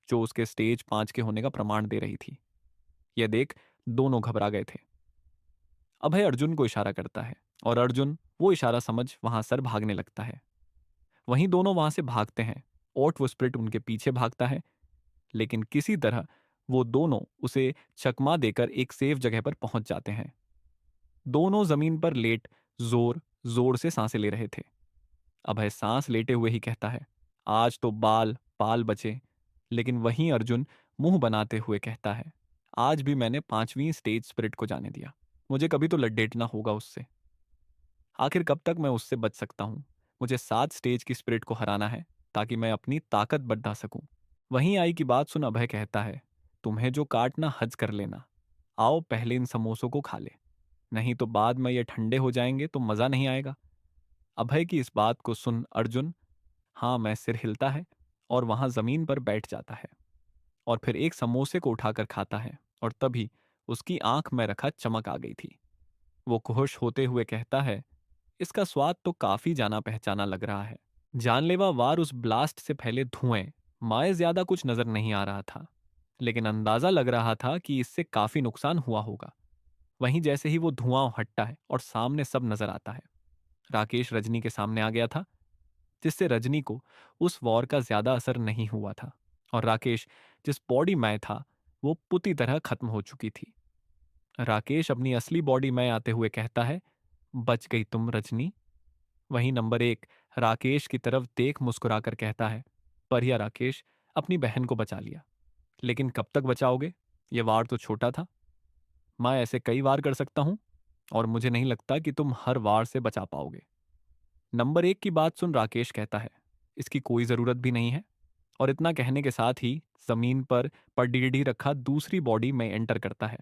जो उसके स्टेज 5 के होने का प्रमाण दे रही थी। यह देख दोनों घबरा गए थे। अभय अर्जुन को इशारा करता है और अर्जुन वो इशारा समझ वहां सर भागने लगता है। वहीं दोनों वहां से भागते हैं और वो स्प्रिट उनके पीछे भागता है, लेकिन किसी तरह वो दोनों उसे चकमा देकर एक सेफ जगह पर पहुंच जाते हैं। दोनों जमीन पर लेट जोर जोर से सांसें ले रहे थे। अभय सांस लेते हुए ही कहता है, आज तो बाल पाल बचे। लेकिन वहीं अर्जुन मुंह बनाते हुए कहता है, आज भी मैंने 5वीं स्टेज स्पिरिट को जाने दिया। मुझे कभी तो लड्डेटना होगा उससे। आखिर कब तक मैं उससे बच सकता हूं? मुझे 7 स्टेज की स्पिरिट को हराना है ताकि मैं अपनी ताकत बढ़ा सकूं। वहीं आई की बात सुन अभय कहता है, तुम्हें जो काटना हज कर लेना। आओ पहले इन समोसों को खा ले, नहीं तो बाद में ये ठंडे हो जाएंगे तो मजा नहीं आएगा। अभय की इस बात को सुन अर्जुन हाँ मैं सिर हिलता है और वहां जमीन पर बैठ जाता है और फिर एक समोसे को उठाकर खाता है और तभी उसकी आंख में रखा चमक आ गई थी। वो खुश होते हुए कहता है, इसका स्वाद तो काफी जाना पहचाना लग रहा है। जानलेवा वार उस ब्लास्ट से पहले धुएं माए ज्यादा कुछ नजर नहीं आ रहा था, लेकिन अंदाजा लग रहा था कि इससे काफी नुकसान हुआ होगा। वहीं जैसे ही वो धुआं हटता है और सामने सब नजर आता है। राकेश रजनी के सामने आ गया था, जिससे रजनी को उस वॉर का ज्यादा असर नहीं हुआ था और राकेश जिस बॉडी में था वो पूरी तरह खत्म हो चुकी थी। राकेश अपनी असली बॉडी में आते हुए कहता है, बच गई तुम रजनी। वहीं नंबर 1 राकेश की तरफ देख मुस्कुराकर कहता है, बढ़िया राकेश, अपनी बहन को बचा लिया, लेकिन कब तक बचाओगे? ये वार तो छोटा था। मैं ऐसे कई वार कर सकता हूं और मुझे नहीं लगता कि तुम हर वार से बचा पाओगे। नंबर 1 की बात सुन राकेश कहता है, इसकी कोई जरूरत भी नहीं है। और इतना कहने के साथ ही जमीन पर पडीडी रखा दूसरी बॉडी में एंटर करता है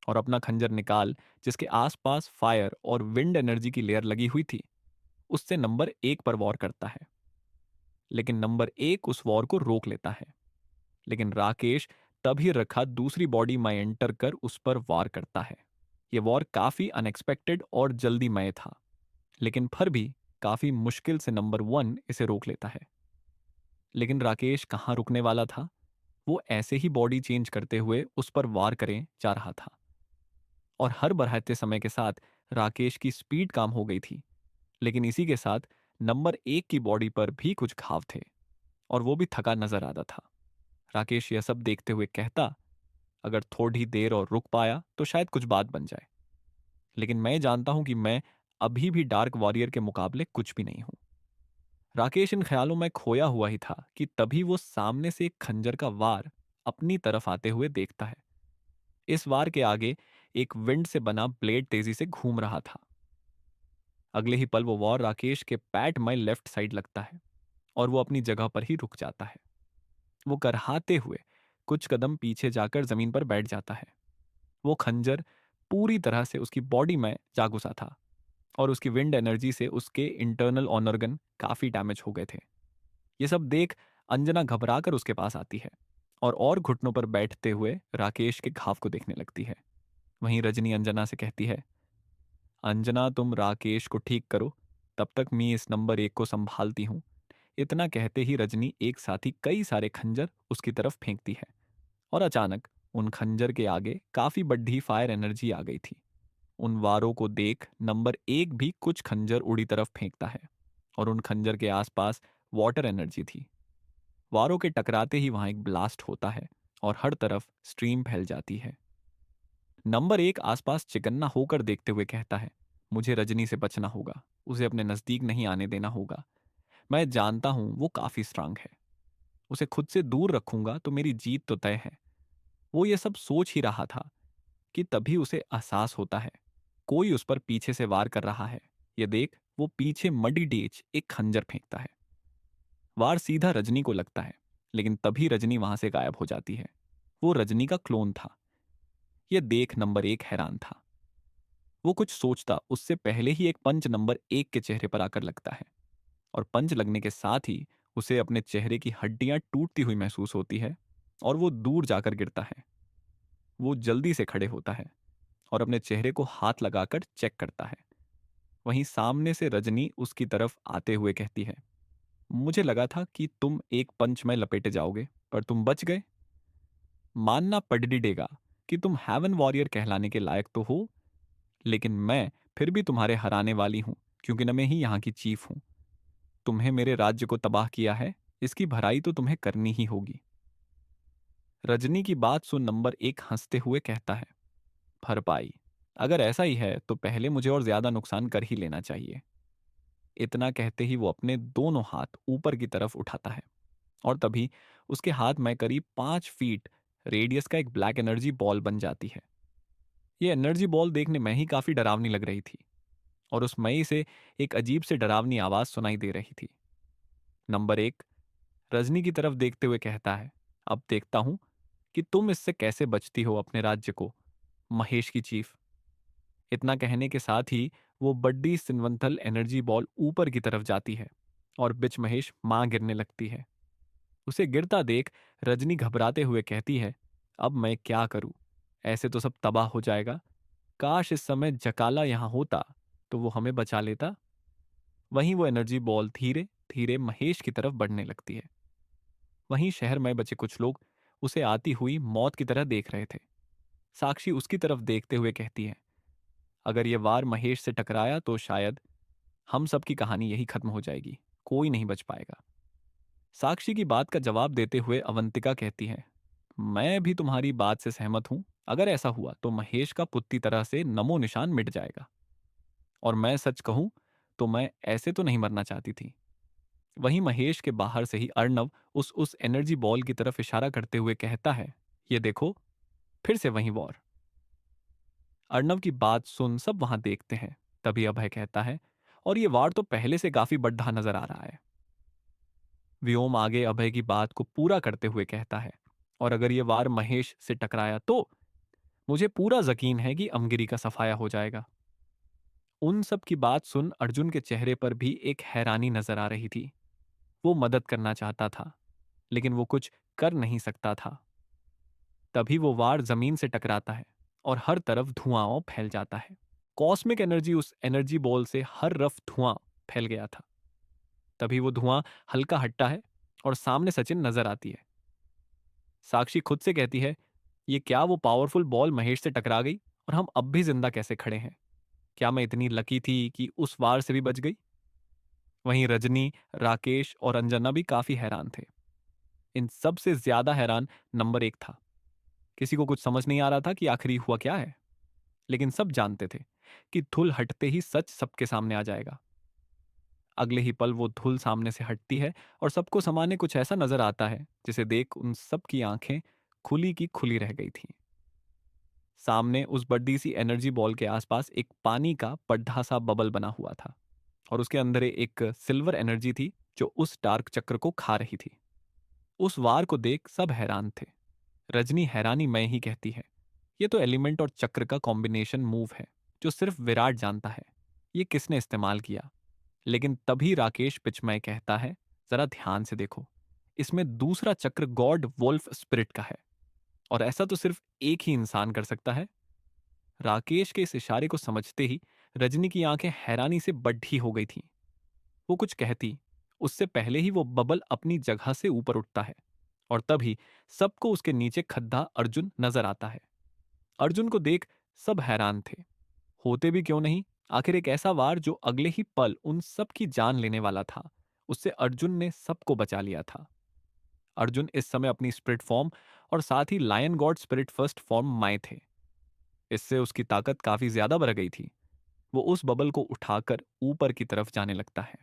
और अपना खंजर निकाल, जिसके आसपास फायर और विंड एनर्जी की लेयर लगी हुई थी, उससे नंबर 1 पर वॉर करता है। लेकिन नंबर 1 उस वॉर को रोक लेता है। लेकिन राकेश तभी रखा दूसरी बॉडी में एंटर कर उस पर वार करता है। यह वॉर काफी अनएक्सपेक्टेड और जल्दीमय था, लेकिन फिर भी काफी मुश्किल से नंबर 1 इसे रोक लेता है। लेकिन राकेश कहाँ रुकने वाला था? वो ऐसे ही बॉडी चेंज करते हुए उस पर वार करें जा रहा था। और हर बढ़ते समय के साथ राकेश की स्पीड कम हो गई थी। लेकिन इसी के साथ नंबर 1 की बॉडी पर भी कुछ घाव थे और वो भी थका नजर आता था। राकेश यह सब देखते हुए कहता, अगर थोड़ी देर और रुक पाया तो शायद कुछ बात बन जाए, लेकिन मैं जानता हूं कि मैं अभी भी डार्क वॉरियर के मुकाबले कुछ भी नहीं हूं। राकेश इन ख्यालों में खोया हुआ ही था कि तभी वो सामने से एक खंजर का वार अपनी तरफ आते हुए देखता है। इस वार के आगे एक विंड से बना ब्लेड तेजी से घूम रहा था। अगले ही पल वो वार राकेश के पैट में लेफ्ट साइड लगता है और वो अपनी जगह पर ही रुक जाता है। वो करहाते हुए कुछ कदम पीछे जाकर जमीन पर बैठ जाता है। वो खंजर पूरी तरह से उसकी बॉडी में जा घुसा था और उसकी विंड एनर्जी से उसके इंटरनल ऑर्गन काफी डैमेज हो गए थे। ये सब देख अंजना घबराकर उसके पास आती है और घुटनों पर बैठते हुए राकेश के घाव को देखने लगती है। वहीं रजनी अंजना से कहती है, अंजना तुम राकेश को ठीक करो, तब तक मैं इस नंबर 1 को संभालती हूँ। इतना कहते ही रजनी एक साथ ही कई सारे खंजर उसकी तरफ फेंकती है और अचानक उन खंजर के आगे काफी बड़ी फायर एनर्जी आ गई थी। उन वारों को देख नंबर 1 भी कुछ खंजर उड़ी तरफ फेंकता है और उन खंजर के आसपास वाटर एनर्जी थी। वारों के टकराते ही वहां एक ब्लास्ट होता है और हर तरफ स्ट्रीम फैल जाती है। नंबर 1 आसपास चिकन्ना होकर देखते हुए कहता है, मुझे रजनी से बचना होगा, उसे अपने नजदीक नहीं आने देना होगा। मैं जानता हूं वो काफी स्ट्रांग है, उसे खुद से दूर रखूंगा तो मेरी जीत तो तय है। वो ये सब सोच ही रहा था कि तभी उसे एहसास होता है कोई उस पर पीछे से वार कर रहा है। ये देख वो पीछे मडी डेच एक खंजर फेंकता है। वार सीधा रजनी को लगता है, लेकिन तभी रजनी वहां से गायब हो जाती है। वो रजनी का क्लोन था। यह देख नंबर 1 हैरान था। वो कुछ सोचता उससे पहले ही एक पंच नंबर 1 के चेहरे पर आकर लगता है और पंच लगने के साथ ही उसे अपने चेहरे की हड्डियां टूटती हुई महसूस होती है और वो दूर जाकर गिरता है। वो जल्दी से खड़े होता है और अपने चेहरे को हाथ लगाकर चेक करता है। वहीं सामने से रजनी उसकी तरफ आते हुए कहती है, मुझे लगा था कि तुम एक पंच में लपेटे जाओगे, पर तुम बच गए। मानना पड़ेगा कि तुम हेवन वॉरियर कहलाने के लायक तो हो, लेकिन मैं फिर भी तुम्हारे हराने वाली हूं, क्योंकि न मैं ही यहाँ की चीफ हूं। तुम्हें मेरे राज्य को तबाह किया है, इसकी भराई तो तुम्हें करनी ही होगी। रजनी की बात सुन नंबर 1 हंसते हुए कहता है, भरपाई? अगर ऐसा ही है तो पहले मुझे और ज्यादा नुकसान कर ही लेना चाहिए। इतना कहते ही वो अपने दोनों हाथ ऊपर की तरफ उठाता है और तभी उसके हाथ में करीब 5 फीट रेडियस का एक ब्लैक एनर्जी बॉल बन जाती है। ये एनर्जी बॉल देखने में ही काफी डरावनी लग रही थी और उस मई से एक अजीब से डरावनी आवाज सुनाई दे रही थी। नंबर 1 रजनी की तरफ देखते हुए कहता है, अब देखता हूं कि तुम इससे कैसे बचती हो अपने राज्य को, महेश की चीफ। इतना कहने के साथ ही वो बड्डी सिनवंथल एनर्जी बॉल ऊपर की तरफ जाती है और बिच महेश मां गिरने लगती है। उसे गिरता देख रजनी घबराते हुए कहती है, अब मैं क्या करूं, ऐसे तो सब तबाह हो जाएगा। काश इस समय जकाला यहां होता तो वो हमें बचा लेता। वहीं वो एनर्जी बॉल धीरे धीरे महेश की तरफ बढ़ने लगती है। वहीं शहर में बचे कुछ लोग उसे आती हुई मौत की तरह देख रहे थे। साक्षी उसकी तरफ देखते हुए कहती है, अगर ये वार महेश से टकराया तो शायद हम सबकी कहानी यही खत्म हो जाएगी, कोई नहीं बच पाएगा। साक्षी की बात का जवाब देते हुए अवंतिका कहती है, मैं भी तुम्हारी बात से सहमत हूं। अगर ऐसा हुआ तो महेश का पुत्ती तरह से नमो निशान मिट जाएगा। और मैं सच कहूं तो मैं ऐसे तो नहीं मरना चाहती थी। वहीं महेश के बाहर से ही अर्णव उस एनर्जी बॉल की तरफ इशारा करते हुए कहता है, ये देखो, फिर से वही वॉर। अर्णव की बात सुन सब वहां देखते हैं। तभी अभय कहता है, और ये वार तो पहले से काफी बड़ा नजर आ रहा है। व्योम आगे अभय की बात को पूरा करते हुए कहता है, और अगर ये वार महेश से टकराया तो मुझे पूरा यकीन है कि अमगिरी का सफाया हो जाएगा। उन सब की बात सुन अर्जुन के चेहरे पर भी एक हैरानी नजर आ रही थी। वो मदद करना चाहता था, लेकिन वो कुछ कर नहीं सकता था। तभी वो वार जमीन से टकराता है और हर तरफ धुआं फैल जाता है। कॉस्मिक एनर्जी उस एनर्जी बॉल से हर रफ धुआं फैल गया था। तभी वो धुआं हल्का हटता है और सामने सचिन नजर आती है। साक्षी खुद से कहती है, ये क्या वो पावरफुल बॉल महेश से टकरा गई और हम अब भी जिंदा कैसे खड़े हैं? क्या मैं इतनी लकी थी कि उस वार से भी बच गई? वहीं रजनी, राकेश और अंजना भी काफी हैरान थे। इन सब से ज्यादा हैरान नंबर एक था। किसी को कुछ समझ नहीं आ रहा था कि आखिरी हुआ क्या है, लेकिन सब जानते थे कि धुल हटते ही सच सबके सामने आ जाएगा। अगले ही पल वो धुल सामने से हटती है और सबको सामान्य कुछ ऐसा नजर आता है जिसे देख उन सब की आंखें खुली की खुली रह गई थीं। सामने उस बड़ी सी एनर्जी बॉल के आसपास एक पानी का पड्ढा सा बबल बना हुआ था, और उसके अंदर एक सिल्वर एनर्जी थी जो उस डार्क चक्र को खा रही थी। उस वार को देख सब हैरान थे। रजनी हैरानी में ही कहती है, ये तो एलिमेंट और चक्र का कॉम्बिनेशन मूव है जो सिर्फ विराट जानता है। ये किसने इस्तेमाल किया? लेकिन तभी राकेश पिचमय कहता है, जरा ध्यान से देखो, इसमें दूसरा चक्र गॉड वोल्फ स्पिरिट का है, और ऐसा तो सिर्फ एक ही इंसान कर सकता है। राकेश के इस इशारे को समझते ही रजनी की आंखें हैरानी से बड़ी हो गई थीं। वो कुछ कहती, उससे पहले ही वो बबल अपनी जगह से ऊपर उठता है, और तभी सबको उसके नीचे खद्दा अर्जुन नजर आता है। अर्जुन को देख सब हैरान थे। होते भी क्यों नहीं, आखिर एक ऐसा वार जो अगले ही पल उन सब की जान लेने वाला था, उससे अर्जुन ने सबको बचा लिया था। अर्जुन इस समय अपनी स्पिरिट फॉर्म और साथ ही lion god spirit first form माए थे। इससे उसकी ताकत काफी ज्यादा बढ़ गई थी। वो उस बबल को उठाकर ऊपर की तरफ जाने लगता है।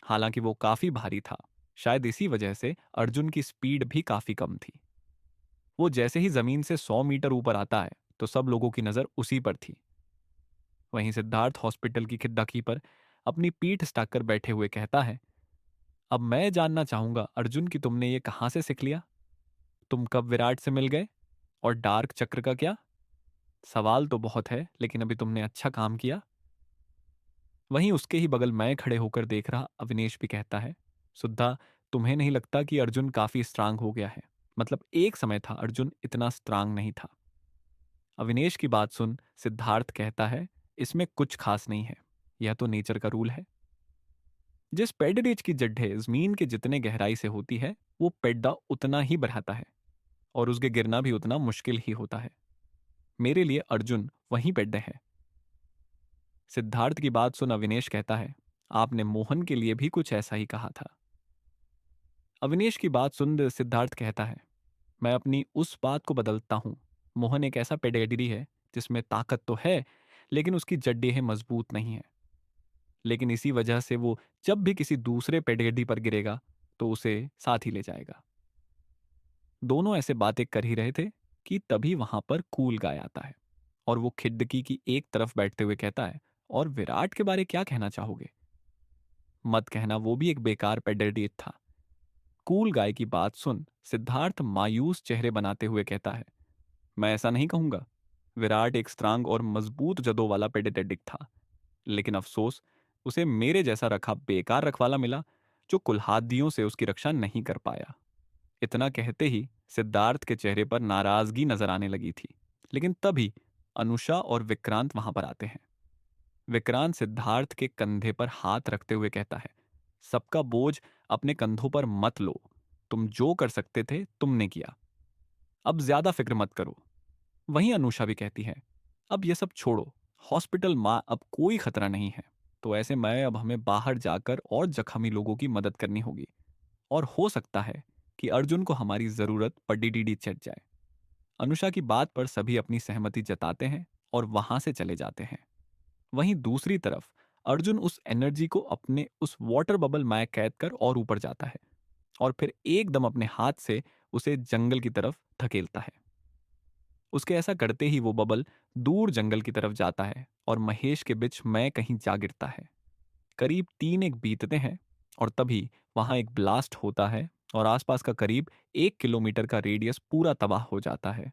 हालांकि वो काफी भारी था, शायद इसी वजह से अर्जुन की स्पीड भी काफी कम थी। वो जैसे ही जमीन से 100 मीटर ऊपर आता है तो सब लोगों की नजर उसी पर थी। वहीं सिद्धार्थ हॉस्पिटल की खिड़की पर अपनी पीठ स्टाकर बैठे हुए कहता है, अब मैं जानना चाहूंगा अर्जुन कि तुमने ये कहां से सीख लिया? तुम कब विराट से मिल गए? और डार्क चक्र का क्या? सवाल तो बहुत है, लेकिन अभी तुमने अच्छा काम किया। वहीं उसके ही बगल मैं खड़े होकर देख रहा अविनेश भी कहता है, सुद्धा, तुम्हें नहीं लगता कि अर्जुन काफी स्ट्रांग हो गया है? मतलब एक समय था अर्जुन इतना स्ट्रांग नहीं था। अविनेश की बात सुन सिद्धार्थ कहता है, इसमें कुछ खास नहीं है, यह तो नेचर का रूल है। जिस पेडरेज की जड्ढे जमीन के जितने गहराई से होती है, वो पेड्डा उतना ही बढ़ाता है, और उसके गिरना भी उतना मुश्किल ही होता है। मेरे लिए अर्जुन वहीं पेड्डे है। सिद्धार्थ की बात सुन अविनेश कहता है, आपने मोहन के लिए भी कुछ ऐसा ही कहा था। अविनेश की बात सुन सिद्धार्थ कहता है, मैं अपनी उस बात को बदलता हूं। मोहन एक ऐसा पेडिग्री है जिसमें ताकत तो है, लेकिन उसकी जड्डें मजबूत नहीं है। लेकिन इसी वजह से वो जब भी किसी दूसरे पेडिग्री पर गिरेगा तो उसे साथ ही ले जाएगा। दोनों ऐसे बातें कर ही रहे थे कि तभी वहां पर कूल गाय आता है, और वो खिड़की की एक तरफ बैठते हुए कहता है, और विराट के बारे क्या कहना चाहोगे? मत कहना वो भी एक बेकार पेडिग्री था। कूल गाय की बात सुन सिद्धार्थ मायूस चेहरे बनाते हुए कहता है, मैं ऐसा नहीं कहूंगा। विराट एक स्ट्रांग और मजबूत जदों वाला पेडिडेटिक था, लेकिन अफसोस उसे मेरे जैसा रखा बेकार रखवाला मिला जो कुल्हादियों से उसकी रक्षा नहीं कर पाया। इतना कहते ही सिद्धार्थ के चेहरे पर नाराजगी नजर आने लगी थी, लेकिन तभी अनुषा और विक्रांत वहां पर आते हैं। विक्रांत सिद्धार्थ के कंधे पर हाथ रखते हुए कहता है, सबका बोझ अपने कंधों पर मत लो। तुम जो कर सकते थे तुमने किया, अब ज्यादा फिक्र मत करो। वहीं अनुषा भी कहती है, अब ये सब छोड़ो, हॉस्पिटल माँ अब कोई खतरा नहीं है। तो ऐसे में अब हमें बाहर जाकर और जख्मी लोगों की मदद करनी होगी, और हो सकता है कि अर्जुन को हमारी जरूरत पड्डीडीडी चढ़ जाए। अनुषा की बात पर सभी अपनी सहमति जताते हैं और वहां से चले जाते हैं। वहीं दूसरी तरफ अर्जुन उस एनर्जी को अपने उस वाटर बबल में कैद कर और ऊपर जाता है, और फिर एकदम अपने हाथ से उसे जंगल की तरफ धकेलता है। उसके ऐसा करते ही वो बबल दूर जंगल की तरफ जाता है और महेश के बीच में कहीं जा गिरता है। करीब 3 एक बीतते हैं, और तभी वहां एक ब्लास्ट होता है और आसपास का करीब 1 किलोमीटर का रेडियस पूरा तबाह हो जाता है।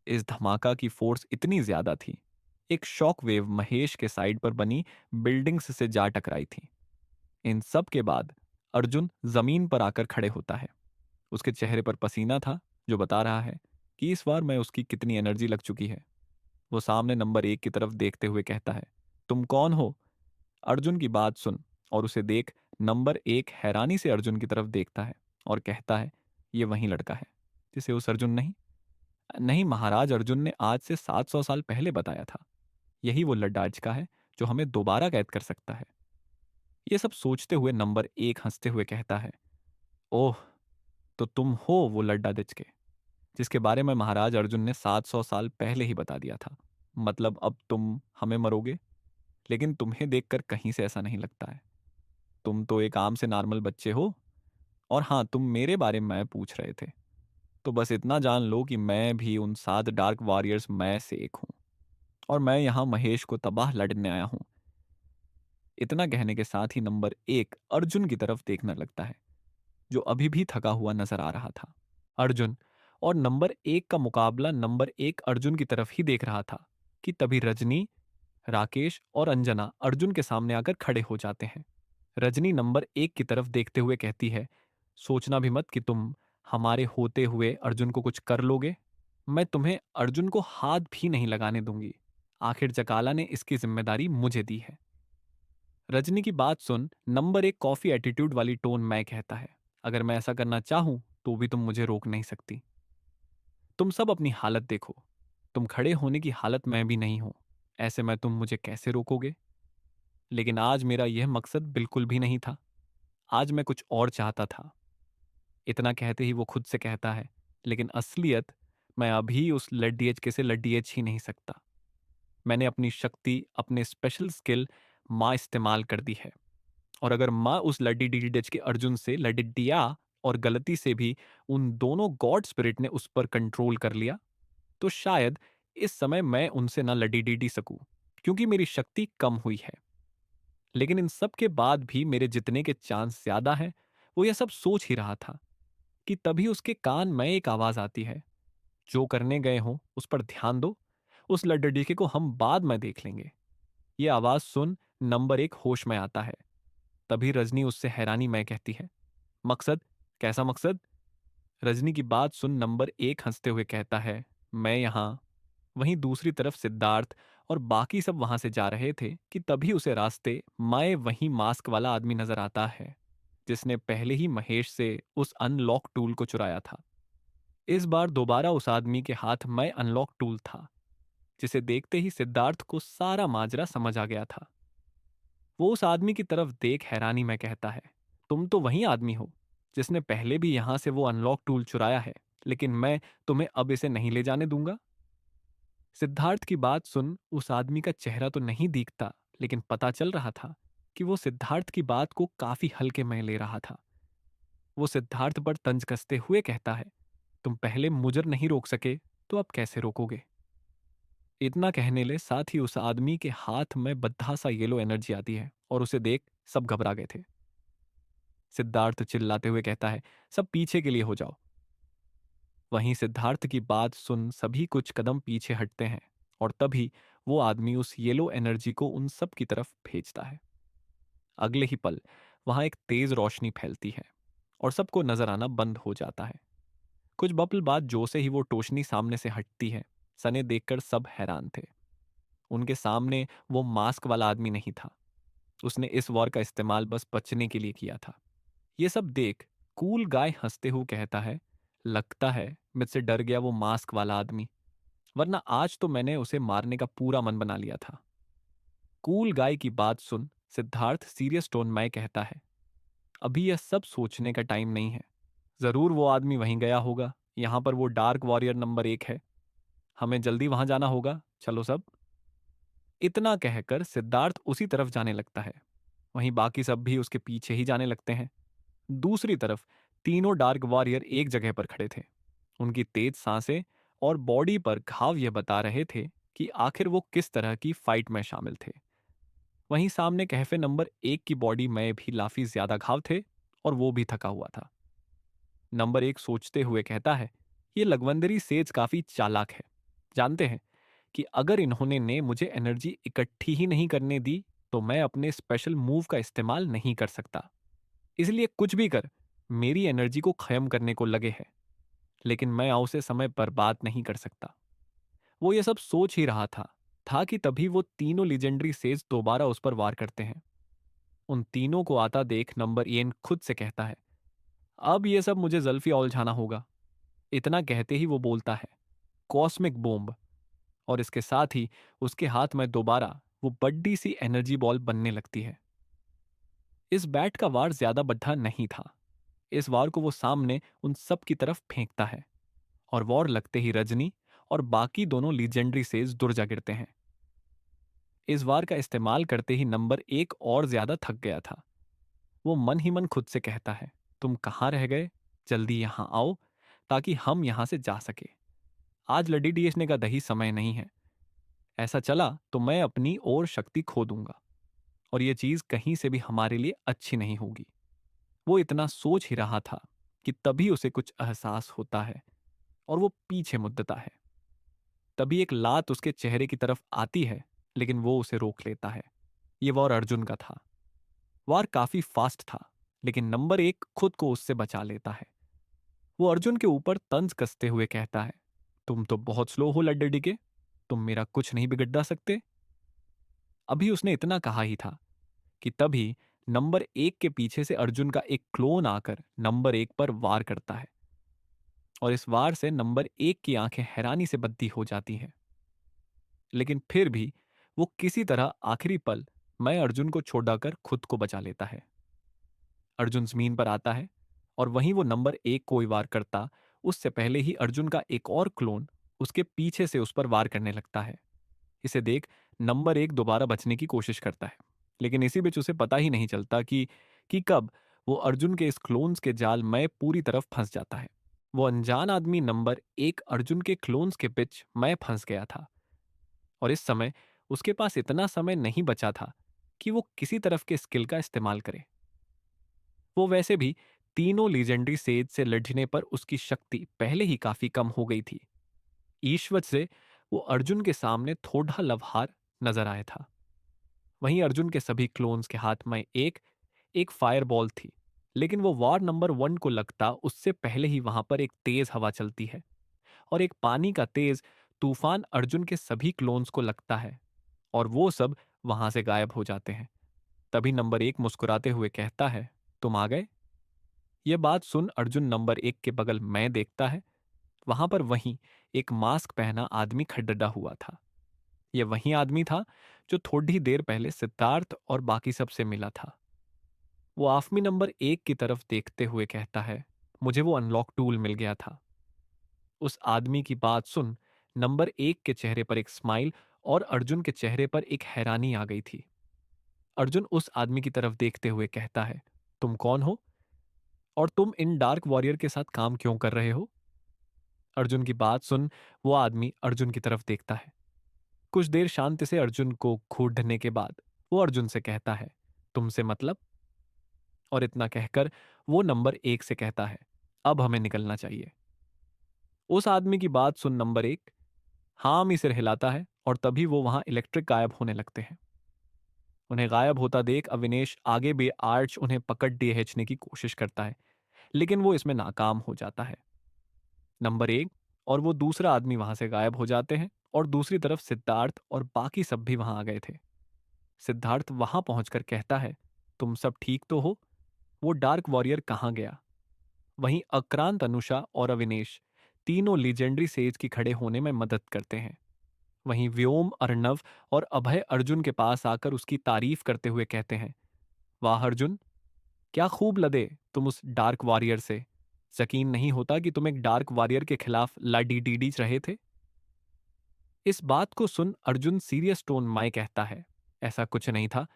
इस धमाका की फोर्स इतनी ज्यादा थी, एक शॉक वेव महेश के साइड पर बनी बिल्डिंग्स से जा टकराई थी। इन सब के बाद अर्जुन जमीन पर आकर खड़े होता है। उसके चेहरे पर पसीना था जो बता रहा है कि इस बार में उसकी कितनी एनर्जी लग चुकी है। वो सामने नंबर 1 की तरफ देखते हुए कहता है, तुम कौन हो? अर्जुन की बात सुन और उसे देख नंबर 1 हैरानी से अर्जुन की तरफ देखता है और कहता है, ये वही लड़का है जिसे उस अर्जुन नहीं। नहीं, महाराज अर्जुन ने आज से 700 साल पहले बताया था। यही वो लड्डाजका है जो हमें दोबारा कैद कर सकता है। ये सब सोचते हुए नंबर एक हंसते हुए कहता है, ओह, तो तुम हो वो लड्डा दिचके जिसके बारे में महाराज अर्जुन ने 700 साल पहले ही बता दिया था। मतलब अब तुम हमें मरोगे, लेकिन तुम्हें देखकर कहीं से ऐसा नहीं लगता है। तुम तो एक आम से नॉर्मल बच्चे हो। और हाँ, तुम मेरे बारे में पूछ रहे थे, तो बस इतना जान लो कि मैं भी उन 7 डार्क वॉरियर्स में से एक हूँ, और मैं यहाँ महेश को तबाह लड़ने आया हूँ। इतना कहने के साथ ही नंबर एक अर्जुन की तरफ देखने लगता है, जो अभी भी थका हुआ नजर आ रहा था। अर्जुन और नंबर एक का मुकाबला नंबर एक अर्जुन की तरफ ही देख रहा था कि तभी रजनी, राकेश और अंजना अर्जुन के सामने आकर खड़े हो जाते हैं। रजनी नंबर एक की तरफ देखते हुए कहती है, सोचना भी मत कि तुम हमारे होते हुए अर्जुन को कुछ कर लोगे। मैं तुम्हें अर्जुन को हाथ भी नहीं लगाने दूंगी। आखिर जकाला ने इसकी जिम्मेदारी मुझे दी है। रजनी की बात सुन नंबर एक कॉफी एटीट्यूड वाली टोन में कहता है, अगर मैं ऐसा करना चाहूं तो भी तुम मुझे रोक नहीं सकती। तुम सब अपनी हालत देखो। तुम खड़े होने की हालत में भी नहीं हो। ऐसे में तुम मुझे कैसे रोकोगे? लेकिन आज मेरा यह मकसद बिल्कुल भी नहीं था। आज मैं कुछ और चाहता था। इतना कहते ही वो खुद से कहता है, लेकिन असलियत मैं अभी उस लड्डी एच के से लड्डी एच ही नहीं सकता। मैंने अपनी शक्ति, अपने स्पेशल स्किल माँ इस्तेमाल कर दी है। और अगर माँ उस लड्डी डी डच के अर्जुन से लडिडिया और गलती से भी उन दोनों गॉड स्पिरिट ने उस पर कंट्रोल कर लिया, तो शायद इस समय मैं उनसे ना लडी डी सकूं, क्योंकि मेरी शक्ति कम हुई है। लेकिन इन सब के बाद भी मेरे जितने के चांस ज्यादा हैं। वो यह सब सोच ही रहा था कि तभी उसके कान में एक आवाज आती है, जो करने गए हो उस पर ध्यान दो। उस लड्डूडीके को हम बाद में देख लेंगे। ये आवाज सुन नंबर एक होश में आता है। तभी रजनी उससे हैरानी में कहती है, मकसद? कैसा मकसद? रजनी की बात सुन नंबर एक हंसते हुए कहता है, मैं यहां। वहीं दूसरी तरफ सिद्धार्थ और बाकी सब वहां से जा रहे थे कि तभी उसे रास्ते माए वहीं मास्क वाला आदमी नजर आता है, जिसने पहले ही महेश से उस अनलॉक टूल को चुराया था। इस बार दोबारा उस आदमी के हाथ में अनलॉक टूल था, जिसे देखते ही सिद्धार्थ को सारा माजरा समझ आ गया था। वो उस आदमी की तरफ देख हैरानी में कहता है, तुम तो वही आदमी हो जिसने पहले भी यहां से वो अनलॉक टूल चुराया है, लेकिन मैं तुम्हें अब इसे नहीं ले जाने दूंगा। सिद्धार्थ की बात सुन उस आदमी का चेहरा तो नहीं दिखता, लेकिन पता चल रहा था कि वो सिद्धार्थ की बात को काफी हल्के में ले रहा था। वो सिद्धार्थ पर तंज कसते हुए कहता है, तुम पहले मुझे नहीं रोक सके, तो अब कैसे रोकोगे? इतना कहने ले साथ ही उस आदमी के हाथ में बद्धा सा येलो एनर्जी आती है और उसे देख सब घबरा गए थे। सिद्धार्थ चिल्लाते हुए कहता है, सब पीछे के लिए हो जाओ। वहीं सिद्धार्थ की बात सुन सभी कुछ कदम पीछे हटते हैं, और तभी वो आदमी उस येलो एनर्जी को उन सब की तरफ भेजता है। अगले ही पल वहां एक तेज रोशनी फैलती है और सबको नजर आना बंद हो जाता है। कुछ बपल बाद जो से ही वो टोशनी सामने से हटती है, सने देखकर सब हैरान थे। उनके सामने वो मास्क वाला आदमी नहीं था। उसने इस वॉर का इस्तेमाल बस बचने के लिए किया था। ये सब देख कूल गाय हंसते हुए कहता है, लगता है मुझसे डर गया वो मास्क वाला आदमी, वरना आज तो मैंने उसे मारने का पूरा मन बना लिया था। कूल गाय की बात सुन सिद्धार्थ सीरियस टोन में कहता है, अभी यह सब सोचने का टाइम नहीं है। जरूर वो आदमी वहीं गया होगा। यहां पर वो डार्क वॉरियर नंबर एक है। हमें जल्दी वहां जाना होगा, चलो सब। इतना कहकर सिद्धार्थ उसी तरफ जाने लगता है। वहीं बाकी सब भी उसके पीछे ही जाने लगते हैं। दूसरी तरफ तीनों डार्क वॉरियर एक जगह पर खड़े थे। उनकी तेज सांसें और बॉडी पर घाव यह बता रहे थे कि आखिर वो किस तरह की फाइट में शामिल थे। वहीं सामने कैफे नंबर एक की बॉडी में भी काफी ज्यादा घाव थे, और वो भी थका हुआ था। नंबर एक सोचते हुए कहता है, ये लगवंदरी सेज काफी चालाक है। जानते हैं कि अगर इन्होंने ने मुझे एनर्जी इकट्ठी ही नहीं करने दी, तो मैं अपने स्पेशल मूव का इस्तेमाल नहीं कर सकता। इसलिए कुछ भी कर मेरी एनर्जी को खत्म करने को लगे है, लेकिन मैं उसे समय बर्बाद नहीं कर सकता। वो ये सब सोच ही रहा था कि तभी वो तीनों लीजेंडरी सेज दोबारा उस पर वार करते हैं। उन तीनों को आता देख नंबर एन खुद से कहता है, अब ये सब मुझे जल्फी उलझाना होगा। इतना कहते ही वो बोलता है, कॉस्मिक बॉम्ब। और इसके साथ ही उसके हाथ में दोबारा वो बड़ी सी एनर्जी बॉल बनने लगती है। इस बैट का वार ज्यादा बढ़ा नहीं था। इस वार को वो सामने उन सब की तरफ फेंकता है और वॉर लगते ही रजनी और बाकी दोनों लीजेंडरी सेज दूर जा गिरते हैं। इस वार का इस्तेमाल करते ही नंबर एक और ज्यादा थक गया था। वो मन ही मन खुद से कहता है, तुम कहाँ रह गए? जल्दी यहां आओ ताकि हम यहां से जा सके। आज लड्डी डीएसने का दही समय नहीं है। ऐसा चला तो मैं अपनी और शक्ति खो दूंगा और ये चीज कहीं से भी हमारे लिए अच्छी नहीं होगी। वो इतना सोच ही रहा था कि तभी उसे कुछ एहसास होता है और वो पीछे मुद्दता है। तभी एक लात उसके चेहरे की तरफ आती है, लेकिन वो उसे रोक लेता है। ये वॉर अर्जुन का था। वार काफी फास्ट था, लेकिन नंबर एक खुद को उससे बचा लेता है। वो अर्जुन के ऊपर तंज कसते हुए कहता है, तुम तो बहुत स्लो हो लड्डू के। तुम मेरा कुछ नहीं बिगड़ा सकते। अभी उसने इतना कहा ही था कि तभी नंबर एक के पीछे से अर्जुन का एक क्लोन आकर नंबर एक पर वार करता है और इस वार से नंबर एक की आंखें हैरानी से बद्दी हो जाती हैं। लेकिन फिर भी वो किसी तरह आखिरी पल मैं अर्जुन को छोड़कर खुद को बचा लेता है। अर्जुन जमीन पर आता है और वहीं वो नंबर एक को ही वार करता उससे पहले ही अर्जुन का एक और क्लोन उसके पीछे से उस पर वार करने लगता है। इसे देख नंबर एक दोबारा बचने की कोशिश करता है, लेकिन इसी बीच उसे पता ही नहीं चलता कि कब वो अर्जुन के इस क्लोन्स के जाल में पूरी तरफ फंस जाता है। वो अनजान आदमी नंबर एक अर्जुन के क्लोन्स के पिच में फंस गया था और इस समय उसके पास इतना समय नहीं बचा था कि वो किसी तरफ के स्किल का इस्तेमाल करे। वो वैसे भी तीनों लीजेंडरी सेज से लड़ने पर उसकी शक्ति पहले ही काफी कम हो गई थी। ईश्वर से वो अर्जुन के सामने थोड़ा लवहार नजर आया था। वहीं अर्जुन के सभी क्लोन्स के हाथ में एक एक फायर बॉल थी, लेकिन वो वार नंबर वन को लगता उससे पहले ही वहां पर एक तेज हवा चलती है और एक पानी का तेज तूफान अर्जुन के सभी क्लोन्स को लगता है और वो सब वहां से गायब हो जाते हैं। तभी नंबर एक मुस्कुराते हुए कहता है, तुम आ गए। यह बात सुन अर्जुन नंबर एक के बगल में देखता है। वहां पर वहीं एक मास्क पहना आदमी खड़ा हुआ था। यह वही आदमी था जो थोड़ी देर पहले सिद्धार्थ और बाकी सबसे मिला था। वो आफमी नंबर एक की तरफ देखते हुए कहता है, मुझे वो अनलॉक टूल मिल गया था। उस आदमी की बात सुन नंबर एक के चेहरे पर एक स्माइल और अर्जुन के चेहरे पर एक हैरानी आ गई थी। अर्जुन उस आदमी की तरफ देखते हुए कहता है, तुम कौन हो और तुम इन डार्क वॉरियर के साथ काम क्यों कर रहे हो? अर्जुन की बात सुन वो आदमी अर्जुन की तरफ देखता है। कुछ देर शांति से अर्जुन को घूरने के बाद वो अर्जुन से कहता है, तुमसे मतलब? और इतना कहकर वो नंबर एक से कहता है, अब हमें निकलना चाहिए। उस आदमी की बात सुन नंबर एक हाँ में सिर हिलाता है और तभी वो वहां इलेक्ट्रिक गायब होने लगते हैं। उन्हें गायब होता देख अविनेश आगे भी आर्च उन्हें पकड़ डीएचने की कोशिश करता है, लेकिन वो इसमें नाकाम हो जाता है। नंबर एक और वो दूसरा आदमी वहां से गायब हो जाते हैं और दूसरी तरफ सिद्धार्थ और बाकी सब भी वहां आ गए थे। सिद्धार्थ वहां पहुंचकर कहता है, तुम सब ठीक तो हो? वो डार्क वॉरियर कहाँ गया? वहीं अक्रांत, अनुषा और अविनेश तीनों लीजेंडरी सेज की खड़े होने में मदद करते हैं। वहीं व्योम, अर्णव और अभय अर्जुन के पास आकर उसकी तारीफ करते हुए कहते हैं, वाह अर्जुन, क्या खूब लदे तुम उस डार्क वॉरियर से। यकीन नहीं होता कि तुम एक डार्क वॉरियर के खिलाफ लाडी डीडी रहे थे। इस बात को सुन अर्जुन सीरियस टोन में कहता है, ऐसा कुछ नहीं था।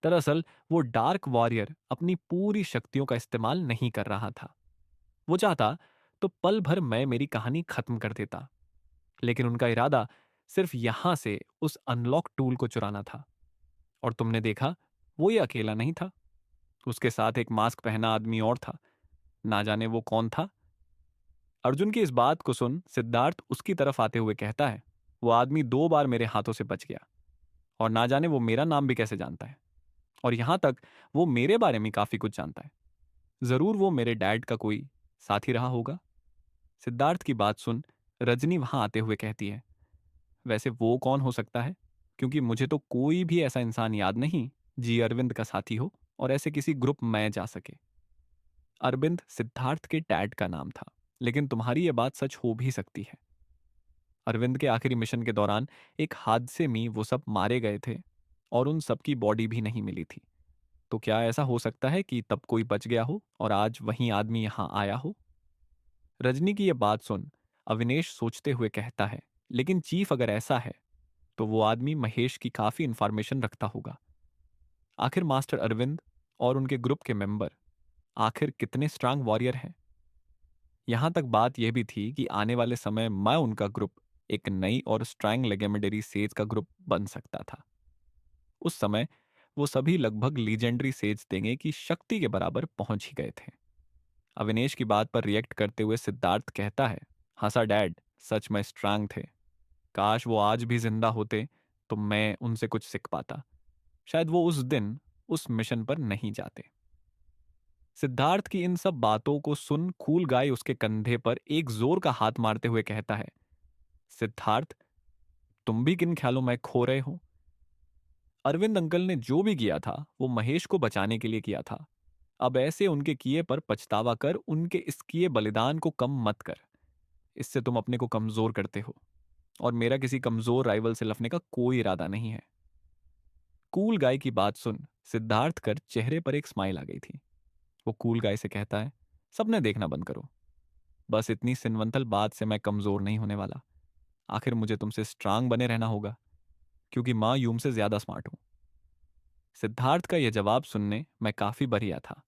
दरअसल वो डार्क वॉरियर अपनी पूरी शक्तियों का इस्तेमाल नहीं कर रहा था। वो चाहता तो पल भर मैं मेरी कहानी खत्म कर देता, लेकिन उनका इरादा सिर्फ यहां से उस अनलॉक टूल को चुराना था। और तुमने देखा, वो ये अकेला नहीं था। उसके साथ एक मास्क पहना आदमी और था। ना जाने वो कौन था। अर्जुन की इस बात को सुन सिद्धार्थ उसकी तरफ आते हुए कहता है, वो आदमी 2 बार मेरे हाथों से बच गया और ना जाने वो मेरा नाम भी कैसे जानता है। और यहां तक वो मेरे बारे में काफी कुछ जानता है। जरूर वो मेरे डैड का कोई साथी रहा होगा। सिद्धार्थ की बात सुन रजनी वहां आते हुए कहती है, वैसे वो कौन हो सकता है? क्योंकि मुझे तो कोई भी ऐसा इंसान याद नहीं जी अरविंद का साथी हो और ऐसे किसी ग्रुप में जा सके। अरविंद सिद्धार्थ के डैड का नाम था, लेकिन तुम्हारी ये बात सच हो भी सकती है। अरविंद के आखिरी मिशन के दौरान एक हादसे में वो सब मारे गए थे और उन सबकी बॉडी भी नहीं मिली थी। तो क्या ऐसा हो सकता है कि तब कोई बच गया हो और आज वही आदमी यहाँ आया हो? रजनी की यह बात सुन अविनेश सोचते हुए कहता है, लेकिन चीफ अगर ऐसा है तो वो आदमी महेश की काफी इंफॉर्मेशन रखता होगा। आखिर मास्टर अरविंद और उनके ग्रुप के मेंबर आखिर कितने स्ट्रांग वॉरियर हैं? यहां तक बात यह भी थी कि आने वाले समय मैं उनका ग्रुप एक नई और स्ट्रांग लेगेमेंडरी सेज का ग्रुप बन सकता था। उस समय वो सभी लगभग लीजेंडरी सेज देंगे कि शक्ति के बराबर पहुंच ही गए थे। अविनेश की बात पर रिएक्ट करते हुए सिद्धार्थ कहता है, हंसा डैड, सच में स्ट्रांग थे। काश वो आज भी जिंदा होते तो मैं उनसे कुछ सीख पाता। शायद वो उस दिन उस मिशन पर नहीं जाते। सिद्धार्थ की इन सब बातों को सुन कूल गाय उसके कंधे पर एक जोर का हाथ मारते हुए कहता है, सिद्धार्थ, तुम भी किन ख्यालों में खो रहे हो? अरविंद अंकल ने जो भी किया था वो महेश को बचाने के लिए किया था। अब ऐसे उनके किए पर पछतावा कर उनके इस किए बलिदान को कम मत कर। इससे तुम अपने को कमजोर करते हो और मेरा किसी कमजोर राइवल से लड़ने का कोई इरादा नहीं है। कूल गाय की बात सुन सिद्धार्थ कर चेहरे पर एक स्माइल आ गई थी। वो कूल गाय से कहता है, सबने देखना बंद करो। बस इतनी सिनवंतल बात से मैं कमजोर नहीं होने वाला। आखिर मुझे तुमसे स्ट्रांग बने रहना होगा क्योंकि माँ यूम से ज्यादा स्मार्ट हूं। सिद्धार्थ का यह जवाब सुनने मैं काफी बढ़िया था।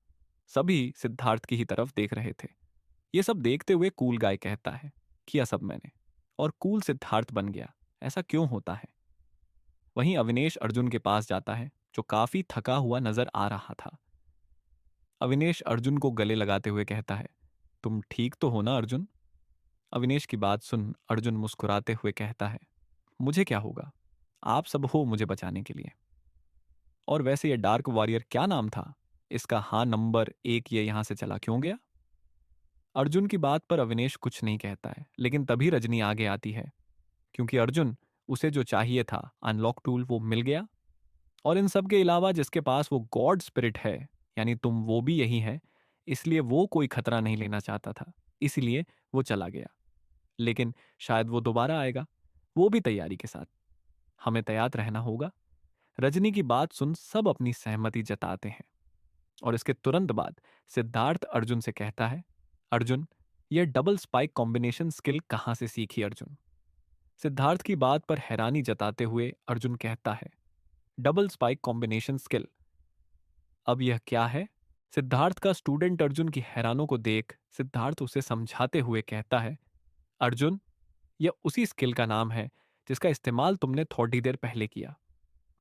सभी सिद्धार्थ की ही तरफ देख रहे थे। ये सब देखते हुए कूल गाय कहता है, किया सब मैंने और कूल सिद्धार्थ बन गया। ऐसा क्यों होता है? वहीं अविनेश अर्जुन के पास जाता है जो काफी थका हुआ नजर आ रहा था। अविनेश अर्जुन को गले लगाते हुए कहता है, तुम ठीक तो हो ना अर्जुन? अविनेश की बात सुन अर्जुन मुस्कुराते हुए कहता है, मुझे क्या होगा, आप सब हो मुझे बचाने के लिए। और वैसे ये डार्क वॉरियर क्या नाम था? इसका हाँ नंबर एक ये यहां से चला क्यों गया? अर्जुन की बात पर अविनेश कुछ नहीं कहता है, लेकिन तभी रजनी आगे आती है क्योंकि अर्जुन उसे जो चाहिए था अनलॉक टूल वो मिल गया। और इन सब के अलावा जिसके पास वो गॉड स्पिरिट है, यानी तुम, वो भी यही है। इसलिए वो कोई खतरा नहीं लेना चाहता था, इसलिए वो चला गया। लेकिन शायद वो दोबारा आएगा, वो भी तैयारी के साथ। हमें तैयार रहना होगा। रजनी की बात सुन सब अपनी सहमति जताते हैं और इसके तुरंत बाद सिद्धार्थ अर्जुन से कहता है, अर्जुन, यह डबल स्पाइक कॉम्बिनेशन स्किल कहां से सीखी अर्जुन? सिद्धार्थ की बात पर हैरानी जताते हुए अर्जुन कहता है, डबल स्पाइक कॉम्बिनेशन स्किल, अब यह क्या है? सिद्धार्थ का स्टूडेंट अर्जुन की हैरानों को देख सिद्धार्थ उसे समझाते हुए कहता है, अर्जुन, यह उसी स्किल का नाम है जिसका इस्तेमाल तुमने थोड़ी देर पहले किया,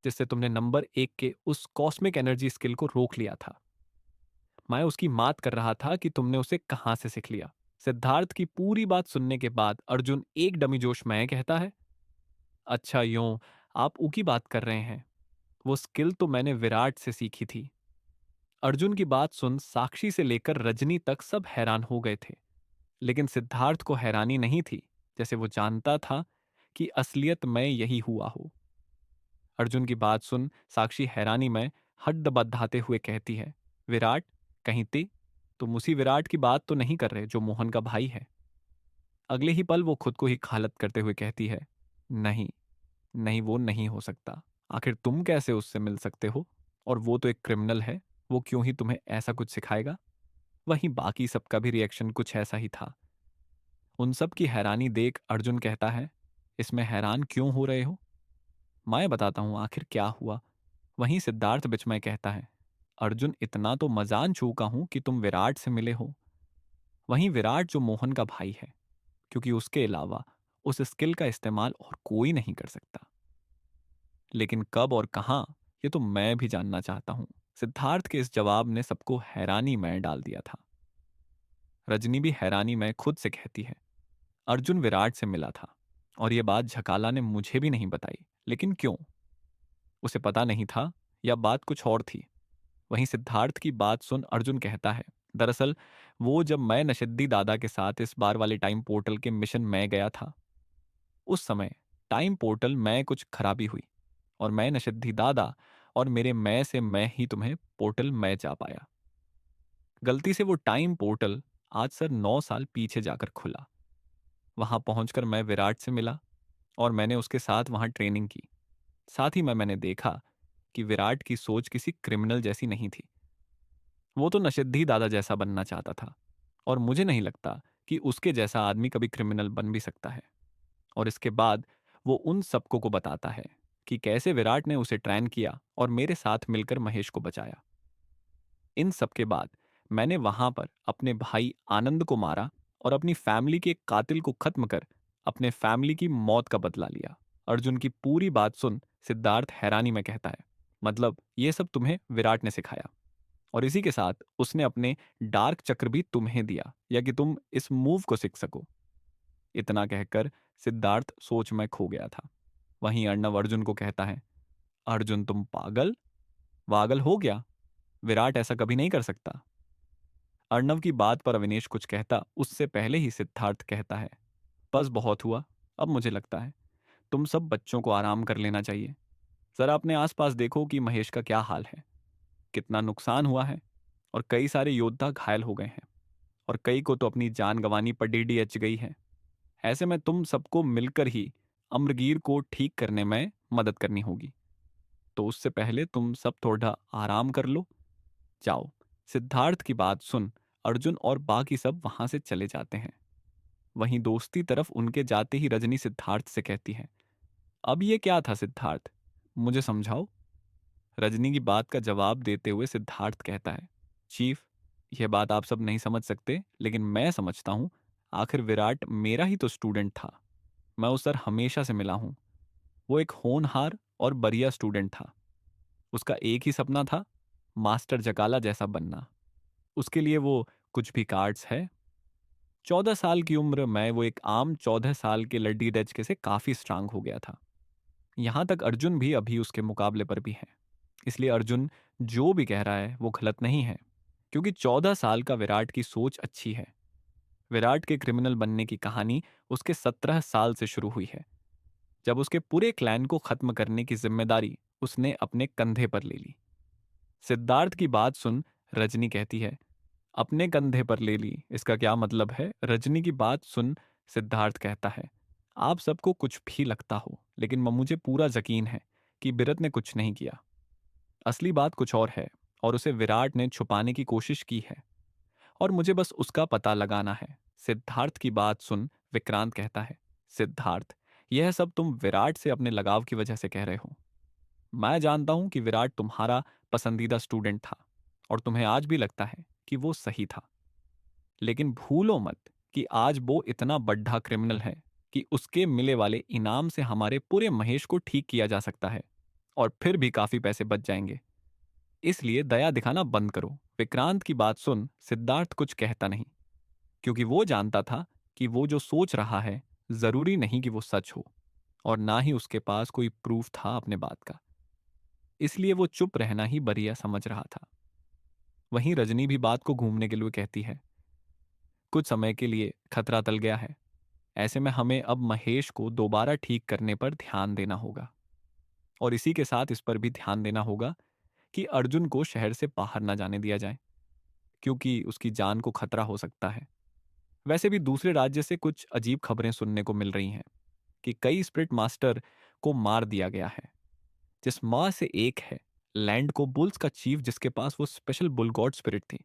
जिससे तुमने नंबर एक के उस कॉस्मिक एनर्जी स्किल को रोक लिया था। मैं उसकी मात कर रहा था कि तुमने उसे कहां से सीख लिया। सिद्धार्थ की पूरी बात सुनने के बाद अर्जुन एक डमी जोश में कहता है, अच्छा यूं, आप ऊकी बात कर रहे हैं। वो स्किल तो मैंने विराट से सीखी थी। अर्जुन की बात सुन साक्षी से लेकर रजनी तक सब हैरान हो गए थे, लेकिन सिद्धार्थ को हैरानी नहीं थी, जैसे वो जानता था कि असलियत में यही हुआ हो। अर्जुन की बात सुन साक्षी हैरानी में हड्ड बद्धाते हुए कहती है, विराट, कहीं तुम उसी विराट की बात तो नहीं कर रहे जो मोहन का भाई है? अगले ही पल वो खुद को ही खालत करते हुए कहती है, नहीं, नहीं, वो नहीं हो सकता। आखिर तुम कैसे उससे मिल सकते हो? और वो तो एक क्रिमिनल है, वो क्यों ही तुम्हें ऐसा कुछ सिखाएगा? वहीं बाकी सबका भी रिएक्शन कुछ ऐसा ही था। उन सब की हैरानी देख अर्जुन कहता है, इसमें हैरान क्यों हो रहे हो? मैं बताता हूं आखिर क्या हुआ। वहीं सिद्धार्थ बिचमय कहता है, अर्जुन, इतना तो मैं जान चूका हूं कि तुम विराट से मिले हो। वहीं विराट जो मोहन का भाई है, क्योंकि उसके अलावा उस स्किल का इस्तेमाल और कोई नहीं कर सकता। लेकिन कब और कहां, ये तो मैं भी जानना चाहता हूं। सिद्धार्थ के इस जवाब ने सबको हैरानी में डाल दिया था। रजनी भी हैरानी में खुद से कहती है, अर्जुन विराट से मिला था और यह बात झकाला ने मुझे भी नहीं बताई। लेकिन क्यों? उसे पता नहीं था या बात कुछ और थी? वहीं सिद्धार्थ की बात सुन अर्जुन कहता है, दरअसल वो जब मैं नशिद्दी दादा के साथ इस बार वाले टाइम पोर्टल के मिशन में गया था, उस समय टाइम पोर्टल में कुछ खराबी हुई और मैं नशिद्दी दादा और मेरे मैं से मैं ही तुम्हें पोर्टल में जा पाया। गलती से वो टाइम पोर्टल आज सर 9 साल पीछे जाकर खुला। वहां पहुंचकर मैं विराट से मिला और मैंने उसके साथ वहाँ ट्रेनिंग की। साथ ही मैंने देखा कि विराट की सोच किसी क्रिमिनल जैसी नहीं थी। वो तो नशिद्दी दादा जैसा बनना चाहता था, और मुझे नहीं लगता कि उसके जैसा आदमी कभी क्रिमिनल बन भी सकता है। और इसके बाद वो उन सबको को बताता है कि कैसे विराट ने उसे ट्रेन किया और मेरे साथ मिलकर महेश को बचाया। इन सब के बाद मैंने वहां पर अपने भाई आनंद को मारा और अपनी फैमिली के कातिल को खत्म कर अपने फैमिली की मौत का बदला लिया। अर्जुन की पूरी बात सुन सिद्धार्थ हैरानी में कहता है, मतलब ये सब तुम्हें विराट ने सिखाया, और इसी के साथ उसने अपने डार्क चक्र भी तुम्हें दिया या कि तुम इस मूव को सीख सको। इतना कहकर सिद्धार्थ सोच में खो गया था। वहीं अर्णव अर्जुन को कहता है, अर्जुन तुम पागल वागल हो गया, विराट ऐसा कभी नहीं कर सकता। अर्णव की बात पर अविनेश कुछ कहता उससे पहले ही सिद्धार्थ कहता है, बस बहुत हुआ। अब मुझे लगता है तुम सब बच्चों को आराम कर लेना चाहिए। जरा अपने आसपास देखो कि महेश का क्या हाल है, कितना नुकसान हुआ है, और कई सारे योद्धा घायल हो गए हैं, और कई को तो अपनी जान गंवानी पर डीडीएच गई है। ऐसे में तुम सबको मिलकर ही अमरगीर को ठीक करने में मदद करनी होगी। तो उससे पहले तुम सब थोड़ा आराम कर लो, जाओ। सिद्धार्थ की बात सुन अर्जुन और बाकी सब वहां से चले जाते हैं। वहीं दोस्ती तरफ उनके जाते ही रजनी सिद्धार्थ से कहती है, अब ये क्या था सिद्धार्थ, मुझे समझाओ। रजनी की बात का जवाब देते हुए सिद्धार्थ कहता है, चीफ, यह बात आप सब नहीं समझ सकते लेकिन मैं समझता हूं। आखिर विराट मेरा ही तो स्टूडेंट था। मैं उस सर हमेशा से मिला हूं। वो एक होनहार और बढ़िया स्टूडेंट था। उसका एक ही सपना था, मास्टर जकाला जैसा बनना। उसके लिए वो कुछ भी कार्ड्स है। 14 साल की उम्र में वो एक आम 14 साल के लड्डी डच से काफी स्ट्रांग हो गया था। यहां तक अर्जुन भी अभी उसके मुकाबले पर भी है। इसलिए अर्जुन जो भी कह रहा है वो गलत नहीं है, क्योंकि 14 साल का विराट की सोच अच्छी है। विराट के क्रिमिनल बनने की कहानी उसके 17 साल से शुरू हुई है, जब उसके पूरे क्लैन को खत्म करने की जिम्मेदारी उसने अपने कंधे पर ले ली। सिद्धार्थ की बात सुन रजनी कहती है, अपने कंधे पर ले ली, इसका क्या मतलब है? रजनी की बात सुन सिद्धार्थ कहता है, आप सबको कुछ भी लगता हो लेकिन मुझे पूरा यकीन है कि बिरत ने कुछ नहीं किया। असली बात कुछ और है, और उसे विराट ने छुपाने की कोशिश की है, और मुझे बस उसका पता लगाना है। सिद्धार्थ की बात सुन विक्रांत कहता है, सिद्धार्थ, यह सब तुम विराट से अपने लगाव की वजह से कह रहे हो। मैं जानता हूं कि विराट तुम्हारा पसंदीदा स्टूडेंट था, और तुम्हें आज भी लगता है कि वो सही था। लेकिन भूलो मत कि आज वो इतना बड्ढा क्रिमिनल है कि उसके मिले वाले इनाम से हमारे पूरे महेश को ठीक किया जा सकता है, और फिर भी काफी पैसे बच जाएंगे। इसलिए दया दिखाना बंद करो। विक्रांत की बात सुन सिद्धार्थ कुछ कहता नहीं, क्योंकि वो जानता था कि वो जो सोच रहा है जरूरी नहीं कि वो सच हो, और ना ही उसके पास कोई प्रूफ था अपने बात का। इसलिए वो चुप रहना ही बढ़िया समझ रहा था। वहीं रजनी भी बात को घूमने के लिए कहती है, कुछ समय के लिए खतरा टल गया है। ऐसे में हमें अब महेश को दोबारा ठीक करने पर ध्यान देना होगा, और इसी के साथ इस पर भी ध्यान देना होगा कि अर्जुन को शहर से बाहर ना जाने दिया जाए, क्योंकि उसकी जान को खतरा हो सकता है। वैसे भी दूसरे राज्य से कुछ अजीब खबरें सुनने को मिल रही हैं कि कई स्पिरिट मास्टर को मार दिया गया है, जिस माँ से एक है लैंड को बुल्स का चीफ, जिसके पास वो स्पेशल बुल गॉड स्पिरिट थी।